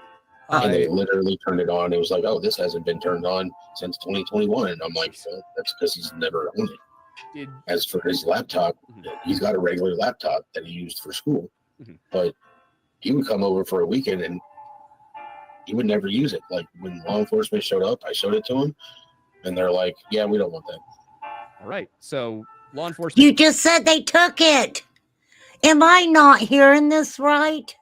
And they literally turned it on. It was like, oh, this hasn't been turned on since 2021. And I'm like, well, that's because he's never on it. As for his laptop, he's got a regular laptop that he used for school, but he would come over for a weekend and he would never use it. Like when law enforcement showed up, I showed it to him, and they're like, "Yeah, we don't want that." All right. So law enforcement. You just said they took it. Am I not hearing this right?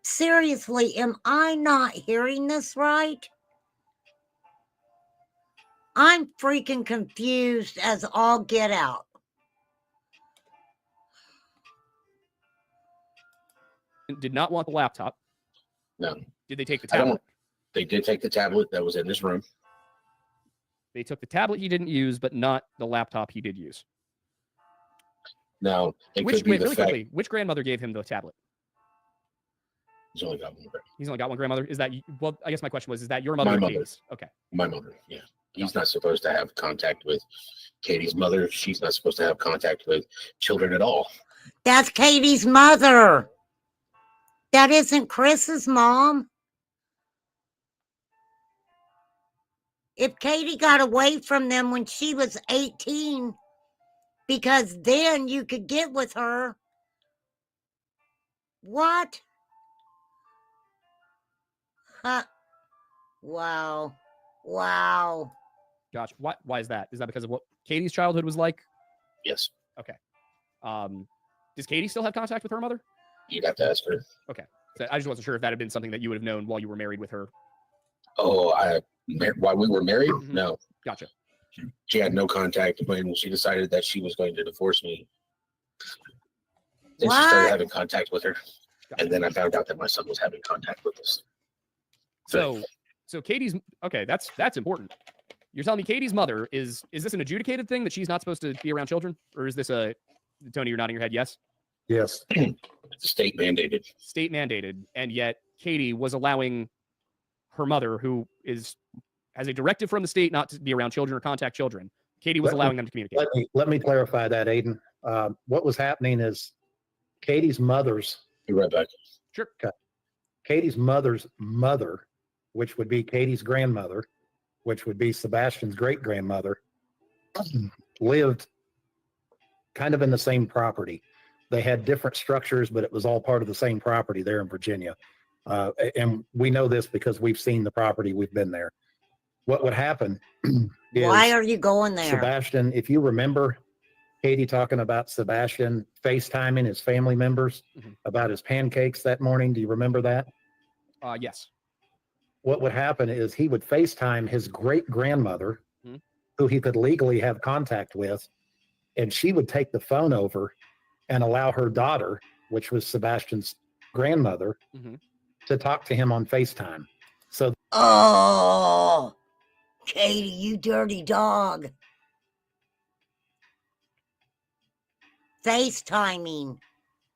Seriously, am I not hearing this right? I'm freaking confused as all get out. Did not want the laptop. No. Did they take the tablet? They did take the tablet that was in this room. They took the tablet he didn't use, but not the laptop he did use. Now, quickly, which grandmother gave him the tablet? He's only got one. He's only got one grandmother. Is that, well, I guess my question was, is that your mother? My mother. Katie's? Okay. My mother, yeah. He's not supposed to have contact with Katie's mother. She's not supposed to have contact with children at all. That's Katie's mother. That isn't Chris's mom. If Katie got away from them when she was 18, because then you could get with her. What? Huh. Wow. Wow. Gosh, why is that? Is that because of what Katie's childhood was like? Yes. Okay. Does Katie still have contact with her mother? You'd have to ask her. Okay. So I just wasn't sure if that had been something that you would have known while you were married with her. Oh, while we were married? Mm-hmm. No. Gotcha. She had no contact when she decided that she was going to divorce me. Then she started having contact with her. Gotcha. And then I found out that my son was having contact with us. So Katie's, okay, that's important. You're telling me Katie's mother is this an adjudicated thing that she's not supposed to be around children? Or is this Tony, you're nodding your head, yes? Yes. It's state mandated. State mandated. And yet Katie was allowing her mother, who has a directive from the state not to be around children or contact children. Katie was allowing them to communicate. Let me clarify that, Aiden. What was happening is Katie's mother's. Be right back. Sure. Okay. Katie's mother's mother, which would be Katie's grandmother, which would be Sebastian's great grandmother, lived kind of in the same property. They had different structures, but it was all part of the same property there in Virginia. And we know this because we've seen the property. We've been there. What would happen is, why are you going there? Sebastian, if you remember Katie talking about Sebastian FaceTiming his family members about his pancakes that morning. Do you remember that? Yes. What would happen is he would FaceTime his great grandmother, who he could legally have contact with, and she would take the phone over and allow her daughter, which was Sebastian's grandmother, to talk to him on FaceTime. So, oh, Katie, you dirty dog. FaceTiming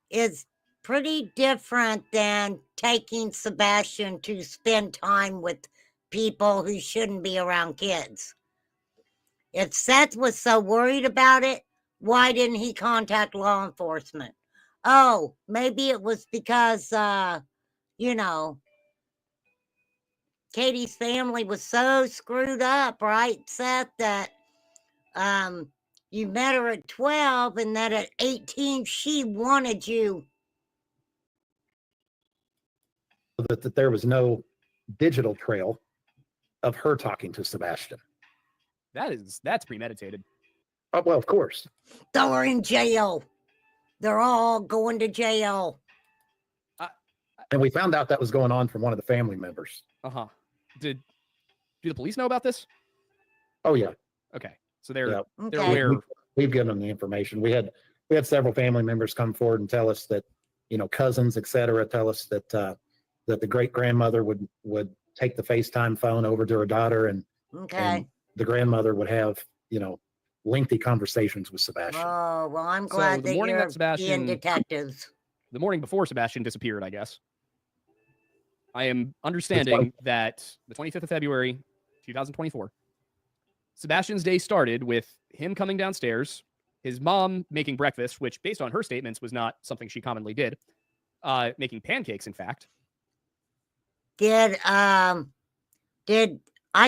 is pretty different than taking Sebastian to spend time with people who shouldn't be around kids. If Seth was so worried about it, why didn't he contact law enforcement? Oh, maybe it was because, Katie's family was so screwed up, right, Seth, that you met her at 12 and that at 18 she wanted you. That there was no digital trail of her talking to Sebastian. That's premeditated. Oh, well, of course. They're in jail. They're all going to jail. And we found out that was going on from one of the family members. Do the police know about this? Oh yeah. Okay. So they're Okay. aware. We've given them the information. We had several family members come forward and tell us that, cousins, et cetera, tell us that the great grandmother would take the FaceTime phone over to her daughter, and the grandmother would have, lengthy conversations with Sebastian. Oh, well, I'm glad that you're being detectives. The morning before Sebastian disappeared, I guess. I am understanding that the 25th of February, 2024, Sebastian's day started with him coming downstairs, his mom making breakfast, which based on her statements was not something she commonly did, making pancakes, in fact. I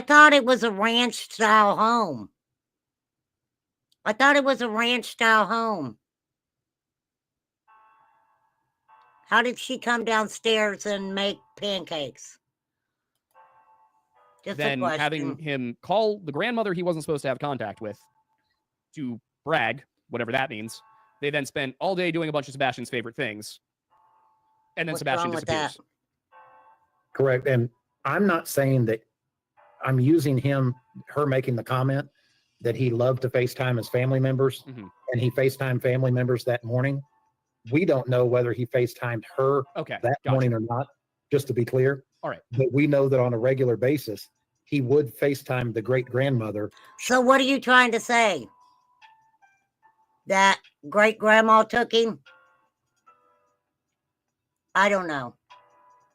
thought it was a ranch style home. How did she come downstairs and make pancakes? Just then having him call the grandmother he wasn't supposed to have contact with to brag, whatever that means. They then spend all day doing a bunch of Sebastian's favorite things. And then What's Sebastian wrong with disappears. that? Correct. And I'm not saying that I'm using her making the comment that he loved to FaceTime his family members, and he FaceTimed family members that morning. We don't know whether he FaceTimed her that morning or not, just to be clear. All right. But we know that on a regular basis, he would FaceTime the great-grandmother. So what are you trying to say? That great-grandma took him? I don't know.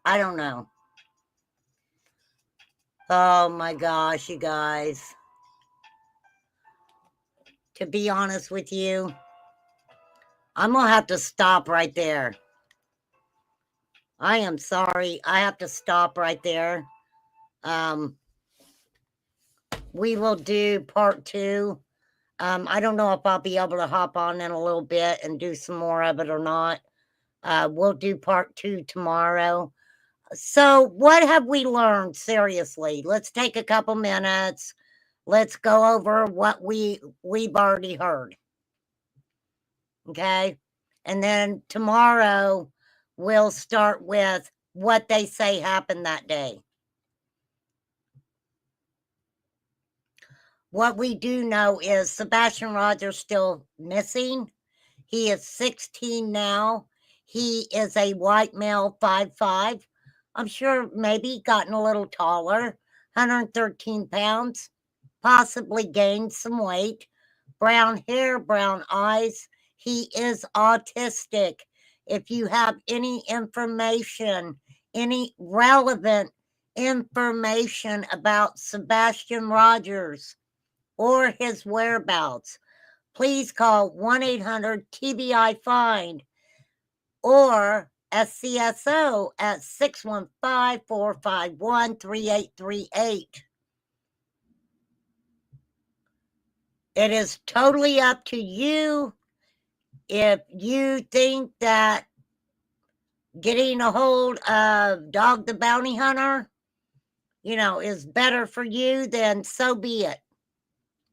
I don't know. Oh my gosh, you guys. To be honest with you, I'm going to have to stop right there. I am sorry. I have to stop right there. We will do part 2. I don't know if I'll be able to hop on in a little bit and do some more of it or not. We'll do part 2 tomorrow. So what have we learned? Seriously, let's take a couple minutes. Let's go over what we've already heard. Okay. And then tomorrow we'll start with what they say happened that day. What we do know is Sebastian Rogers still missing. He is 16 now. He is a white male, 5'5". I'm sure maybe gotten a little taller, 113 pounds, possibly gained some weight, brown hair, brown eyes. He is autistic. If you have any information, any relevant information about Sebastian Rogers or his whereabouts, please call 1-800-TBI-FIND or SCSO at 615-451-3838. It is totally up to you if you think that getting a hold of Dog the Bounty Hunter, is better for you, then so be it.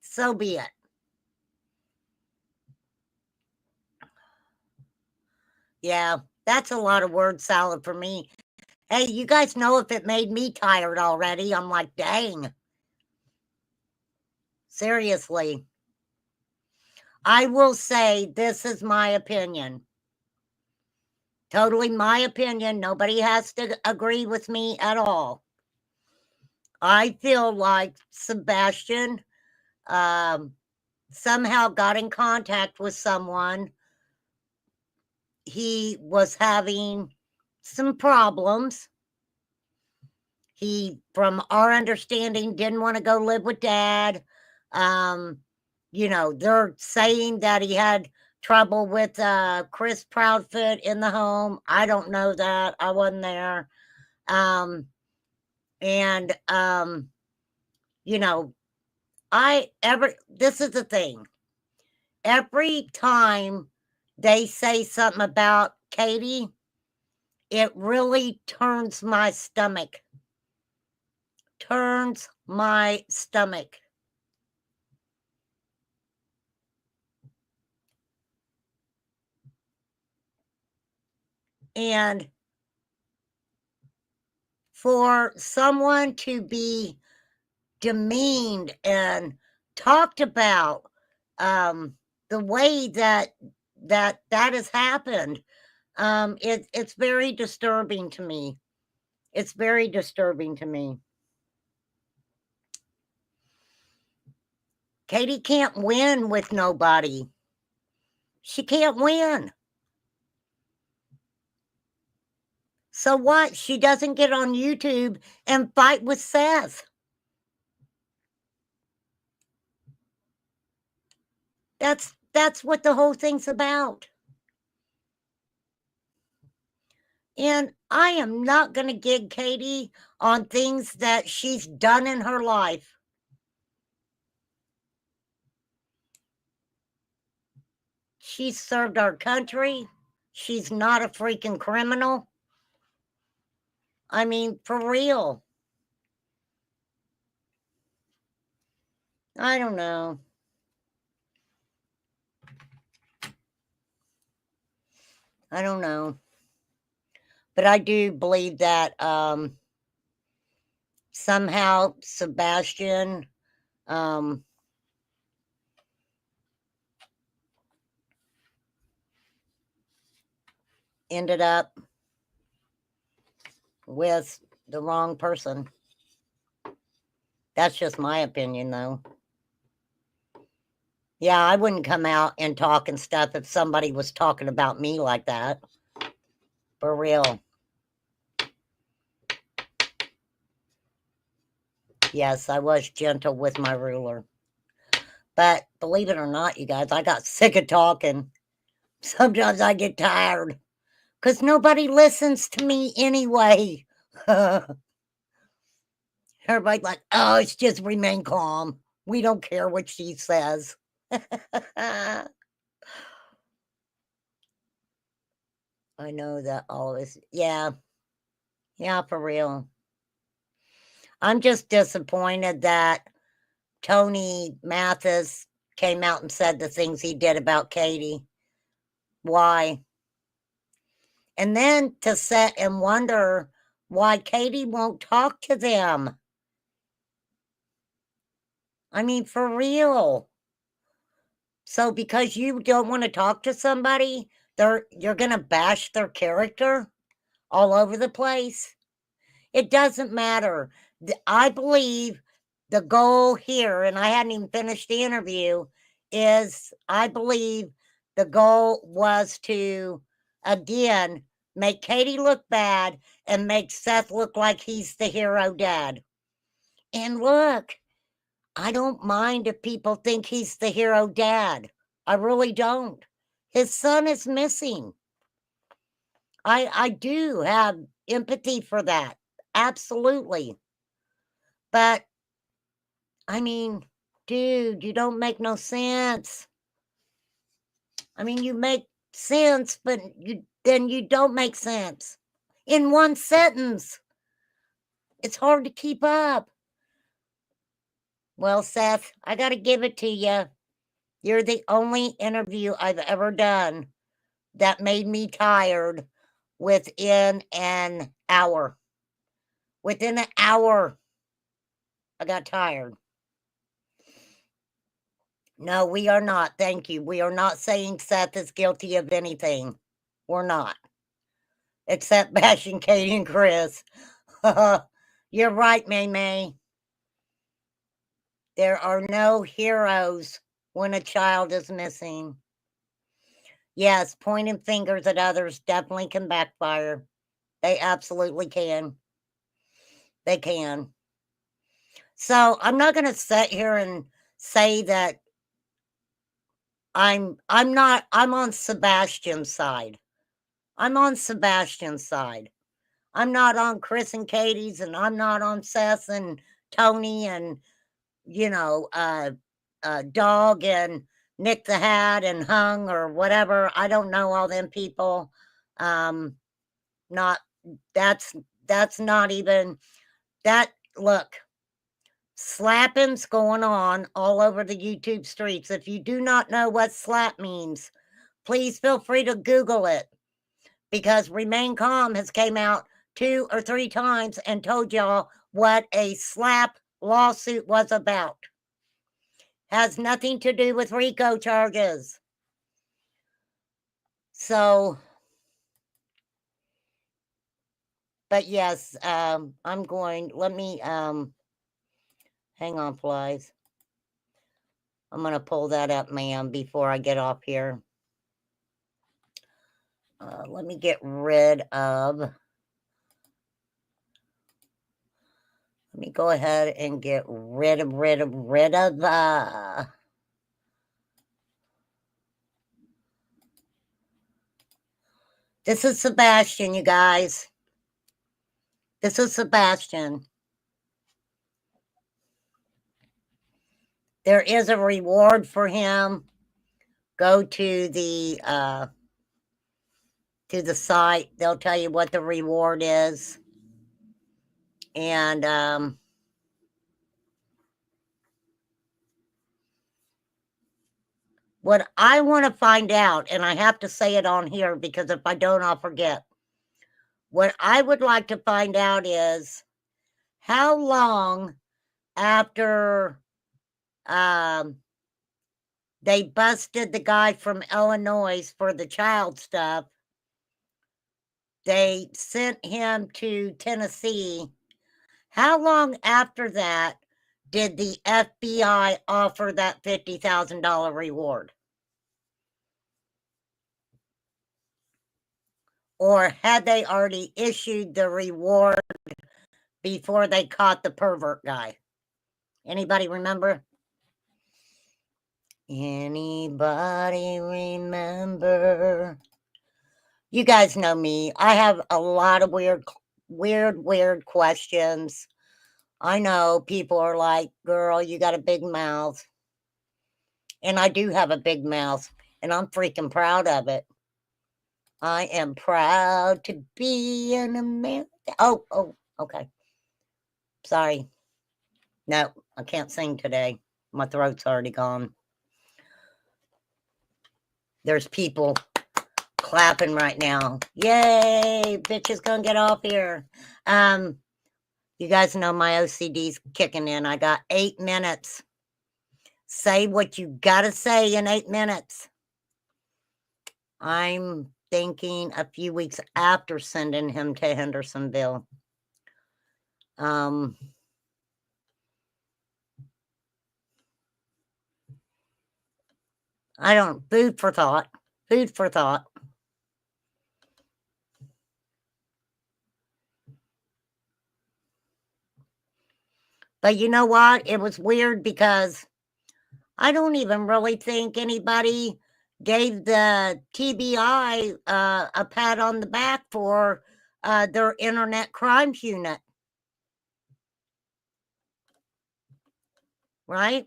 So be it. Yeah, that's a lot of word salad for me. Hey, you guys know if it made me tired already, I'm like, dang. Seriously. I will say this is my opinion. Totally my opinion. Nobody has to agree with me at all. I feel like Sebastian somehow got in contact with someone. He was having some problems. He, from our understanding, didn't want to go live with Dad. They're saying that he had trouble with Chris Proudfoot in the home. I don't know that. I wasn't there. This is the thing. Every time they say something about Katie, it really turns my stomach. Turns my stomach. And for someone to be demeaned and talked about the way that has happened, it's very disturbing to me. It's very disturbing to me. Katie can't win with nobody. She can't win. So what? She doesn't get on YouTube and fight with Seth. That's what the whole thing's about. And I am not going to gig Katie on things that she's done in her life. She's served our country. She's not a freaking criminal. I mean, for real. I don't know. I don't know. But I do believe that somehow Sebastian ended up with the wrong person. That's just my opinion, though. Yeah, I wouldn't come out and talk and stuff if somebody was talking about me like that. For real. Yes, I was gentle with my ruler. But believe it or not, you guys, I got sick of talking. Sometimes I get tired because nobody listens to me anyway. Everybody's like, oh, it's just remain calm. We don't care what she says. I know that all of us. Yeah. Yeah, for real. I'm just disappointed that Tony Mathis came out and said the things he did about Katie. Why? And then to sit and wonder why Katie won't talk to them. I mean, for real. So because you don't want to talk to somebody, you're going to bash their character all over the place. It doesn't matter. I believe the goal here, and I hadn't even finished the interview, is I believe the goal was to, again, make Katie look bad and make Seth look like he's the hero dad. And look, I don't mind if people think he's the hero dad. I really don't. His son is missing. I do have empathy for that. Absolutely. But, I mean, dude, you don't make no sense. I mean, you make sense, but then you don't make sense. In one sentence. It's hard to keep up. Well, Seth, I got to give it to you. You're the only interview I've ever done that made me tired within an hour. Within an hour, I got tired. No, we are not. Thank you. We are not saying Seth is guilty of anything. We're not. Except bashing Katie and Chris. You're right, May May. There are no heroes when a child is missing. Yes, pointing fingers at others definitely can backfire. They absolutely can. They can. So I'm not going to sit here and say that I'm on Sebastian's side. I'm on Sebastian's side. I'm not on Chris and Katie's, and I'm not on Seth and Tony and, Dog and Nick the Hat and Hung or whatever. I don't know all them people. That's not even that. Look, slapping's going on all over the YouTube streets. If you do not know what slap means, please feel free to Google it, because Remain Calm has came out 2 or 3 times and told y'all what a slap lawsuit was about. Has nothing to do with RICO charges. So, but yes, let me, hang on, please. I'm going to pull that up, ma'am, before I get off here. Let me get rid of... Let me go ahead and get rid of... This is Sebastian, you guys. This is Sebastian. There is a reward for him. Go to the site. They'll tell you what the reward is. And What I want to find out, and I have to say it on here because if I don't, I'll forget. What I would like to find out is how long after they busted the guy from Illinois for the child stuff, they sent him to Tennessee. How long after that did the FBI offer that $50,000 reward? Or had they already issued the reward before they caught the pervert guy? Anybody remember? Anybody remember? You guys know me. I have a lot of weird questions. I know people are like, girl, you got a big mouth. And I do have a big mouth, and I'm freaking proud of it. I am proud to be an American. Oh, okay. Sorry. No, I can't sing today. My throat's already gone. There's people clapping right now. Yay, bitch is gonna get off here. You guys know my OCD's kicking in. I got 8 minutes. Say what you gotta say in 8 minutes. I'm thinking a few weeks after sending him to Hendersonville. I don't, food for thought. Food for thought. But you know what? It was weird because I don't even really think anybody gave the TBI a pat on the back for their internet crimes unit. Right?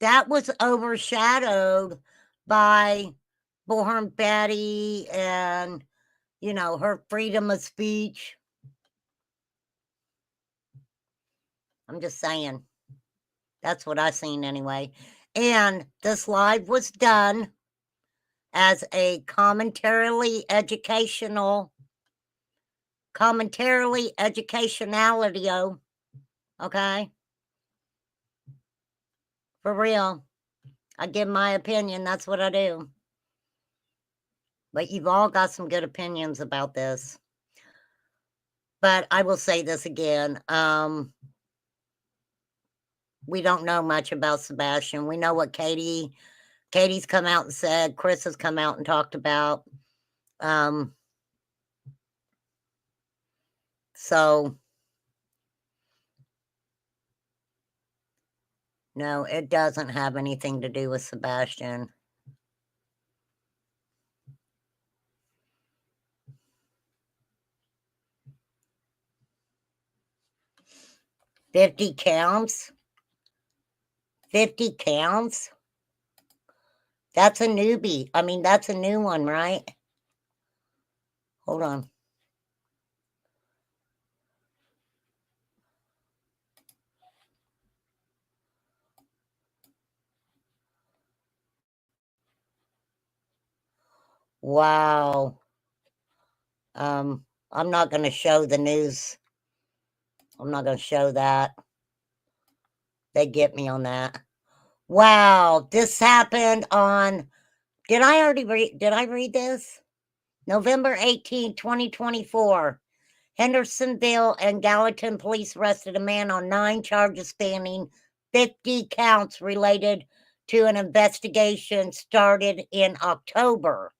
That was overshadowed by Bullhorn Betty and, you know, her freedom of speech. I'm just saying. That's what I seen anyway. And this live was done as a commentarily educationality, okay? For real. I give my opinion. That's what I do. But you've all got some good opinions about this. But I will say this again. We don't know much about Sebastian. We know what Katie's come out and said. Chris has come out and talked about. So, no, it doesn't have anything to do with Sebastian. $50 counts? 50 counts? That's a newbie. I mean, that's a new one, right? Hold on. Wow. I'm not going to show the news. I'm not going to show that. They get me on that. Wow, this happened on, did I read this? November 18, 2024. Hendersonville and Gallatin police arrested a man on 9 charges spanning 50 counts related to an investigation started in October.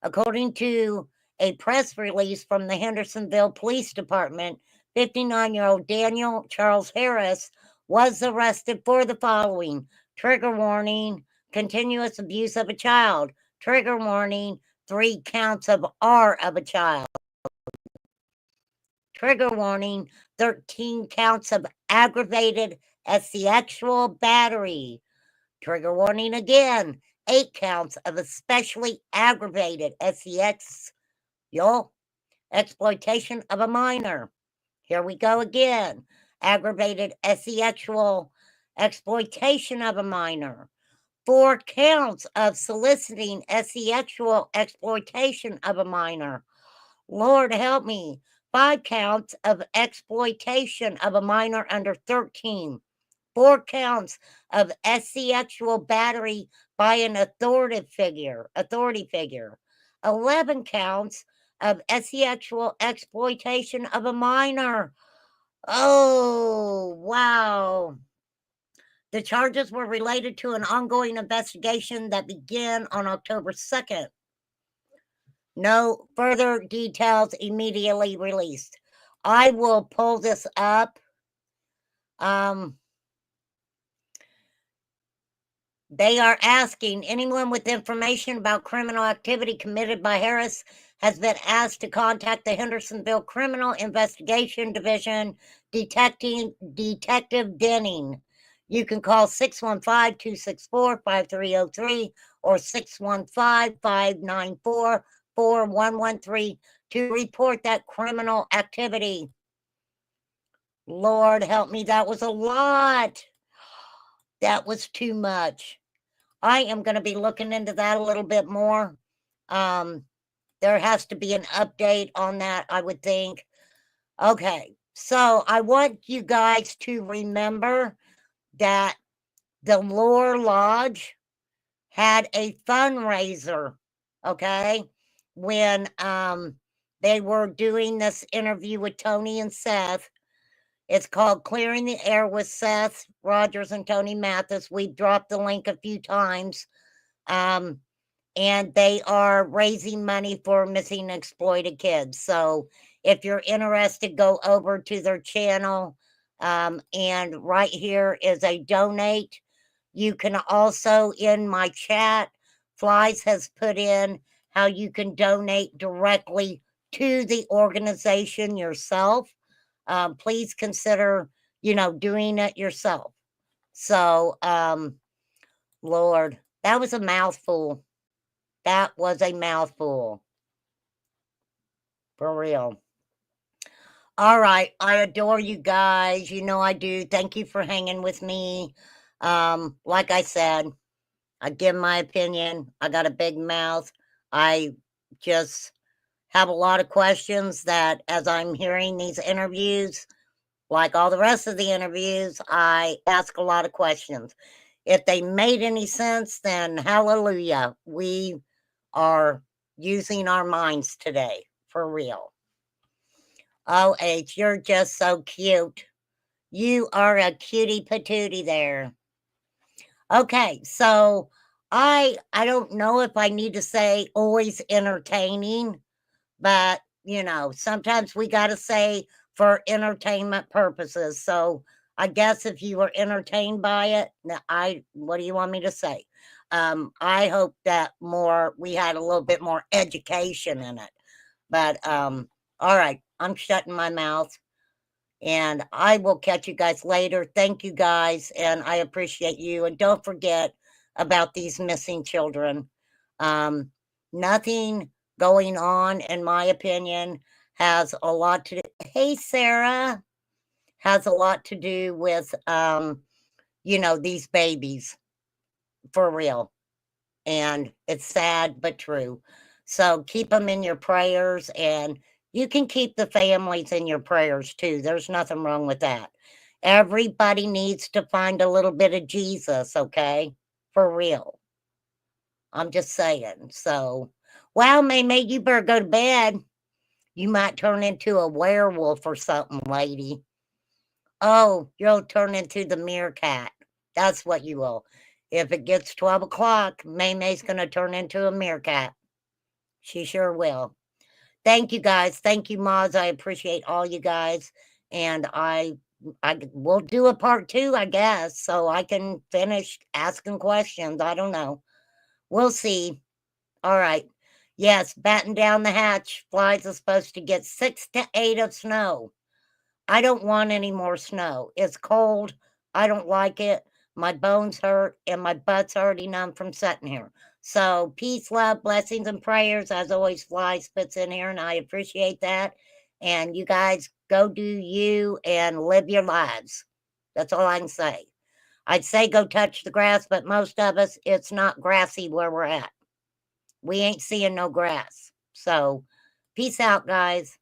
According to a press release from the Hendersonville Police Department, 59-year-old Daniel Charles Harris was arrested for the following: trigger warning, continuous abuse of a child, trigger warning, 3 counts of R of a child, trigger warning, 13 counts of aggravated sexual battery, trigger warning again, 8 counts of especially aggravated exploitation of a minor. Here we go again. Aggravated sexual exploitation of a minor, 4 counts of soliciting sexual exploitation of a minor. Lord help me. 5 counts of exploitation of a minor under 13. 4 counts of sexual battery by an authority figure. 11 counts of sexual exploitation of a minor. Oh, wow. The charges were related to an ongoing investigation that began on October 2nd. No further details immediately released. I will pull this up. They are asking anyone with information about criminal activity committed by Harris has been asked to contact the Hendersonville Criminal Investigation Division, Detective Denning. You can call 615-264-5303 or 615-594-4113 to report that criminal activity. Lord help me, that was a lot. That was too much. I am going to be looking into that a little bit more. There has to be an update on that, I would think. Okay, so I want you guys to remember that the Lore Lodge had a fundraiser, okay, when they were doing this interview with Tony and Seth. It's called Clearing the Air with Seth Rogers and Tony Mathis. We dropped the link a few times. And they are raising money for missing and exploited kids. So if you're interested, go over to their channel. And right here is a donate. You can also, in my chat, Flies has put in how you can donate directly to the organization yourself. Please consider, doing it yourself. So, Lord, that was a mouthful. That was a mouthful. For real. All right. I adore you guys. You know I do. Thank you for hanging with me. Like I said, I give my opinion. I got a big mouth. I just have a lot of questions that as I'm hearing these interviews, like all the rest of the interviews, I ask a lot of questions. If they made any sense, then hallelujah. We are using our minds today, for real. Oh, H, you're just so cute. You are a cutie patootie there. Okay, so I don't know if I need to say always entertaining, but sometimes we got to say for entertainment purposes. So I guess if you were entertained by it, what do you want me to say? I hope that we had a little bit more education in it. But all right, I'm shutting my mouth and I will catch you guys later. Thank you guys. And I appreciate you. And don't forget about these missing children. Nothing going on, in my opinion, has a lot to do. Hey, Sarah, has a lot to do with, these babies, for real. And it's sad, but true. So keep them in your prayers, and you can keep the families in your prayers too. There's nothing wrong with that. Everybody needs to find a little bit of Jesus, okay? For real. I'm just saying. So, wow, May, you better go to bed. You might turn into a werewolf or something, lady. Oh, you'll turn into the meerkat. That's what you will. If it gets 12 o'clock, May's going to turn into a meerkat. She sure will. Thank you, guys. Thank you, Moz. I appreciate all you guys. And I will do a part 2, I guess, so I can finish asking questions. I don't know. We'll see. All right. Yes, batten down the hatch. Flies are supposed to get 6 to 8 of snow. I don't want any more snow. It's cold. I don't like it. My bones hurt and my butt's already numb from sitting here. So peace, love, blessings, and prayers. As always, Fly spits in here, and I appreciate that. And you guys go do you and live your lives. That's all I can say. I'd say go touch the grass, but most of us, it's not grassy where we're at. We ain't seeing no grass. So peace out, guys.